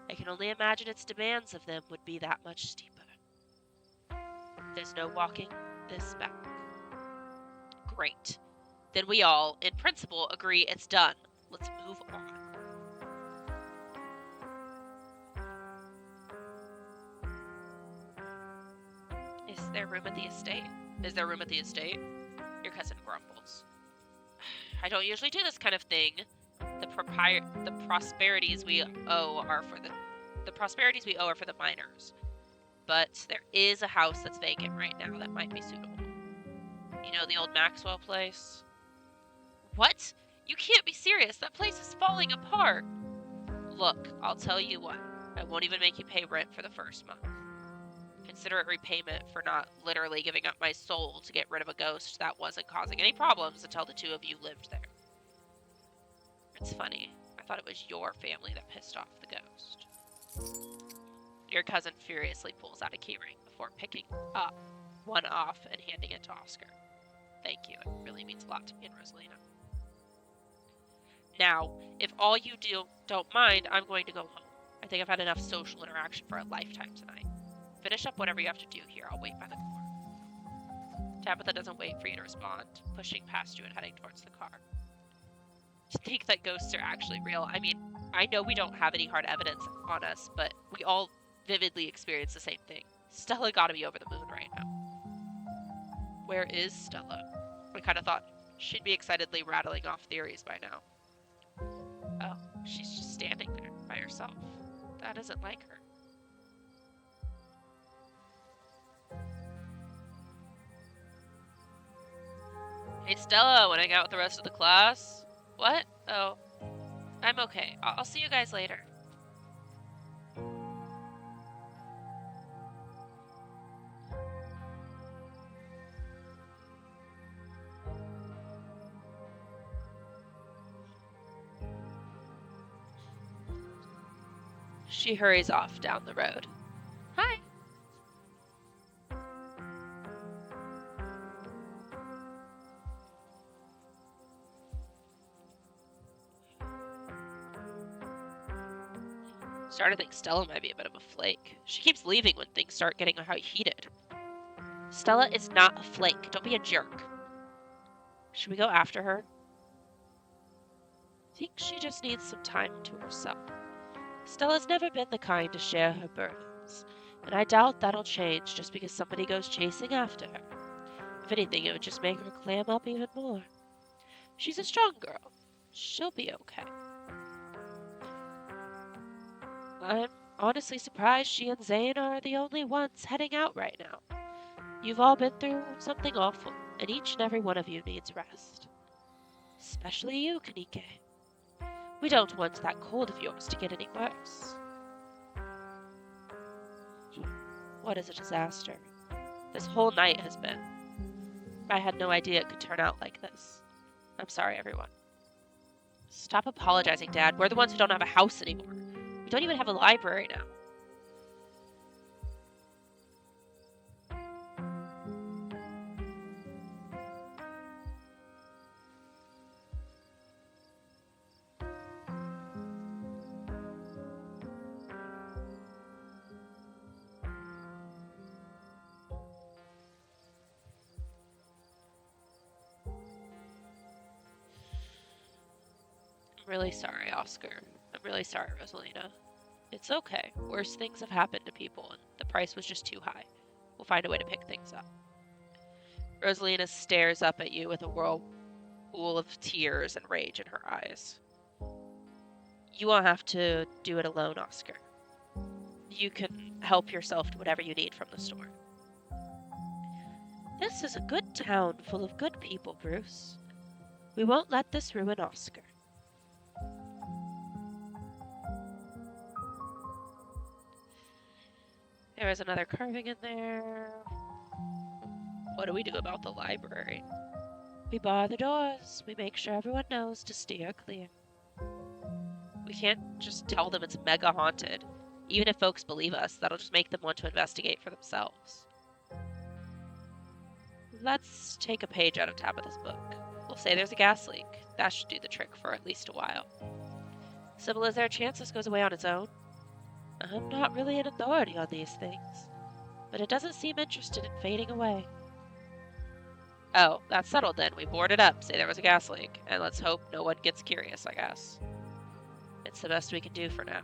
I can only imagine its demands of them would be that much steeper. There's no walking this back. Great. Then we all, in principle, agree it's done. Let's move on. Is there room at the estate? Your cousin grumbles. I don't usually do this kind of thing. The prosperities we owe are for the miners. But there is a house that's vacant right now that might be suitable. You know the old Maxwell place? What? You can't be serious. That place is falling apart. Look, I'll tell you what. I won't even make you pay rent for the first month. Consider it repayment for not literally giving up my soul to get rid of a ghost that wasn't causing any problems until the two of you lived there. It's funny. I thought it was your family that pissed off the ghost. Your cousin furiously pulls out a keyring before picking up one off and handing it to Oscar. Thank you. It really means a lot to me and Rosalina. Now, if all you don't mind, I'm going to go home. I think I've had enough social interaction for a lifetime tonight. Finish up whatever you have to do here. I'll wait by the door. Tabitha doesn't wait for you to respond, pushing past you and heading towards the car. To think that ghosts are actually real. I mean, I know we don't have any hard evidence on us, but we all vividly experience the same thing. Stella gotta be over the moon right now. Where is Stella? I kind of thought she'd be excitedly rattling off theories by now. Oh, she's just standing there by herself. That isn't like her. Hey Stella, wanna hang out with the rest of the class? What? Oh, I'm okay. I'll see you guys later. She hurries off down the road. Hi. Started to think Stella might be a bit of a flake. She keeps leaving when things start getting heated. Stella is not a flake. Don't be a jerk. Should we go after her? I think she just needs some time to herself. Stella's never been the kind to share her burdens, and I doubt that'll change just because somebody goes chasing after her. If anything, it would just make her clam up even more. She's a strong girl. She'll be okay. I'm honestly surprised she and Zane are the only ones heading out right now. You've all been through something awful, and each and every one of you needs rest. Especially you, Kanike. We don't want that cold of yours to get any worse. What is a disaster? This whole night has been. I had no idea it could turn out like this. I'm sorry, everyone. Stop apologizing, Dad. We're the ones who don't have a house anymore. We don't even have a library now. I'm really sorry, Oscar. I'm really sorry, Rosalina. It's okay. Worse things have happened to people, and the price was just too high. We'll find a way to pick things up. Rosalina stares up at you with a whirlpool of tears and rage in her eyes. You won't have to do it alone, Oscar. You can help yourself to whatever you need from the store. This is a good town full of good people, Bruce. We won't let this ruin Oscar. There is another carving in there. What do we do about the library? We bar the doors. We make sure everyone knows to steer clear. We can't just tell them it's mega haunted. Even if folks believe us, that'll just make them want to investigate for themselves. Let's take a page out of Tabitha's book. We'll say there's a gas leak. That should do the trick for at least a while. Sybil, is there a chance this goes away on its own? I'm not really an authority on these things, but it doesn't seem interested in fading away. Oh, that's settled then. We board it up, say there was a gas leak, and let's hope no one gets curious, I guess. It's the best we can do for now.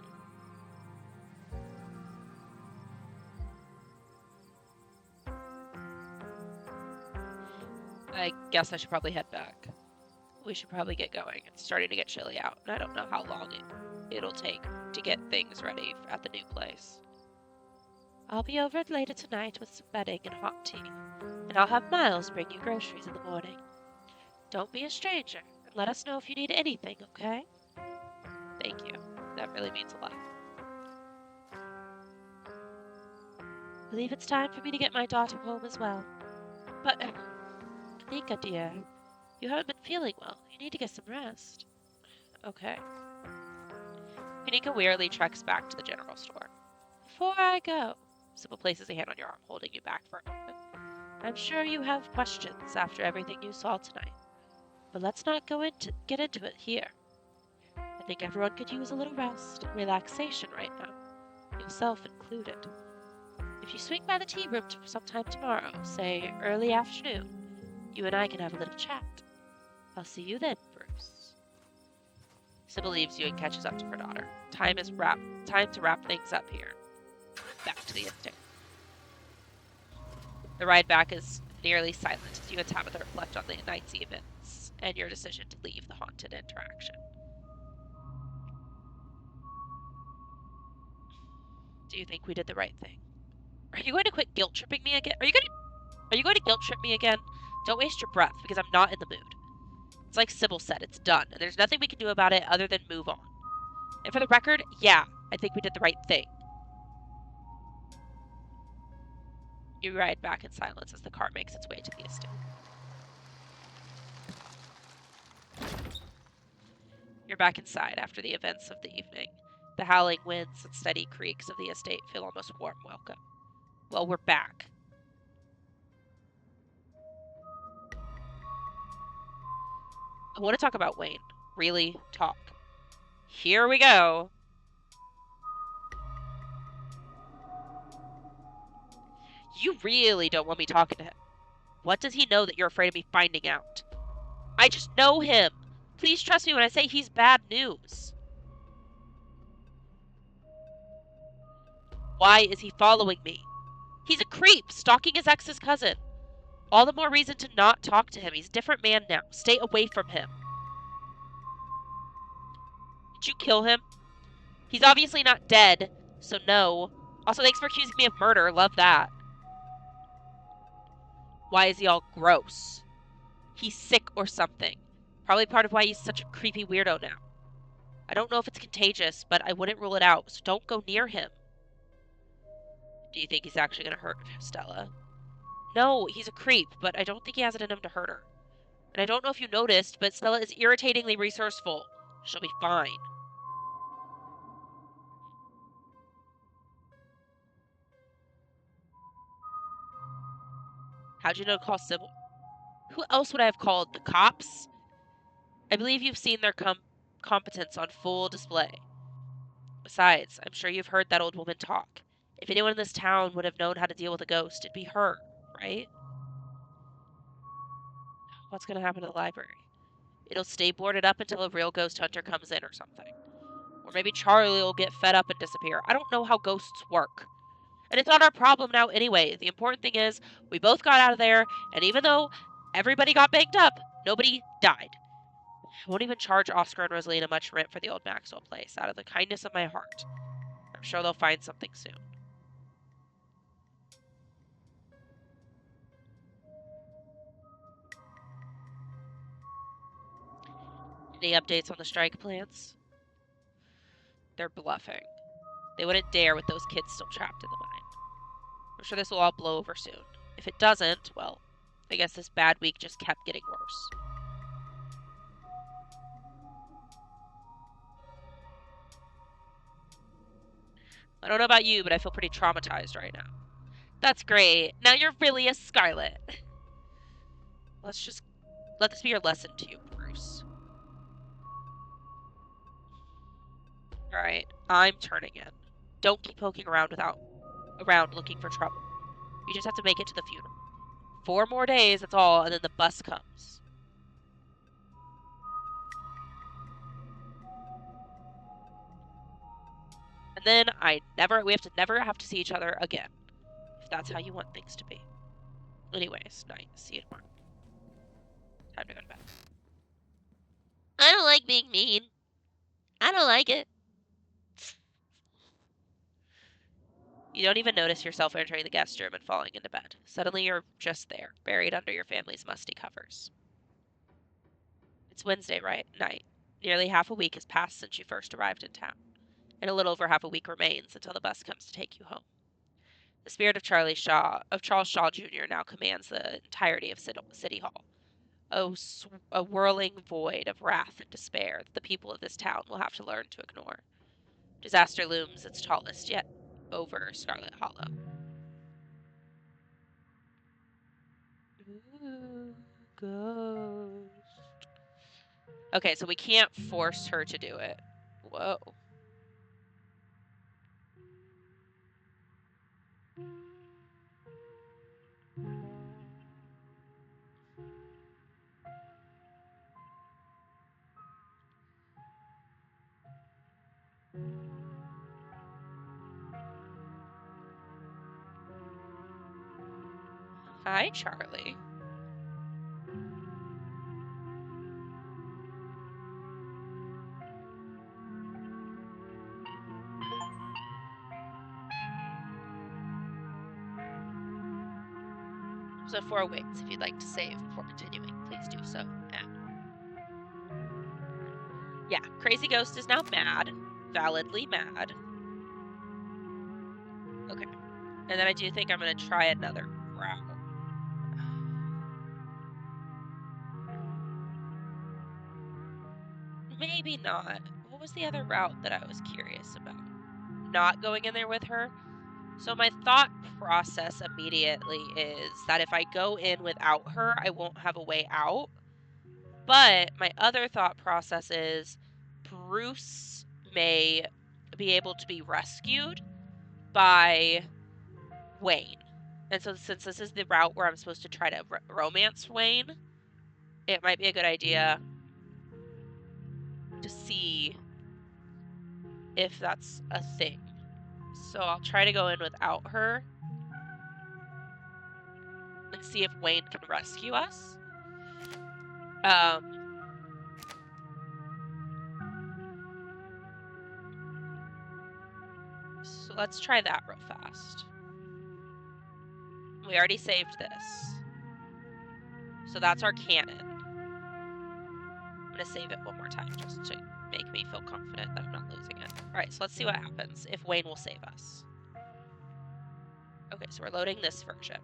I guess I should probably head back. We should probably get going. It's starting to get chilly out, and I don't know how long it'll take to get things ready at the new place. I'll be over later tonight with some bedding and hot tea, and I'll have Miles bring you groceries in the morning. Don't be a stranger, and let us know if you need anything, okay? Thank you. That really means a lot. I believe it's time for me to get my daughter home as well. But, Kanika, dear, you haven't been feeling well. You need to get some rest. Okay. Kanika wearily treks back to the general store. Before I go, Sybil places a hand on your arm, holding you back for a moment. I'm sure you have questions after everything you saw tonight, but let's not get into it here. I think everyone could use a little rest and relaxation right now, yourself included. If you swing by the tea room sometime tomorrow, say early afternoon, you and I can have a little chat. I'll see you then, Bruce. Sybil leaves you and catches up to her daughter. Time to wrap things up here. Back to the instinct. The ride back is nearly silent as you and Tabitha reflect on the night's events and your decision to leave the haunted interaction. Do you think we did the right thing? Are you going to quit guilt tripping me again? Are you going to guilt trip me again? Don't waste your breath, because I'm not in the mood. It's like Sybil said, it's done, and there's nothing we can do about it other than move on. And for the record, yeah, I think we did the right thing. You ride back in silence as the car makes its way to the estate. You're back inside after the events of the evening. The howling winds and steady creaks of the estate feel almost warm welcome. Well, we're back. I want to talk about Wayne. Really talk. Here we go. You really don't want me talking to him. What does he know that you're afraid of me finding out? I just know him. Please trust me when I say he's bad news. Why is he following me? He's a creep, stalking his ex's cousin. All the more reason to not talk to him. He's a different man now. Stay away from him. Did you kill him? He's obviously not dead, so no. Also, thanks for accusing me of murder. Love that. Why is he all gross? He's sick or something. Probably part of why he's such a creepy weirdo now. I don't know if it's contagious, but I wouldn't rule it out, so don't go near him. Do you think he's actually going to hurt Stella? No, he's a creep, but I don't think he has it in him to hurt her. And I don't know if you noticed, but Stella is irritatingly resourceful. She'll be fine. How'd you know to call Sybil? Who else would I have called? The cops? I believe you've seen their competence on full display. Besides, I'm sure you've heard that old woman talk. If anyone in this town would have known how to deal with a ghost, it'd be her, right? What's going to happen to the library? It'll stay boarded up until a real ghost hunter comes in or something. Or maybe Charlie will get fed up and disappear. I don't know how ghosts work. And it's not our problem now anyway. The important thing is we both got out of there, and even though everybody got banged up, nobody died. I won't even charge Oscar and Rosalina much rent for the old Maxwell place out of the kindness of my heart. I'm sure they'll find something soon. Any updates on the strike plans? They're bluffing. They wouldn't dare with those kids still trapped in the mine. I'm sure this will all blow over soon. If it doesn't, well, I guess this bad week just kept getting worse. I don't know about you, but I feel pretty traumatized right now. That's great. Now you're really a Scarlet. Let this be your lesson to you, Bruce. Alright, I'm turning in. Don't keep poking around looking for trouble. You just have to make it to the funeral. 4 more days, that's all, and then the bus comes. And then we have to never have to see each other again. If that's how you want things to be. Anyways, night. See you tomorrow. Time to go to bed. I don't like being mean. I don't like it. You don't even notice yourself entering the guest room and falling into bed. Suddenly you're just there, buried under your family's musty covers. It's Wednesday, right? Night. Nearly half a week has passed since you first arrived in town, and a little over half a week remains until the bus comes to take you home. The spirit of Charles Shaw Jr. now commands the entirety of City Hall. A whirling void of wrath and despair that the people of this town will have to learn to ignore. Disaster looms its tallest yet over Scarlet Hollow. Ooh, ghost. Okay, so we can't force her to do it. Whoa. Hi, Charlie. So 4 wings. If you'd like to save before continuing, please do so now. Yeah, Crazy Ghost is now mad. Validly mad. Okay. And then I do think I'm going to try another route. Maybe not. What was the other route that I was curious about? Not going in there with her? So my thought process immediately is that if I go in without her, I won't have a way out. But my other thought process is Bruce may be able to be rescued by Wayne. And so since this is the route where I'm supposed to try to romance Wayne, it might be a good idea to see if that's a thing. So I'll try to go in without her and see if Wayne can rescue us. So let's try that real fast. We already saved this. So that's our cannon. I'm going to save it one more time just to make me feel confident that I'm not losing it. Alright, so let's see what happens if Wayne will save us. Okay, so we're loading this version.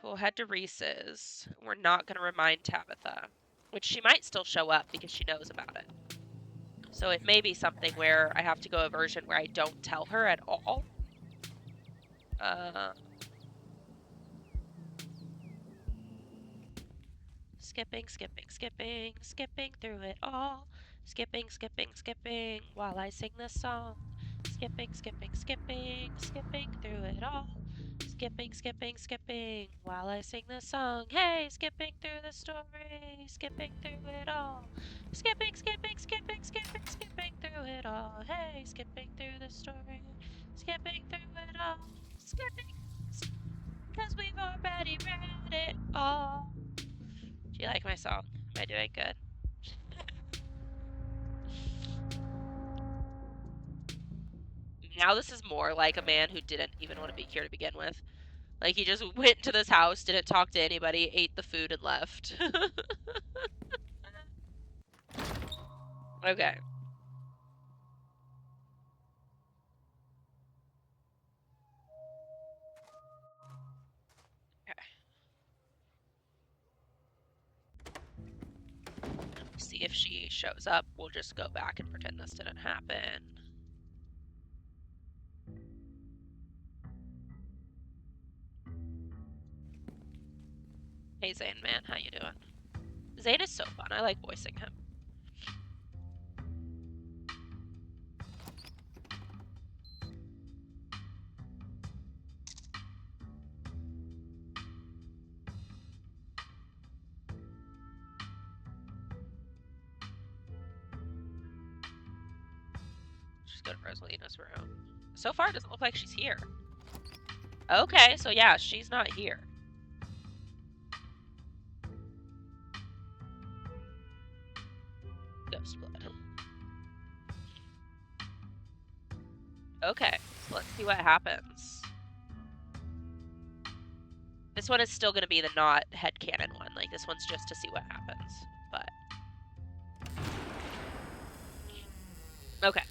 We'll head to Reese's. We're not going to remind Tabitha, which she might still show up because she knows about it. So it may be something where I have to go a version where I don't tell her at all. Skipping through it all. Skipping, skipping, skipping while I sing this song. Skipping, skipping, skipping, skipping through it all. Skipping, skipping, skipping while I sing this song. Hey, skipping through the story, skipping through it all. Skipping, skipping, skipping, skipping, skipping through it all. Hey, skipping through the story, skipping through it all. Skipping, because we've already read it all. Do you like my song? Am I doing good? Now this is more like a man who didn't even want to be here to begin with. Like, he just went to this house, didn't talk to anybody, ate the food, and left. Okay. See if she shows up. We'll just go back and pretend this didn't happen. Hey, Zane, man, how you doing? Zane is so fun. I like voicing him. Just go to Rosalina's room. So far, it doesn't look like she's here. Okay, so yeah, she's not here. Ghost blood. Okay, so let's see what happens. This one is still going to be the not headcanon one. Like, this one's just to see what happens. But okay.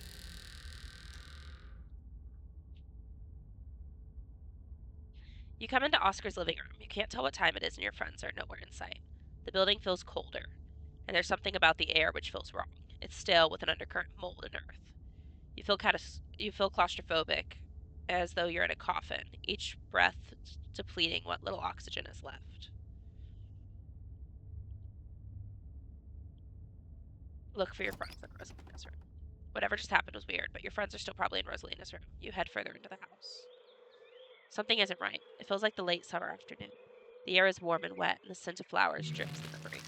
You come into Oscar's living room. You can't tell what time it is, and your friends are nowhere in sight. The building feels colder, and there's something about the air which feels wrong. It's stale with an undercurrent of mold and earth. You feel claustrophobic, as though you're in a coffin, each breath depleting what little oxygen is left. Look for your friends in Rosalina's room. Whatever just happened was weird, but your friends are still probably in Rosalina's room. You head further into the house. Something isn't right. It feels like the late summer afternoon. The air is warm and wet, and the scent of flowers drips in the breeze.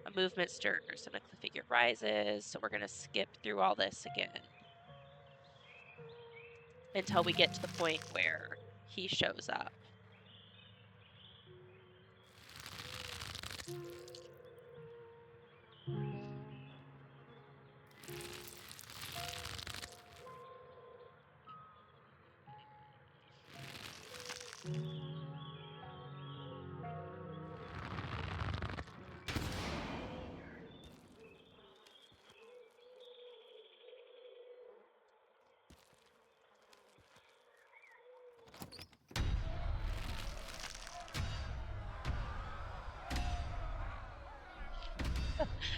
A movement stirs, and a figure rises, so we're going to skip through all this again until we get to the point where he shows up.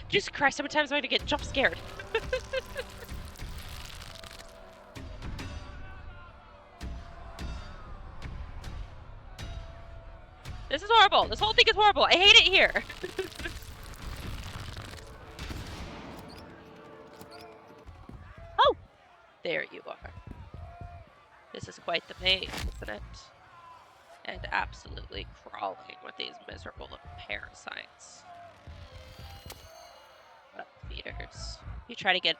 Jesus Christ, how many times am I going to get jump scared? This is horrible. This whole thing is horrible. I hate it here. Oh! There you are. This is quite the maze, isn't it? And absolutely crawling with these miserable little parasites. What up, feeders? You try to get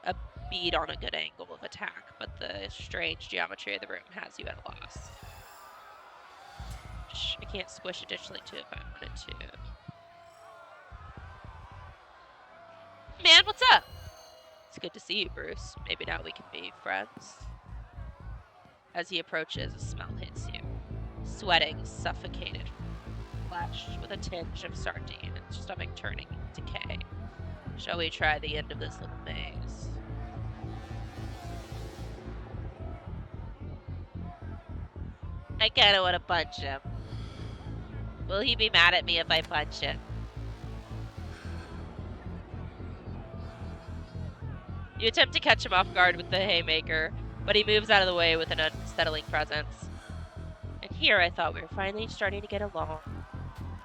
a bead on a good angle of attack, but the strange geometry of the room has you at a loss. I can't squish additionally too if I wanted to. Man, what's up? It's good to see you, Bruce. Maybe now we can be friends. As he approaches, a smell hits you. Sweating, suffocated flesh with a tinge of sardine and stomach turning decay. Shall we try the end of this little maze? I kinda wanna punch him. Will he be mad at me if I punch him? You attempt to catch him off guard with the haymaker, but he moves out of the way with an unsettling presence. And here I thought we were finally starting to get along.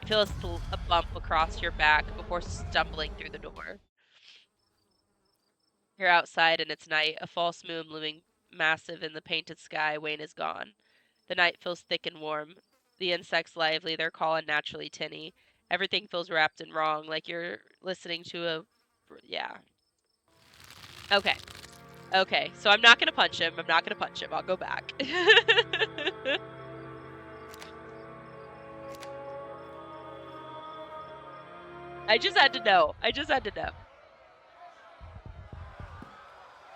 You feel a bump across your back before stumbling through the door. You're outside and it's night, a false moon looming massive in the painted sky. Wayne is gone. The night feels thick and warm. The insects lively, their call unnaturally tinny. Everything feels wrapped and wrong, like you're listening to a... Yeah. Okay. Okay, so I'm not gonna punch him. I'm not gonna punch him. I'll go back. I just had to know. I just had to know.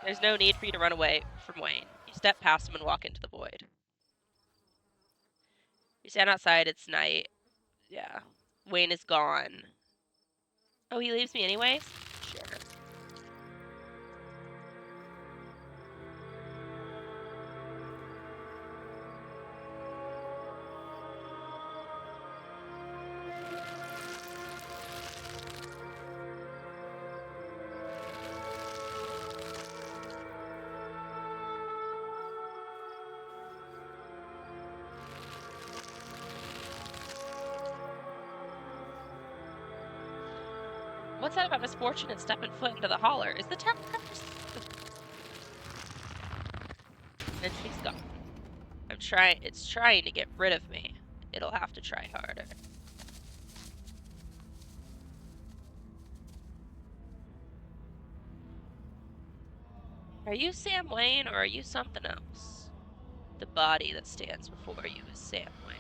There's no need for you to run away from Wayne. You step past him and walk into the void. You stand outside, it's night. Yeah. Wayne is gone. Oh, he leaves me anyways? Sure. What's that about misfortune and stepping foot into the holler? Is the town cursed? And she's gone. It's trying to get rid of me. It'll have to try harder. Are you Sam Wayne or are you something else? The body that stands before you is Sam Wayne.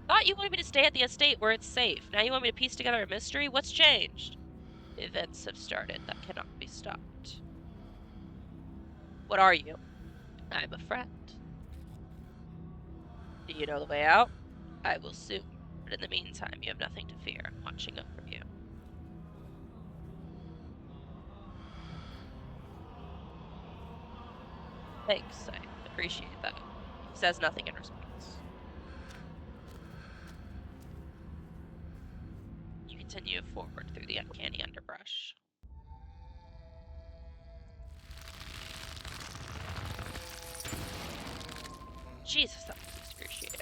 Thought you wanted me to stay at the estate where it's safe. Now you want me to piece together a mystery? What's changed? Events have started that cannot be stopped. What are you? I'm a friend. Do you know the way out? I will soon. But in the meantime, you have nothing to fear. I'm watching over you. Thanks, I appreciate that. He says nothing in response. You continue forward through the uncanny underbrush. Jesus, that was excruciating.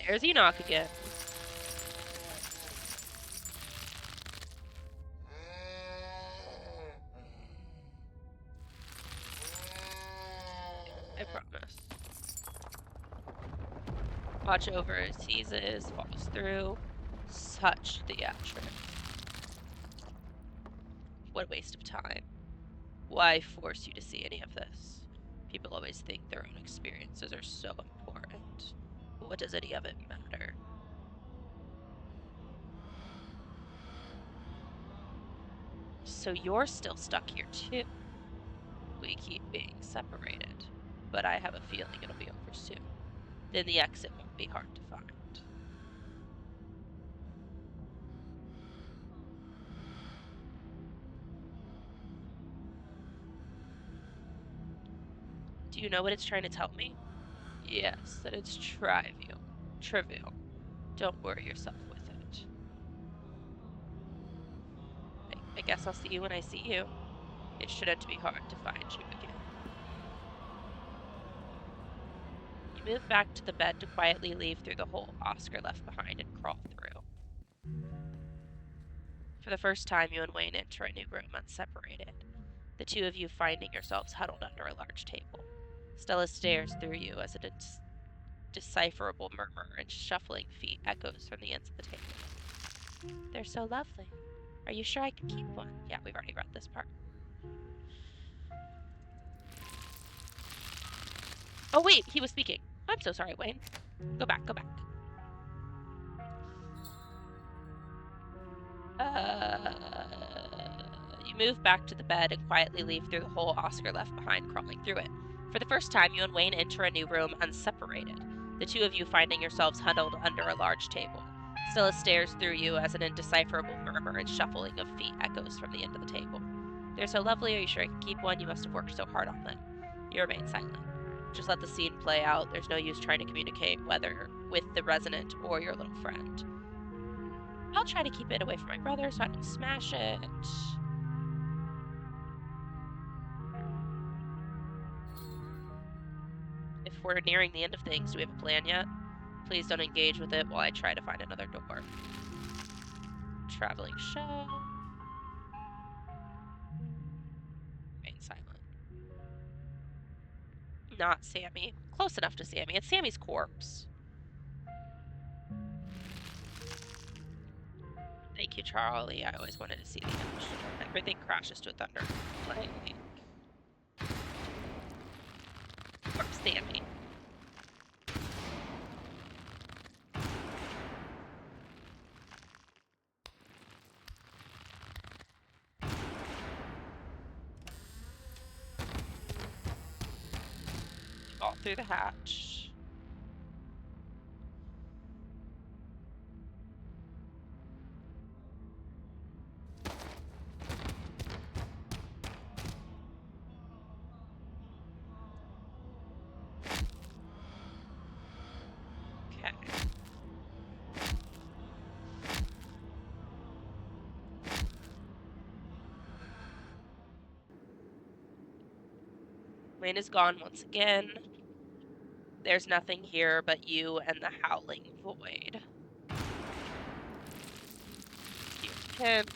There's Enoch again. I promise. Watch over, seizes, follows through. Such theatrics. What a waste of time. Why force you to see any of this? People always think their own experiences are so important. But what does any of it matter? So you're still stuck here too. We keep being separated, but I have a feeling it'll be over soon. Then the exit won't be hard to find. Do you know what it's trying to tell me? Yes, that it's trivial. Trivial. Don't worry yourself with it. I guess I'll see you when I see you. It shouldn't be hard to find you again. You move back to the bed to quietly leave through the hole Oscar left behind and crawl through. For the first time, you and Wayne enter a new room unseparated, the two of you finding yourselves huddled under a large table. Stella stares through you as a decipherable murmur and shuffling feet echoes from the ends of the table. They're so lovely. Are you sure I can keep one? Yeah, we've already read this part. Oh wait, he was speaking. I'm so sorry, Wayne. Go back, go back. You move back to the bed and quietly leave through the hole Oscar left behind, crawling through it. For the first time, you and Wayne enter a new room unseparated, the two of you finding yourselves huddled under a large table. Stella stares through you as an indecipherable murmur and shuffling of feet echoes from the end of the table. They're so lovely, are you sure I can keep one? You must have worked so hard on them. You remain silent. Just let the scene play out. There's no use trying to communicate whether with the resident or your little friend. I'll try to keep it away from my brother so I don't smash it. If we're nearing the end of things. Do we have a plan yet? Please don't engage with it while I try to find another door. Traveling show. Remain silent. Not Sammy. Close enough to Sammy. It's Sammy's corpse. Thank you, Charlie. I always wanted to see the image. Everything crashes to a thunder. Lightning. Corpse Sammy. Fall through the hatch. Okay. Wayne is gone once again. There's nothing here but you and the howling void. Hint.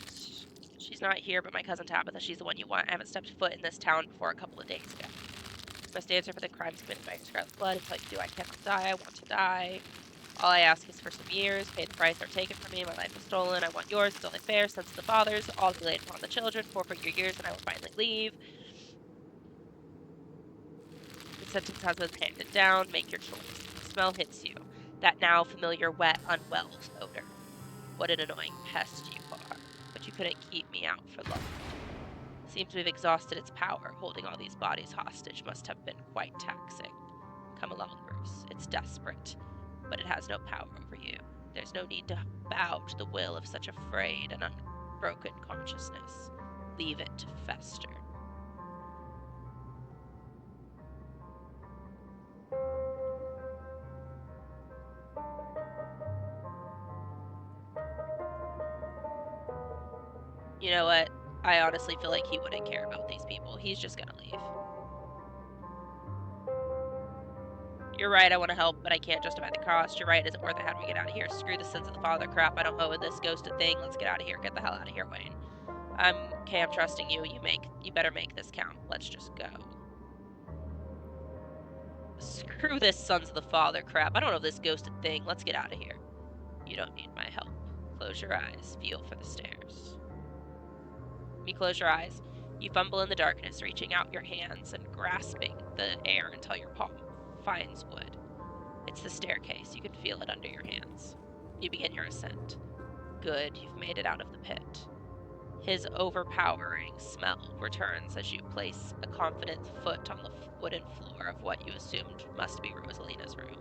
She's not here, but my cousin Tabitha, she's the one you want. I haven't stepped foot in this town before a couple of days ago. You must answer for the crimes committed by your Scarlet blood. Until you do, I cannot die. I want to die. All I ask is for some years. Pay the price or take it from me. My life was stolen. I want yours. It's only fair. Sons of the fathers. All be laid upon the children. Forfeit your years and I will finally leave. The sentence has been handed down. Make your choice. The smell hits you. That now familiar, wet, unwell odor. What an annoying pest you are. But you couldn't keep me out for long. Seems we've exhausted its power. Holding all these bodies hostage must have been quite taxing. Come along, Bruce. It's desperate, but it has no power over you. There's no need to bow to the will of such a frayed and unbroken consciousness. Leave it to fester. You know what? I honestly feel like he wouldn't care about these people. He's just gonna leave. You're right, I want to help, but I can't justify the cost. You're right, it isn't worth it. How do we get out of here? Screw the sins of the father crap. I don't owe this ghosted thing. Let's get out of here. Get the hell out of here, Wayne. I'm trusting you. You better make this count. Let's just go. Screw this sons of the father crap. I don't know this ghosted thing. Let's get out of here. You don't need my help. Close your eyes. Feel for the stairs. You close your eyes. You fumble in the darkness, reaching out your hands and grasping the air until your palm finds wood. It's the staircase. You can feel it under your hands. You begin your ascent. Good, you've made it out of the pit. His overpowering smell returns as you place a confident foot on the wooden floor of what you assumed must be Rosalina's room.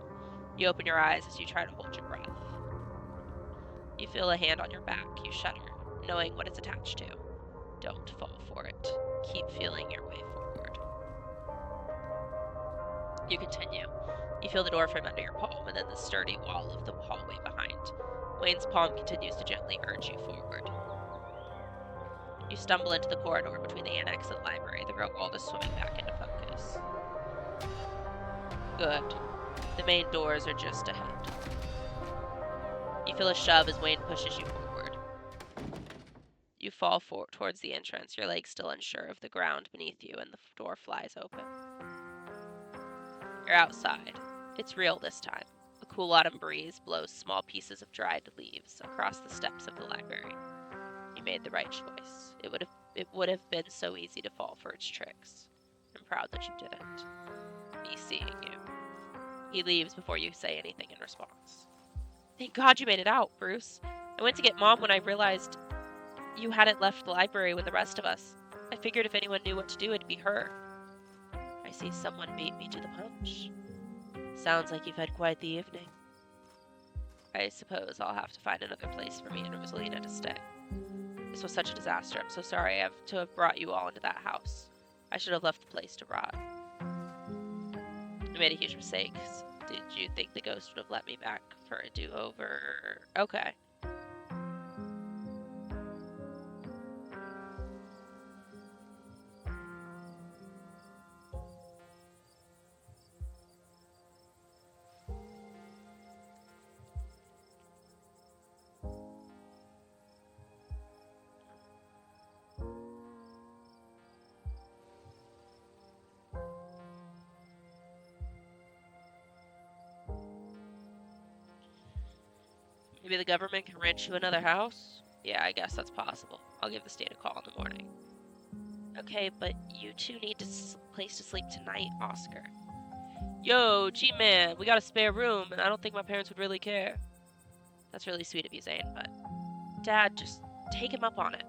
You open your eyes as you try to hold your breath. You feel a hand on your back. You shudder, knowing what it's attached to. Don't fall for it. Keep feeling your way forward. You continue. You feel the door frame under your palm and then the sturdy wall of the hallway behind. Wayne's palm continues to gently urge you forward. You stumble into the corridor between the annex and the library. The real world is swimming back into focus. Good. The main doors are just ahead. You feel a shove as Wayne pushes you forward. You fall towards the entrance, your legs still unsure of the ground beneath you, and the door flies open. You're outside. It's real this time. A cool autumn breeze blows small pieces of dried leaves across the steps of the library. You made the right choice. It would have been so easy to fall for its tricks. I'm proud that you didn't. Me seeing you. He leaves before you say anything in response. Thank God you made it out, Bruce. I went to get Mom when I realized you hadn't left the library with the rest of us. I figured if anyone knew what to do, it'd be her. I see someone beat me to the punch. Sounds like you've had quite the evening. I suppose I'll have to find another place for me and Rosalina to stay. This was such a disaster. I'm so sorry to have brought you all into that house. I should have left the place to rot. I made a huge mistake. Did you think the ghost would have let me back for a do-over? Okay. Maybe the government can rent you another house? Yeah, I guess that's possible. I'll give the state a call in the morning. Okay, but you two need a place to sleep tonight, Oscar. Yo, G-Man, we got a spare room, and I don't think my parents would really care. That's really sweet of you, Zane, but... Dad, just take him up on it.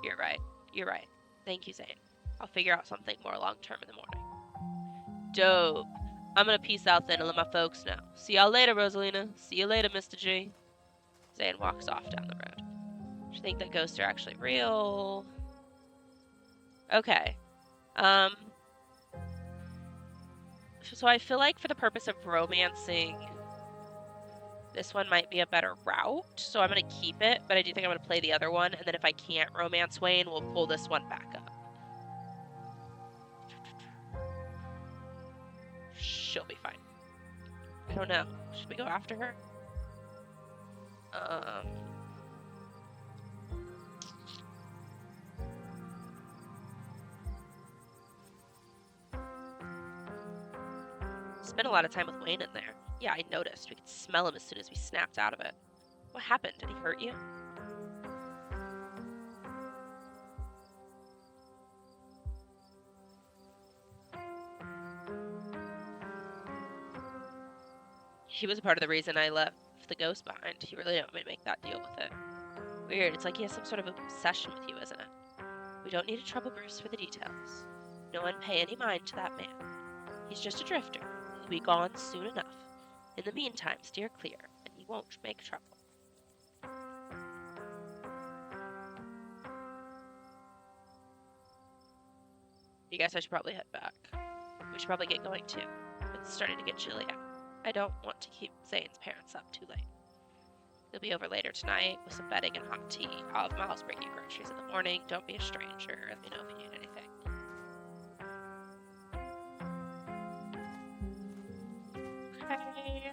You're right. You're right. Thank you, Zane. I'll figure out something more long-term in the morning. Dope. I'm gonna peace out then and let my folks know. See y'all later, Rosalina. See you later, Mr. G. Zane walks off down the road. Do you think that ghosts are actually real? Okay. So I feel like for the purpose of romancing, this one might be a better route. So I'm going to keep it, but I do think I'm going to play the other one. And then if I can't romance Wayne, we'll pull this one back up. She'll be fine. I don't know. Should we go after her? Spent a lot of time with Wayne in there. Yeah, I noticed. We could smell him as soon as we snapped out of it. What happened? Did he hurt you? He was a part of the reason I left the ghost behind. He really didn't want me to make that deal with it. Weird. It's like he has some sort of obsession with you, isn't it? We don't need to trouble Bruce for the details. No one pay any mind to that man. He's just a drifter. He'll be gone soon enough. In the meantime, steer clear, and he won't make trouble. You guys, I should probably head back. We should probably get going too. It's starting to get chilly out. I don't want to keep Zane's parents up too late. He'll be over later tonight with some bedding and hot tea. I'll have Miles bring you groceries in the morning. Don't be a stranger. Let me know if you need anything. Okay.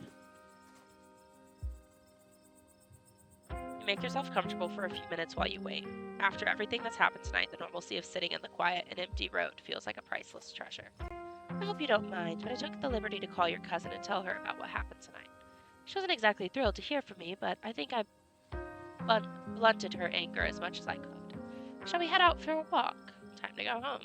You make yourself comfortable for a few minutes while you wait. After everything that's happened tonight, the normalcy of sitting in the quiet and empty road feels like a priceless treasure. I hope you don't mind, but I took the liberty to call your cousin and tell her about what happened tonight. She wasn't exactly thrilled to hear from me, but I think I blunted her anger as much as I could. Shall we head out for a walk? Time to go home.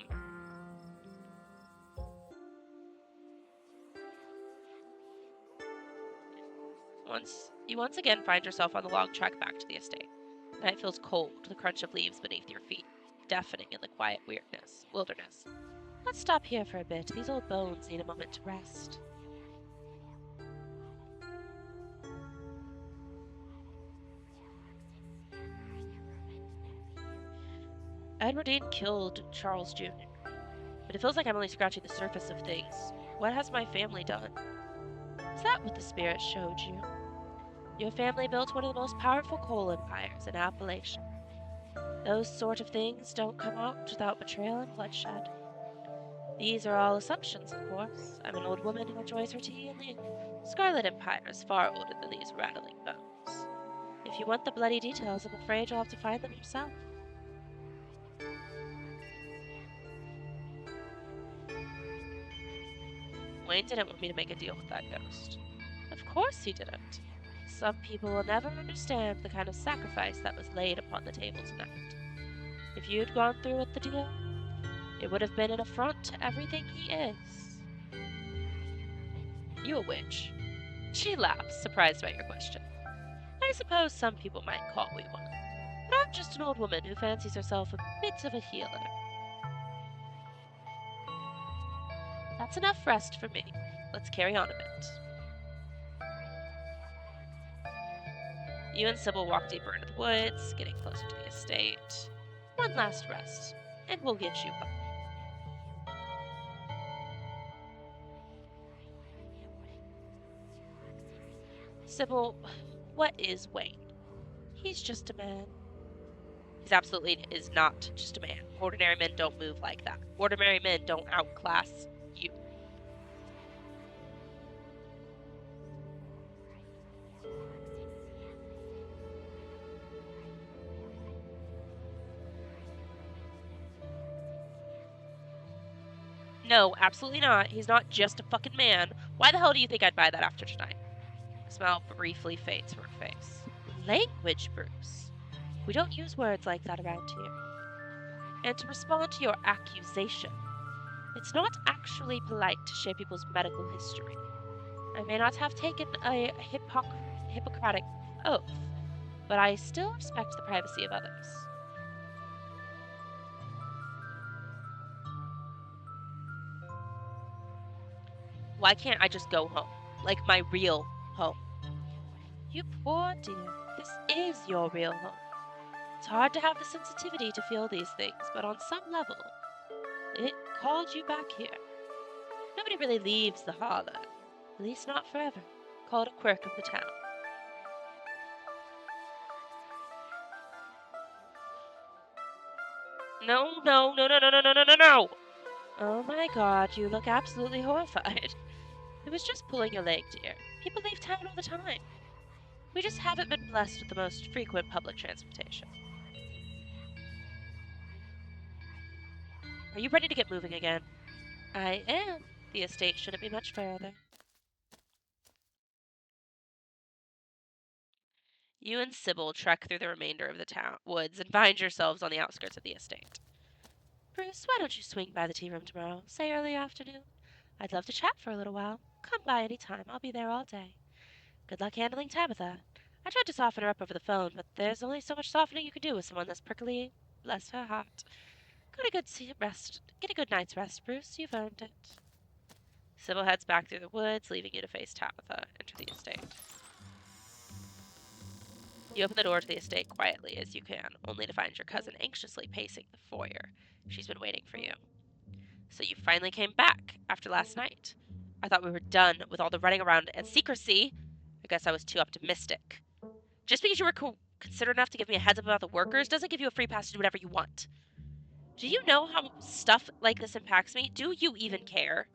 You once again find yourself on the long trek back to the estate. The night feels cold, the crunch of leaves beneath your feet, deafening in the quiet wilderness. Let's stop here for a bit. These old bones need a moment to rest. Edwardine killed Charles Jr., but it feels like I'm only scratching the surface of things. What has my family done? Is that what the spirit showed you? Your family built one of the most powerful coal empires in Appalachia. Those sort of things don't come out without betrayal and bloodshed. These are all assumptions, of course. I'm an old woman who enjoys her tea, and the Scarlet Empire is far older than these rattling bones. If you want the bloody details, I'm afraid you'll have to find them yourself. Wayne didn't want me to make a deal with that ghost. Of course he didn't. Some people will never understand the kind of sacrifice that was laid upon the table tonight. If you'd gone through with the deal, it would have been an affront to everything he is. You a witch? She laughs, surprised by your question. I suppose some people might call me one, but I'm just an old woman who fancies herself a bit of a healer. That's enough rest for me. Let's carry on a bit. You and Sybil walk deeper into the woods, getting closer to the estate. One last rest, and we'll get you home. Sybil, what is Wayne? He's just a man. He absolutely is not just a man. Ordinary men don't move like that. Ordinary men don't outclass you. No, absolutely not. He's not just a fucking man. Why the hell do you think I'd buy that after tonight? A smile briefly fades from her face. Language, Bruce. We don't use words like that around here. And to respond to your accusation, it's not actually polite to share people's medical history. I may not have taken a Hippocratic oath, but I still respect the privacy of others. Why can't I just go home? Like my real home? You poor dear. This is your real home. It's hard to have the sensitivity to feel these things, but on some level, it called you back here. Nobody really leaves the Hollow, at least not forever. Call it a quirk of the town. No, no, no, no, no, no, no, no, no, no! Oh my god, you look absolutely horrified. It was just pulling your leg, dear. People leave town all the time. We just haven't been blessed with the most frequent public transportation. Are you ready to get moving again? I am. The estate shouldn't be much further. You and Sybil trek through the remainder of the town woods and find yourselves on the outskirts of the estate. Bruce, why don't you swing by the tea room tomorrow, say early afternoon? I'd love to chat for a little while. Come by any time. I'll be there all day. Good luck handling Tabitha. I tried to soften her up over the phone, but there's only so much softening you can do with someone that's prickly. Bless her heart. Get a good night's rest, Bruce. You've earned it. Sybil heads back through the woods, leaving you to face Tabitha. Enter the estate. You open the door to the estate quietly as you can, only to find your cousin anxiously pacing the foyer. She's been waiting for you. So you finally came back after last night. I thought we were done with all the running around and secrecy. I guess I was too optimistic. Just because you were considerate enough to give me a heads up about the workers doesn't give you a free pass to do whatever you want. Do you know how stuff like this impacts me? Do you even care?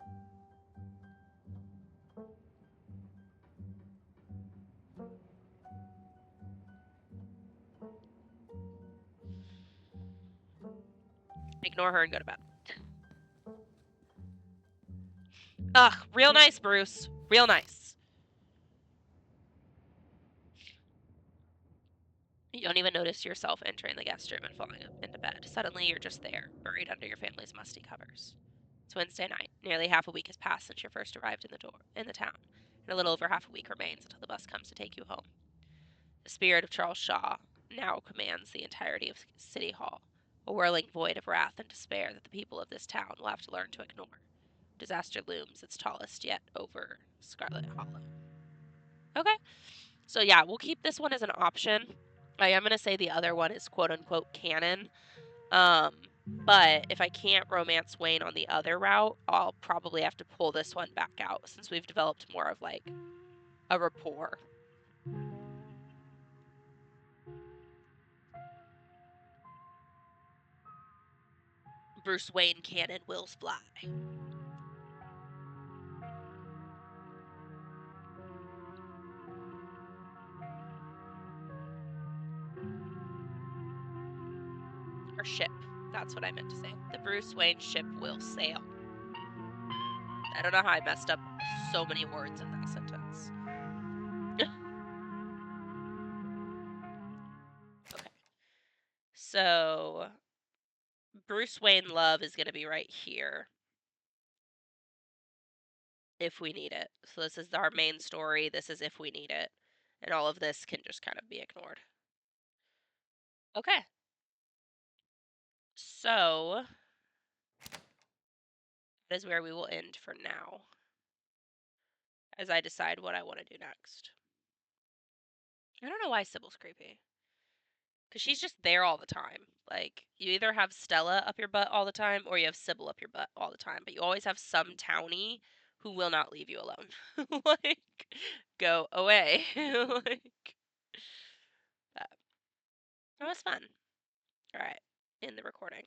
Ignore her and go to bed. Ugh, real nice, Bruce. Real nice. You don't even notice yourself entering the guest room and falling into bed. Suddenly, you're just there, buried under your family's musty covers. It's Wednesday night. Nearly half a week has passed since you first arrived in the town, and a little over half a week remains until the bus comes to take you home. The spirit of Charles Shaw now commands the entirety of City Hall, a whirling void of wrath and despair that the people of this town will have to learn to ignore. Disaster looms its tallest yet over Scarlet Hollow. Okay, so yeah, we'll keep this one as an option. I am going to say the other one is quote unquote canon. But if I can't romance Wayne on the other route, I'll probably have to pull this one back out since we've developed more of like a rapport. Bruce Wayne canon Will's Bly. Or ship. That's what I meant to say. The Bruce Wayne ship will sail. I don't know how I messed up so many words in that sentence. Okay. So, Bruce Wayne love is going to be right here. If we need it. So this is our main story. This is if we need it. And all of this can just kind of be ignored. Okay. So, that is where we will end for now. As I decide what I want to do next. I don't know why Sybil's creepy. Because she's just there all the time. Like, you either have Stella up your butt all the time, or you have Sybil up your butt all the time. But you always have some townie who will not leave you alone. Like, go away. Like, that was fun. Alright, end the recording.